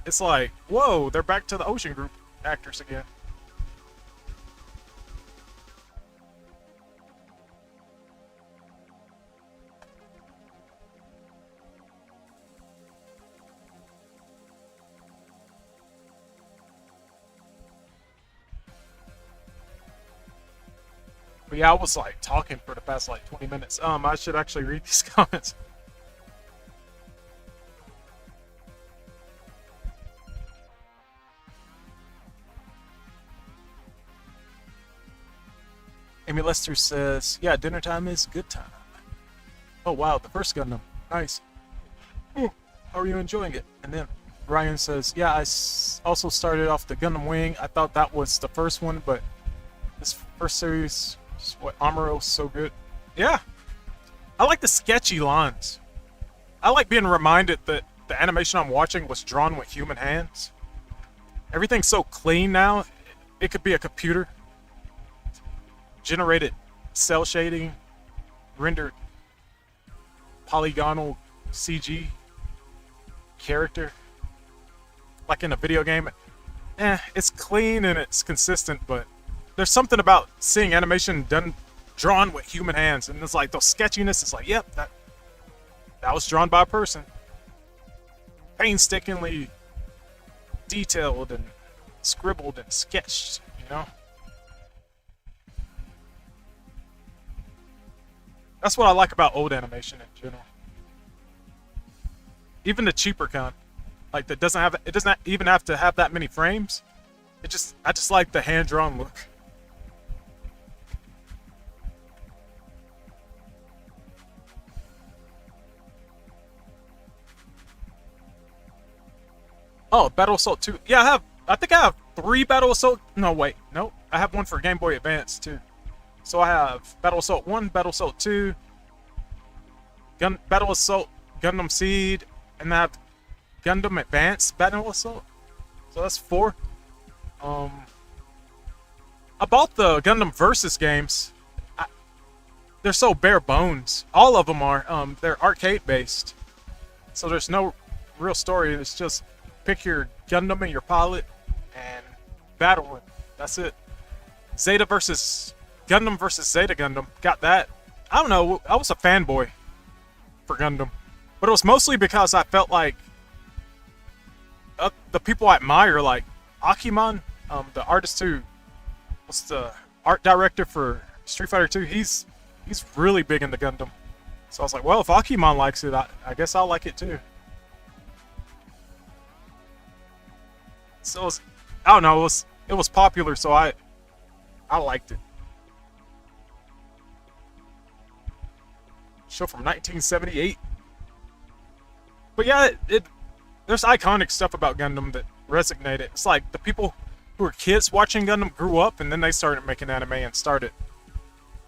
it's like, whoa, they're back to the Ocean Group actors again. But yeah, I was like talking for the past like 20 minutes. I should actually read these comments. Amy Lester says, yeah, dinner time is good time. Oh wow, the first Gundam. Nice. Ooh, how are you enjoying it? And then Ryan says, yeah, I also started off the Gundam Wing. I thought that was the first one, but this first series... What, Amuro's so good. Yeah. I like the sketchy lines. I like being reminded that the animation I'm watching was drawn with human hands. Everything's so clean now. It could be a computer generated cell shading, rendered polygonal CG character. Like in a video game. It's clean and it's consistent, but there's something about seeing animation drawn with human hands, and it's like those sketchiness. It's like, yep, that was drawn by a person, painstakingly detailed and scribbled and sketched. That's what I like about old animation in general. Even the cheaper kind, like it doesn't even have to have that many frames. I just like the hand drawn look. Oh, Battle Assault 2. Yeah, I think I have 3 Battle Assault. No, wait. Nope. I have one for Game Boy Advance, too. So I have Battle Assault 1, Battle Assault 2, Battle Assault Gundam Seed, and I have Gundam Advanced Battle Assault. So that's 4. I bought the Gundam Versus games. They're so bare bones. All of them are. They're arcade based. So there's no real story. It's just pick your Gundam and your pilot and battle it. That's it. Zeta versus Gundam versus Zeta Gundam. Got that. I don't know. I was a fanboy for Gundam. But it was mostly because I felt like the people I admire, like Akiman, the artist who was the art director for Street Fighter 2, he's really big into Gundam. So I was like, well, if Akiman likes it, I guess I'll like it too. So I don't know, it was popular, so I liked it. Show from 1978. But yeah, there's iconic stuff about Gundam that resonated. It's like the people who were kids watching Gundam grew up, and then they started making anime and started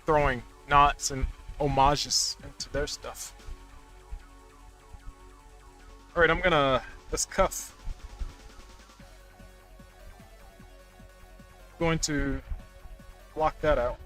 throwing knots and homages into their stuff. Alright, I'm gonna... this cuff. Going to block that out.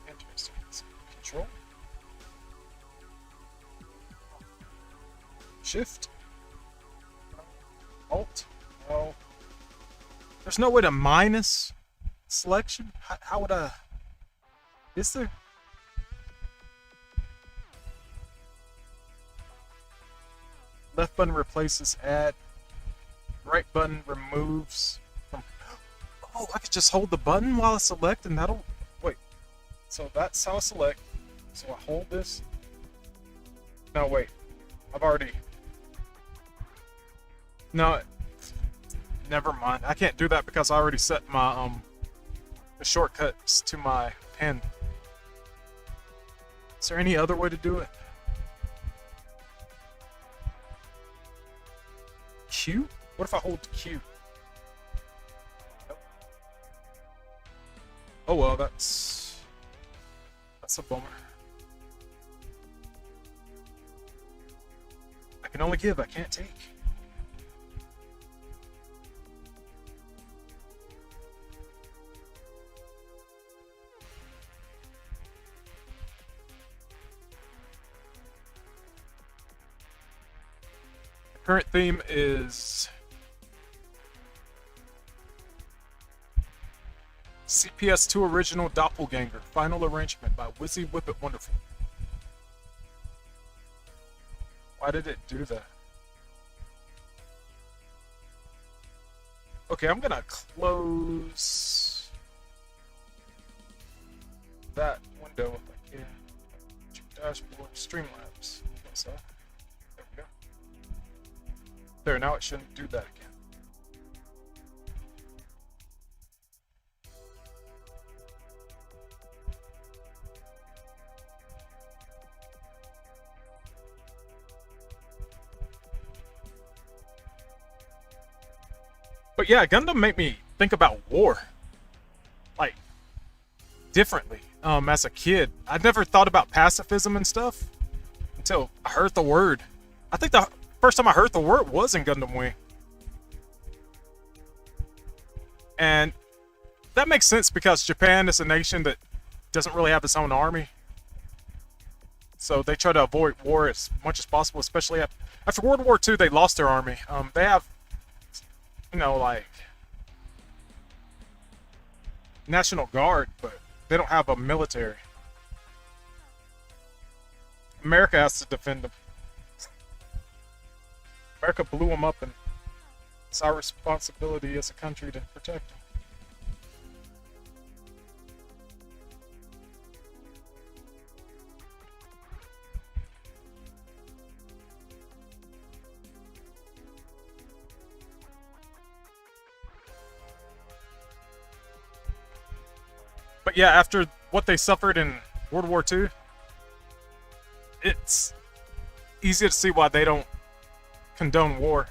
Interesting. Control. Shift. Alt. No. There's no way to minus selection? How would I... Is there? Left button replaces add. Right button removes from... Oh, I could just hold the button while I select and that'll... Wait. So that's how I select. So I hold this. No, wait. I've already... No. Never mind. I can't do that because I already set my, the shortcuts to my pen. Is there any other way to do it? Q? What if I hold Q? Nope. Oh well, that's a bummer. I can only give, I can't take. The current theme is CPS2 Original Doppelganger, Final Arrangement by Wizzy Whippet Wonderful. Why did it do that? Okay, I'm gonna close that window if I can. Dashboard, Streamlabs. So, there we go. There, now it shouldn't do that again. But yeah, Gundam made me think about war, like, differently. As a kid, I'd never thought about pacifism and stuff until I heard the word. I think the first time I heard the word was in Gundam Wing. And that makes sense because Japan is a nation that doesn't really have its own army. So they try to avoid war as much as possible, especially after World War II. They lost their army. They have, like National Guard, but they don't have a military. America has to defend them. America blew them up, and it's our responsibility as a country to protect them. But yeah, after what they suffered in World War II, it's easy to see why they don't condone war.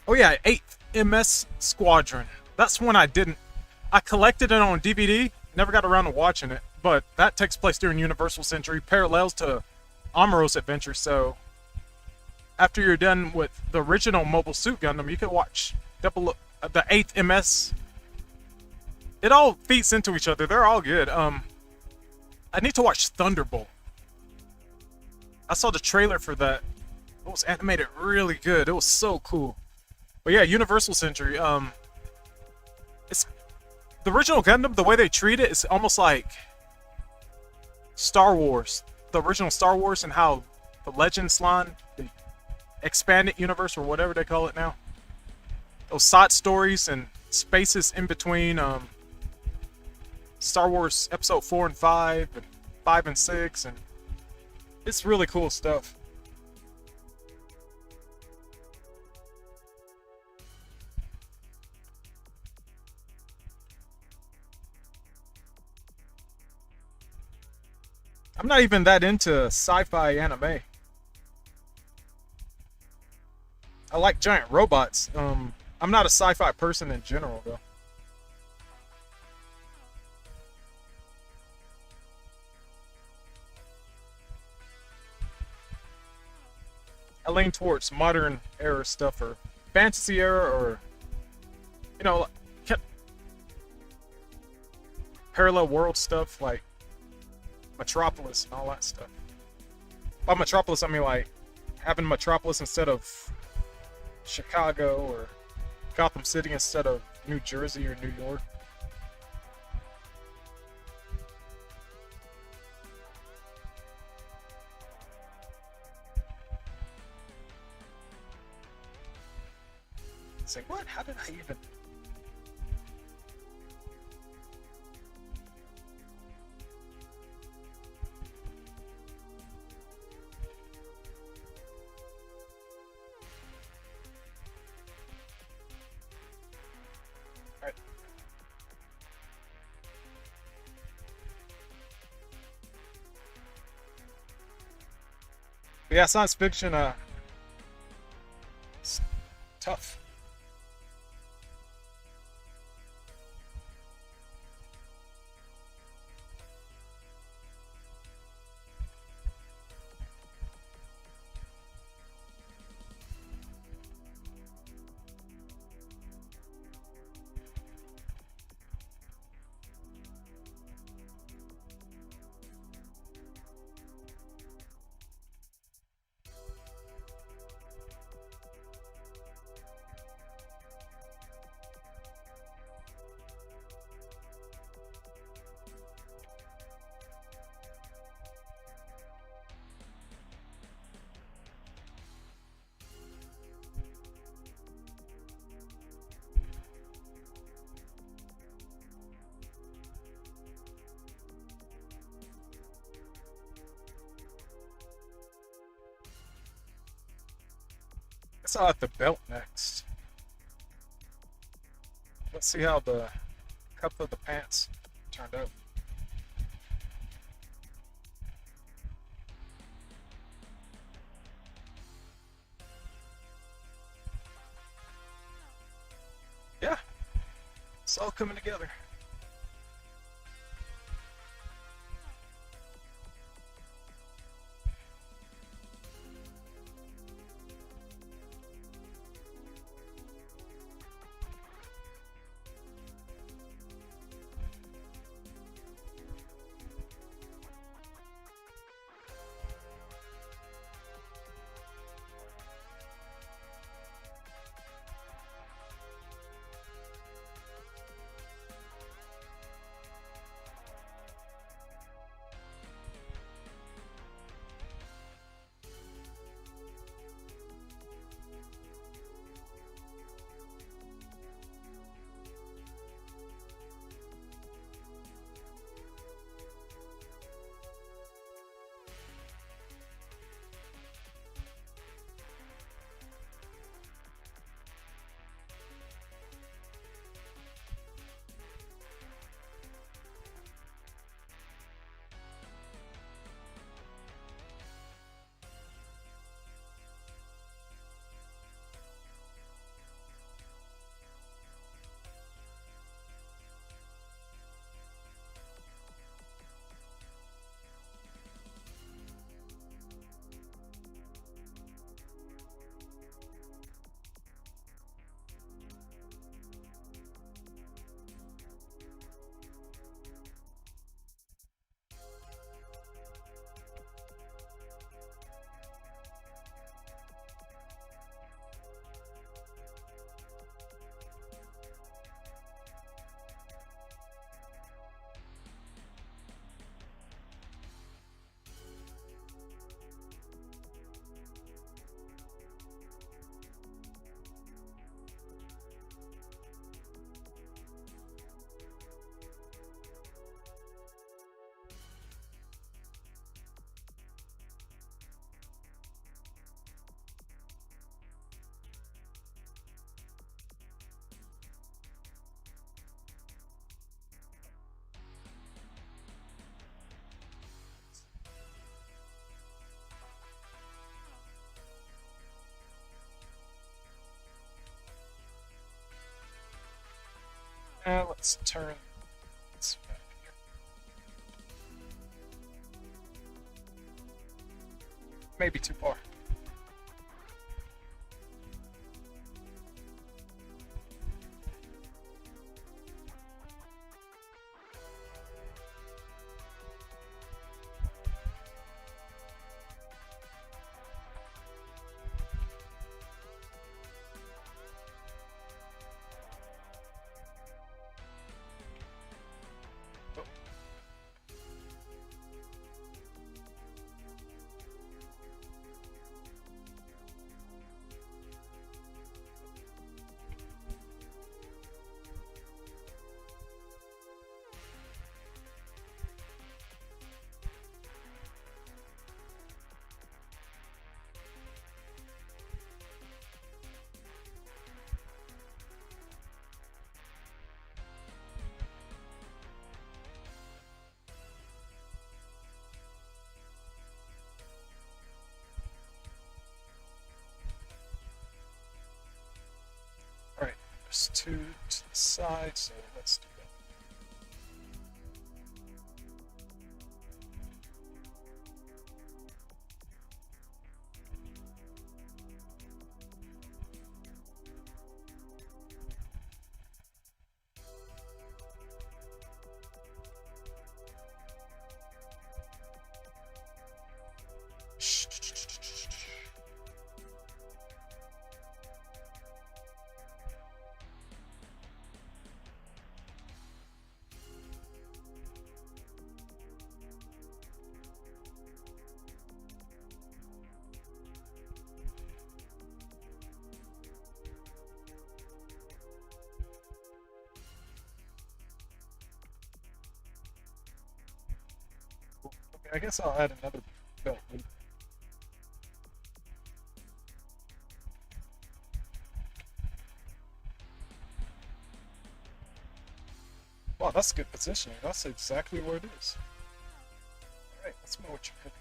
Oh yeah, 8th MS Squadron. That's one I didn't. I collected it on DVD, never got around to watching it, but that takes place during Universal Century, parallels to Amuro's adventure, so after you're done with the original Mobile Suit Gundam, you can watch the 8th MS. It all feeds into each other. They're all good. I need to watch Thunderbolt. I saw the trailer for that. It was animated really good. It was so cool. But yeah, Universal Century. It's the original Gundam. The way they treat it is almost like Star Wars, the original Star Wars, and how the Legends line, the expanded universe or whatever they call it now. Those side stories and spaces in between Star Wars Episode 4 and 5, and 5 and 6, and it's really cool stuff. I'm not even that into sci-fi anime. I like giant robots. I'm not a sci-fi person in general, though. I lean towards modern era stuff or fantasy era or, parallel world stuff like Metropolis and all that stuff. By Metropolis, I mean like having Metropolis instead of Chicago or Gotham City instead of New Jersey or New York. It's like, what? How did I even... Alright. But yeah, science fiction, it's tough. Guess I'll have the belt next. Let's see how the cup of the pants turned out. It's all coming together. Now let's turn this back here. Maybe too far. Alright, there's two to the side, so let's do that. Okay, I guess I'll add another belt loop. Wow, that's good positioning. That's exactly where it is. Alright, let's know what you're cooking.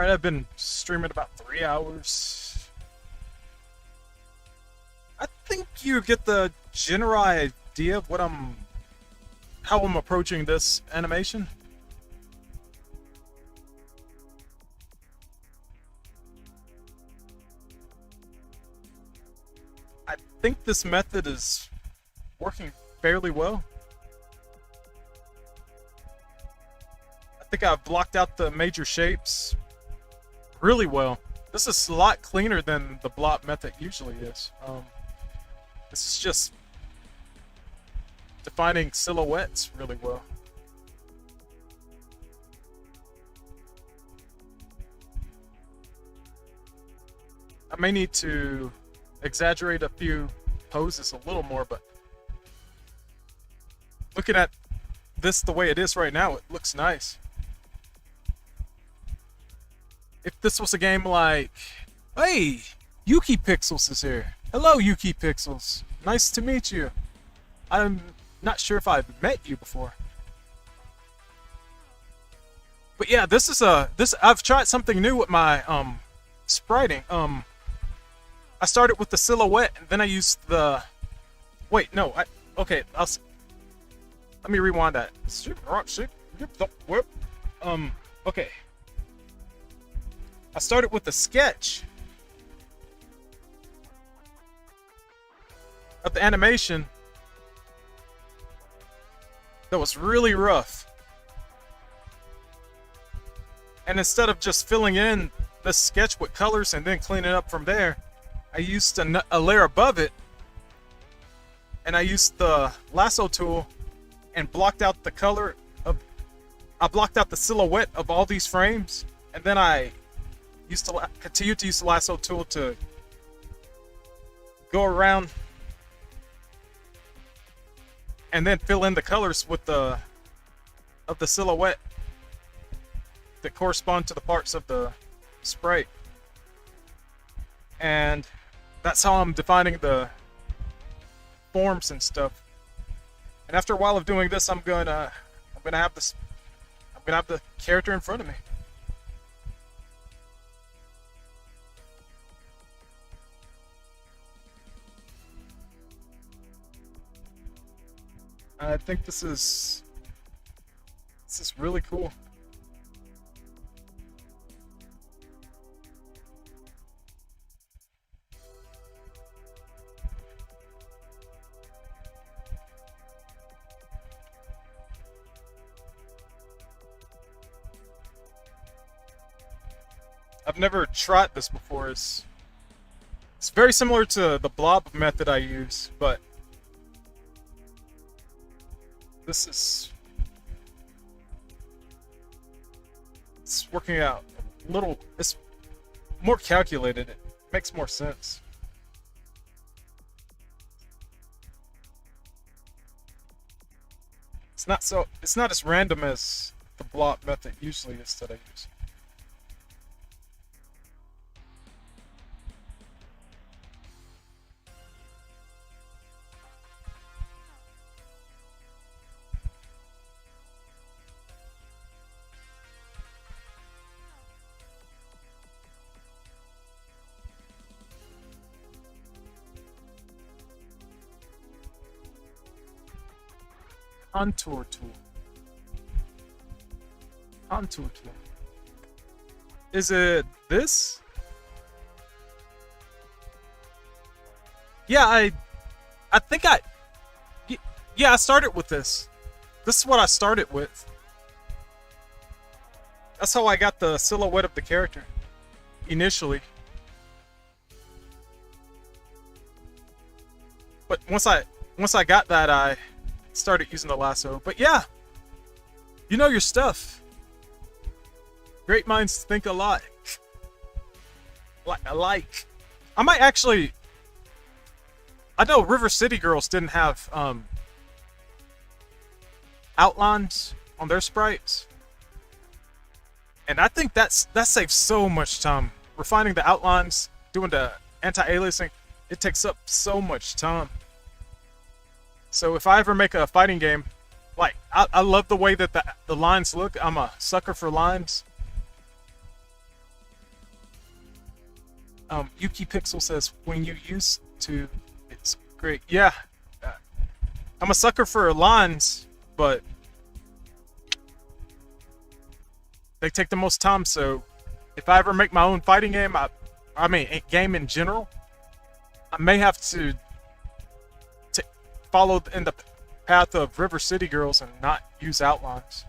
Alright, I've been streaming about 3 hours. I think you get the general idea of how I'm approaching this animation. I think this method is working fairly well. I think I've blocked out the major shapes really well. This is a lot cleaner than the block method usually is. This is just defining silhouettes really well. I may need to exaggerate a few poses a little more, but looking at this the way it is right now, it looks nice. If this was a game like, hey, Yuki Pixels is here. Hello, Yuki Pixels. Nice to meet you. I'm not sure if I've met you before. But yeah, I've tried something new with my spriting. I started with the silhouette, and then I used the. Wait, no. Okay. Let me rewind that. Okay. I started with the sketch of the animation that was really rough. And instead of just filling in the sketch with colors and then cleaning it up from there, I used a layer above it, and I used the lasso tool and blocked out the color of. I blocked out the silhouette of all these frames, and then I continued to use the lasso tool to go around and then fill in the colors with the silhouette that correspond to the parts of the sprite. And that's how I'm defining the forms and stuff. And after a while of doing this, I'm gonna have the character in front of me. I think this is really cool. I've never tried this before. It's very similar to the blob method I use, but it's working out a little. It's more calculated. It makes more sense. It's not as random as the blob method usually is that I use. Contour tool. Contour tool. Is it this? Yeah, I think yeah, I started with this. This is what I started with. That's how I got the silhouette of the character initially. But once I got that, I started using the lasso. But yeah, you know your stuff. Great minds think alike. Alike. I might actually. I know River City Girls didn't have outlines on their sprites, and I think that saves so much time. Refining the outlines, doing the anti-aliasing, it takes up so much time. So if I ever make a fighting game, like, I love the way that the lines look. I'm a sucker for lines. Yuki Pixel says, when you used to, it's great. Yeah, uh, I'm a sucker for lines, but they take the most time. So if I ever make my own fighting game, I mean, game in general, I may have to follow in the path of River City Girls and not use outlines.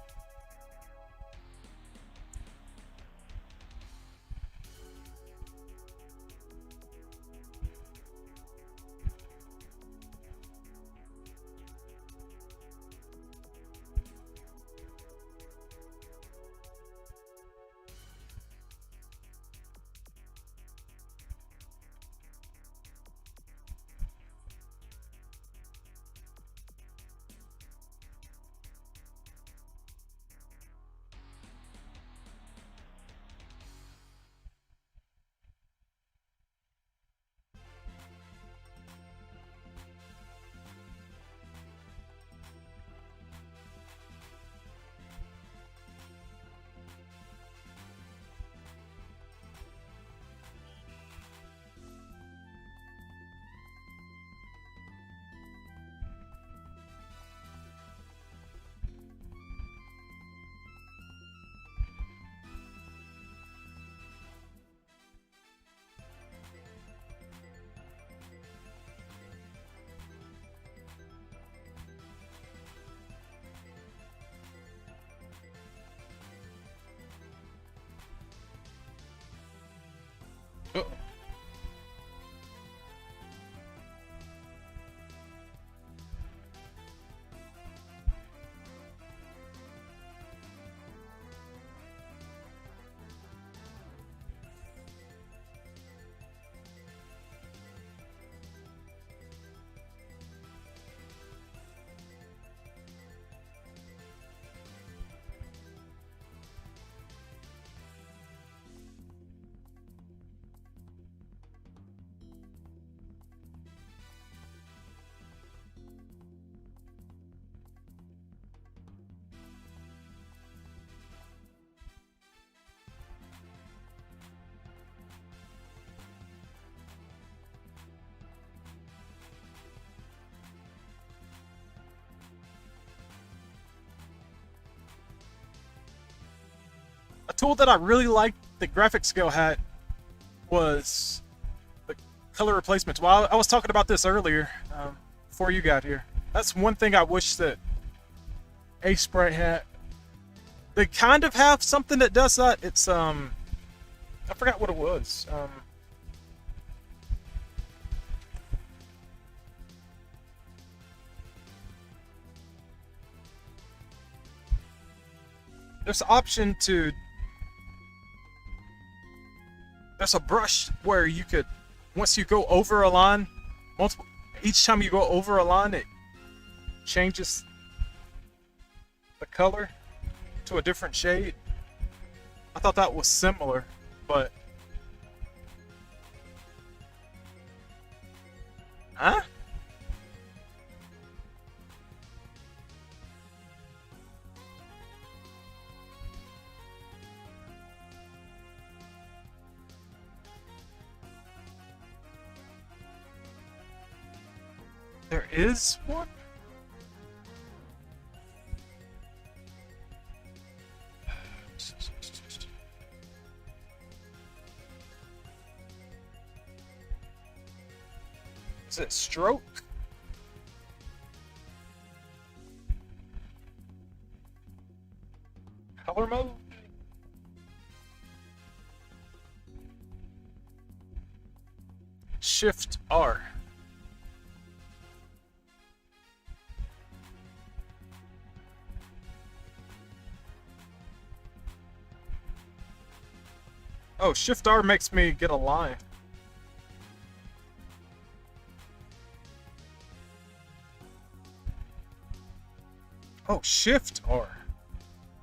Oh. A tool that I really liked the graphics skill had was the color replacements. Well, I was talking about this earlier before you got here. That's one thing I wish that a sprite had. They kind of have something that does that. It's I forgot what it was. There's an option to. There's a brush where you could, once you go over a line, each time you go over a line, it changes the color to a different shade. I thought that was similar, but huh? There is one? Is it stroke? Color mode? Shift R. Oh, Shift R makes me get a line. Oh, Shift R.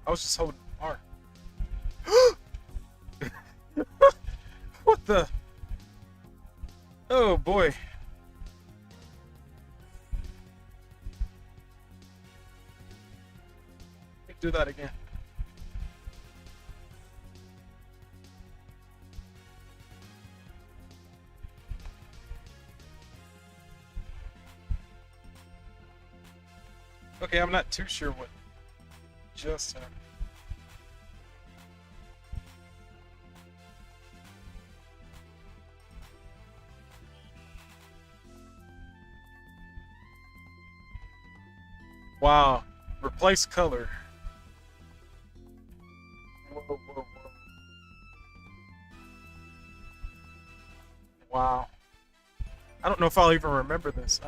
I was just holding R. What the? Oh boy. Let me do that again. Okay, I'm not too sure what just happened. Wow. Replace color. Whoa, whoa, whoa. Wow. I don't know if I'll even remember this.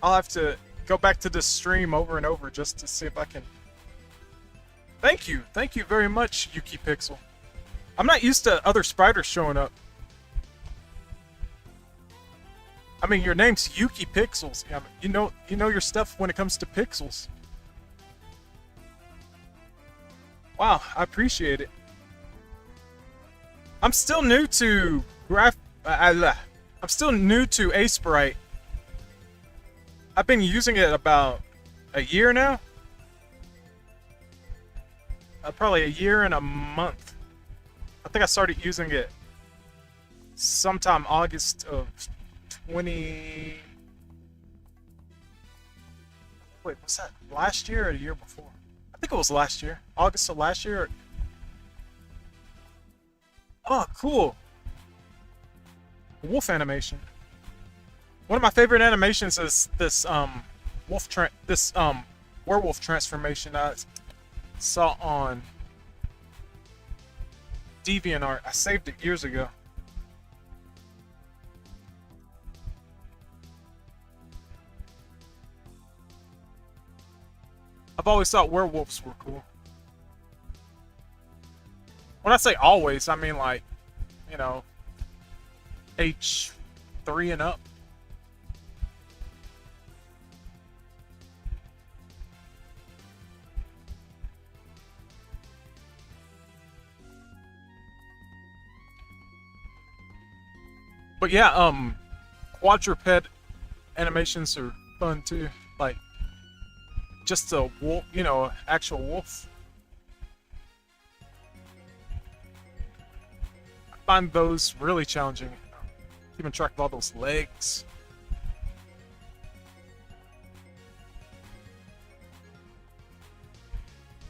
I'll have to go back to this stream over and over just to see if I can. Thank you very much, Yuki Pixel. I'm not used to other spiders showing up. I mean, your name's Yuki Pixels. Yeah, you know your stuff when it comes to pixels. Wow, I appreciate it. I'm still new to I'm still new to a sprite. I've been using it about a year now. Probably a year and a month. I think I started using it sometime August of 20. Wait, was that last year or the year before? I think it was last year. August of last year. Oh, cool. Wolf animation. One of my favorite animations is this werewolf transformation I saw on DeviantArt. I saved it years ago. I've always thought werewolves were cool. When I say always, I mean like, you know, age 3 and up. But yeah, quadruped animations are fun too. Like, just a wolf, you know, actual wolf. I find those really challenging. Keeping track of all those legs.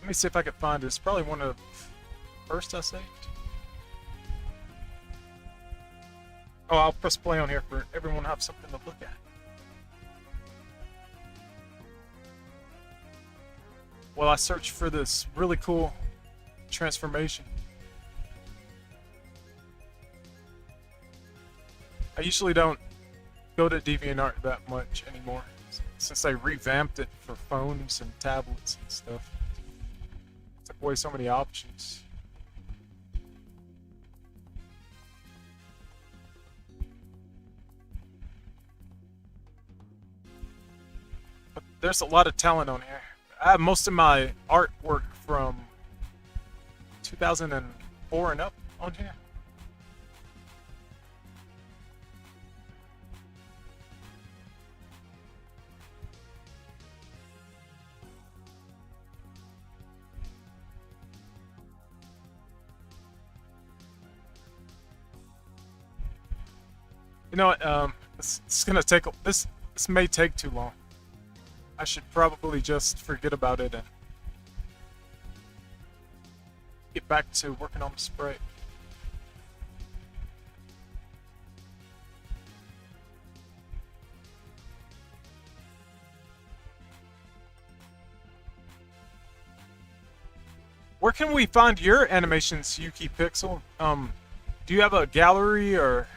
Let me see if I can find it. It's probably one of the first I saved. Oh, I'll press play on here for everyone to have something to look at. Well, I searched for this really cool transformation. I usually don't go to DeviantArt that much anymore, since they revamped it for phones and tablets and stuff. Took away so many options. But there's a lot of talent on here. I have most of my artwork from 2004 and up on here. You know what? It's gonna take this. This may take too long. I should probably just forget about it and get back to working on the sprite. Where can we find your animations, Yuki Pixel? Do you have a gallery or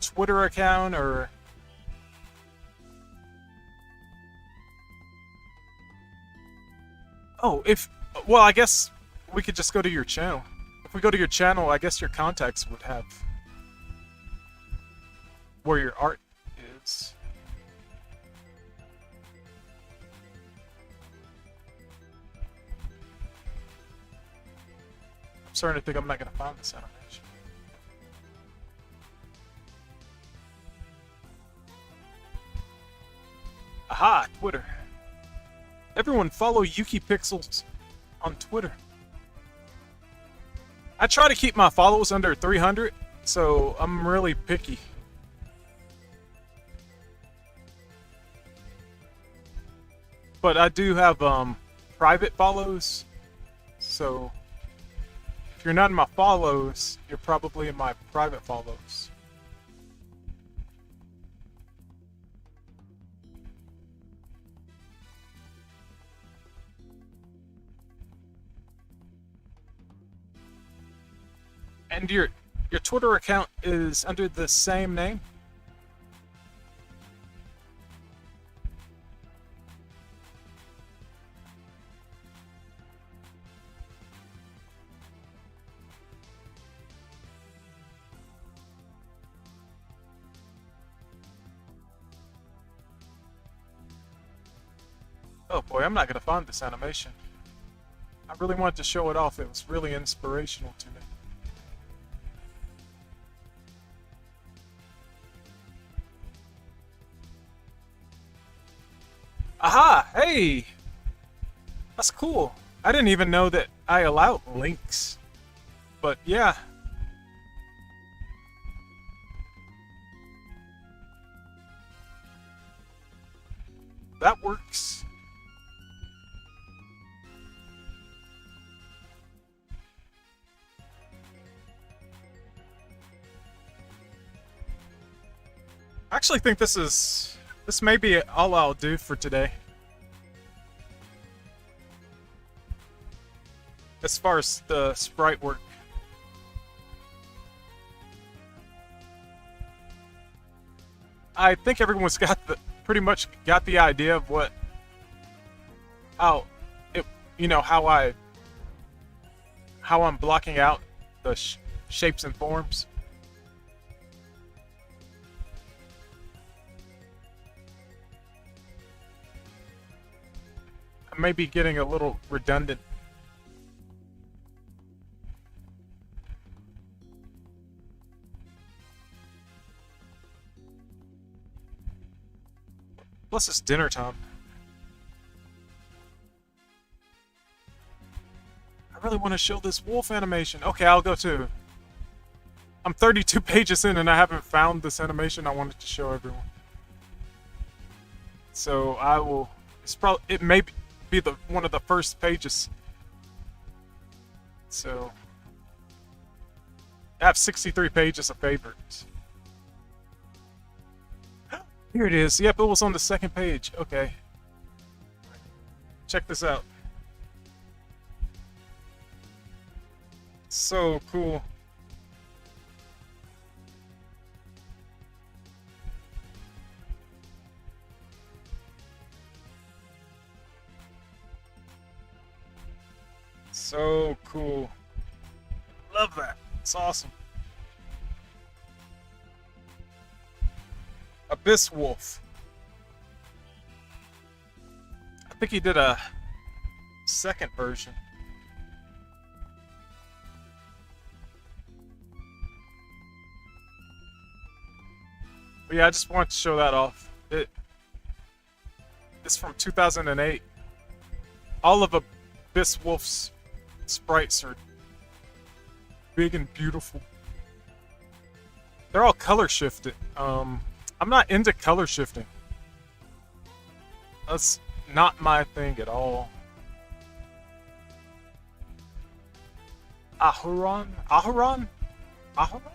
Twitter account or? Oh, well, I guess we could just go to your channel. If we go to your channel, I guess your contacts would have where your art is. I'm starting to think I'm not going to find this animation. Aha, Twitter. Everyone follow Yuki Pixels on Twitter. I try to keep my follows under 300, so I'm really picky. but I do have private follows. So if you're not in my follows, you're probably in my private follows. And your Twitter account is under the same name? Oh boy, I'm not gonna find this animation. I really wanted to show it off. It was really inspirational to me. Aha! Hey! That's cool. I didn't even know that I allowed links. But yeah. That works. I actually think this may be all I'll do for today. As far as the sprite work. I think everyone's pretty much got the idea of how I'm blocking out the shapes and forms. I may be getting a little redundant. Plus it's dinner time. I really want to show this wolf animation. Okay, I'll go too. I'm 32 pages in and I haven't found this animation I wanted to show everyone. So I will. It may be one of the first pages. So I have 63 pages of favorites. Here it is. Yep, it was on the second page. Okay. Check this out. So cool. So cool. Love that. It's awesome. Abyss Wolf. I think he did a second version. But yeah, I just wanted to show that off. It's from 2008. All of Abyss Wolf's sprites are big and beautiful. They're all color shifted. I'm not into color shifting. That's not my thing at all. Ahuron? Ahuron? Ahuron?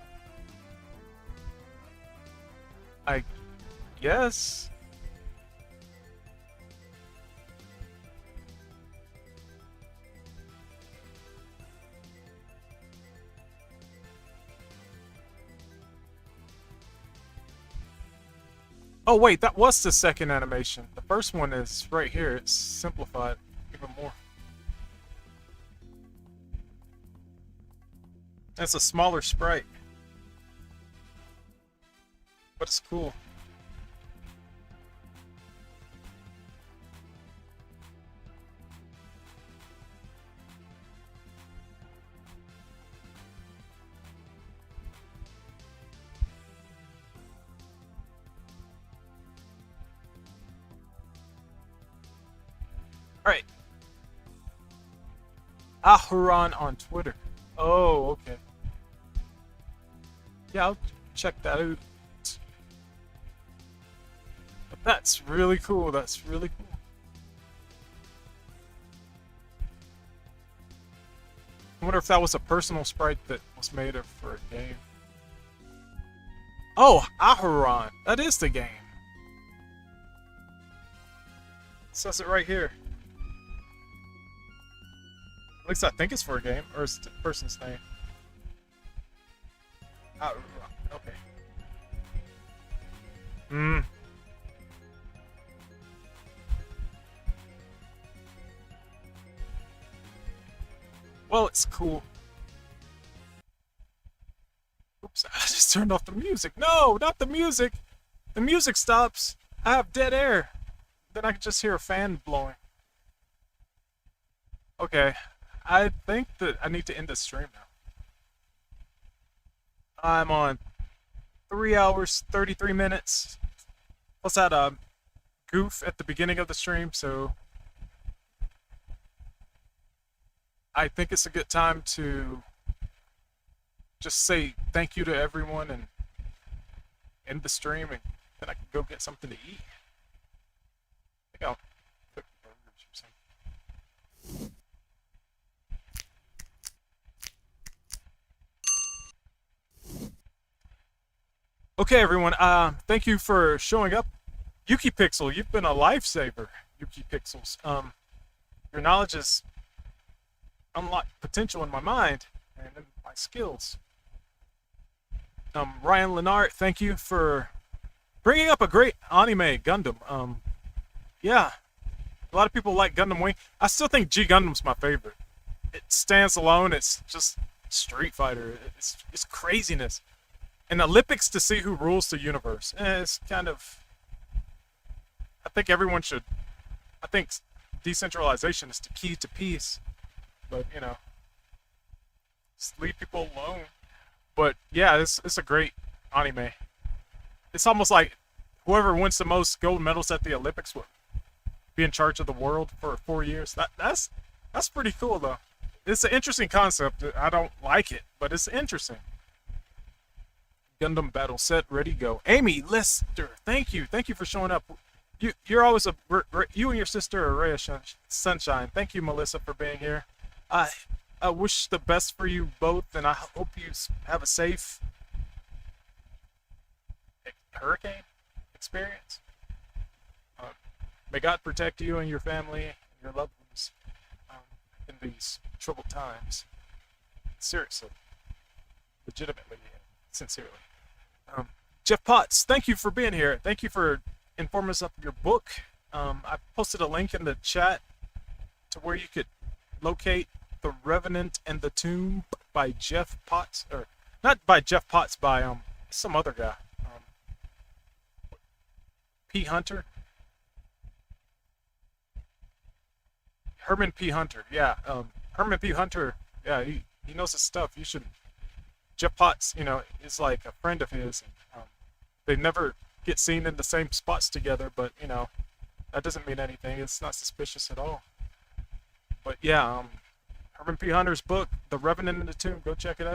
I guess. Oh wait, that was the second animation. The first one is right here. It's simplified even more. That's a smaller sprite. But it's cool. Alright. Ahuron on Twitter. Oh, okay. Yeah, I'll check that out. But that's really cool. That's really cool. I wonder if that was a personal sprite that was made for a game. Oh, Aharon. That is the game. It says it right here. At least I think it's for a game, or it's the person's name. Aharon. Okay. Hmm. Well, it's cool. Oops, I just turned off the music. No, not the music. The music stops. I have dead air. Then I can just hear a fan blowing. Okay. I think that I need to end the stream now. I'm on 3 hours, 33 minutes. Plus I had a goof at the beginning of the stream, so I think it's a good time to just say thank you to everyone and end the stream, and then I can go get something to eat. I think I'll cook burgers or something. Okay, everyone. Thank you for showing up. Yuki Pixel, you've been a lifesaver. Yuki Pixels. Your knowledge has unlocked potential in my mind and in my skills. Ryan Lennart, thank you for bringing up a great anime, Gundam. Yeah, a lot of people like Gundam Wing. I still think G Gundam's my favorite. It stands alone. It's just Street Fighter. It's craziness. And Olympics to see who rules the universe. It's kind of... I think everyone should... I think decentralization is the key to peace. But, you know... just leave people alone. But, yeah, it's a great anime. It's almost like whoever wins the most gold medals at the Olympics will be in charge of the world for 4 years. That's pretty cool, though. It's an interesting concept. I don't like it, but it's interesting. Gundam battle set, ready, go. Amy Lister, thank you for showing up. You're always you and your sister are a ray of sunshine. Thank you, Melissa, for being here. I wish the best for you both, and I hope you have a safe hurricane experience. May God protect you and your family and your loved ones in these troubled times. Seriously, legitimately, sincerely. Jeff Potts, thank you for being here. Thank you for informing us of your book. I posted a link in the chat to where you could locate The Revenant and the Tomb by Jeff Potts, or not by Jeff Potts, by some other guy. P. Hunter. Herman P. Hunter. Yeah, Herman P. Hunter. Yeah, he knows his stuff. You should. Jeff Potts, you know, is like a friend of his. And, they never get seen in the same spots together, but you know, that doesn't mean anything. It's not suspicious at all. But yeah, Herman P. Hunter's book, The Revenant and the Tomb, go check it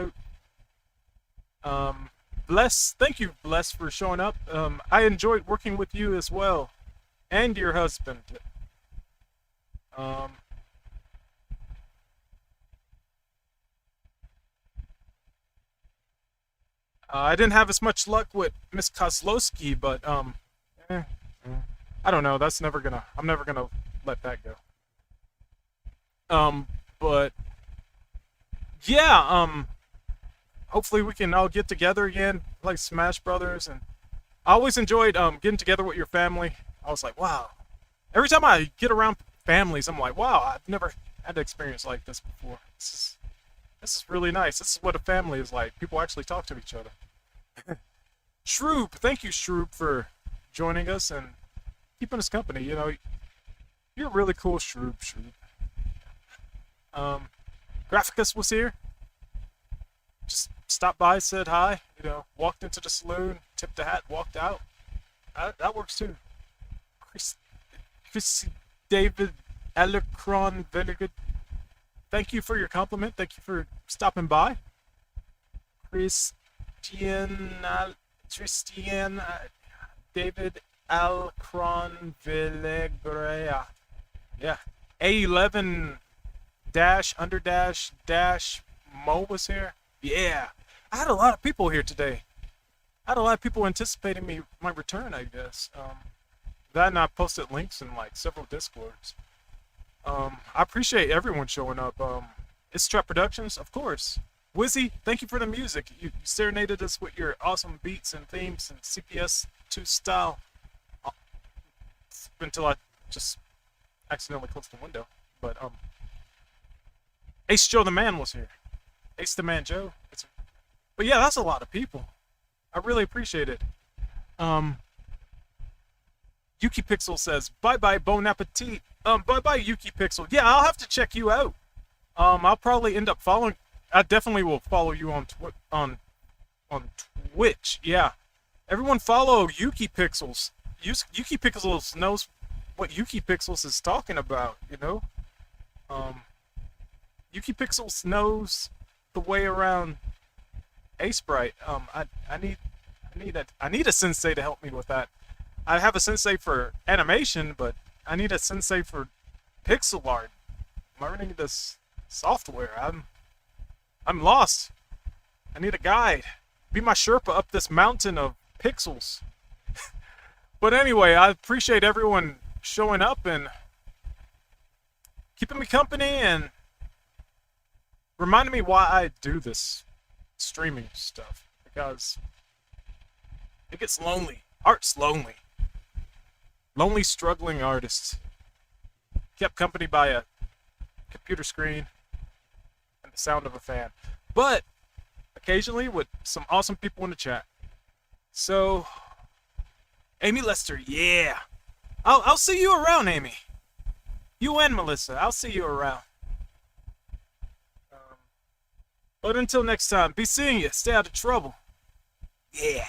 out. Bless, thank you, Bless, for showing up. I enjoyed working with you as well, and your husband. I didn't have as much luck with Miss Kozlowski, but I don't know. I'm never gonna let that go. But yeah, hopefully we can all get together again, play Smash Brothers, and I always enjoyed getting together with your family. I was like, wow. Every time I get around families, I'm like, wow, I've never had an experience like this before. This is really nice. This is what a family is like. People actually talk to each other. Shroop, thank you, Shroop, for joining us and keeping us company. You know, you're really cool, Shroop. Graphicus was here. Just stopped by, said hi. You know, walked into the saloon, tipped the hat, walked out. That works too. Chris David Alecron, very good. Thank you for your compliment. Thank you for stopping by. Christian David Alcron Villegrea. Yeah. A11 Dash, Underdash, Dash, Mo was here. Yeah. I had a lot of people here today. I had a lot of people anticipating my return, I guess. That and I posted links in like several Discords. I appreciate everyone showing up. It's Trap Productions, of course. Wizzy, thank you for the music. You serenaded us with your awesome beats and themes and CPS 2 style. Until I just accidentally closed the window. But Ace Joe the Man was here. Ace the Man Joe. But yeah, that's a lot of people. I really appreciate it. Yuki Pixel says, bye bye, bon appetit. Bye bye, Yuki Pixel. Yeah, I'll have to check you out. I'll probably end up following. I definitely will follow you on Twitch. Yeah, everyone follow Yuki Pixels. Yuki Pixels knows what Yuki Pixels is talking about. You know, Yuki Pixels knows the way around a sprite. I need a sensei to help me with that. I have a sensei for animation, but I need a sensei for pixel art. I'm learning this software. I'm lost. I need a guide. Be my Sherpa up this mountain of pixels. But anyway, I appreciate everyone showing up and keeping me company and reminding me why I do this streaming stuff. Because it gets lonely. Art's lonely. Lonely, struggling artist. Kept company by a computer screen and the sound of a fan. But occasionally with some awesome people in the chat. So, Amy Lester, yeah. I'll see you around, Amy. You and Melissa, I'll see you around. But until next time, be seeing you. Stay out of trouble. Yeah.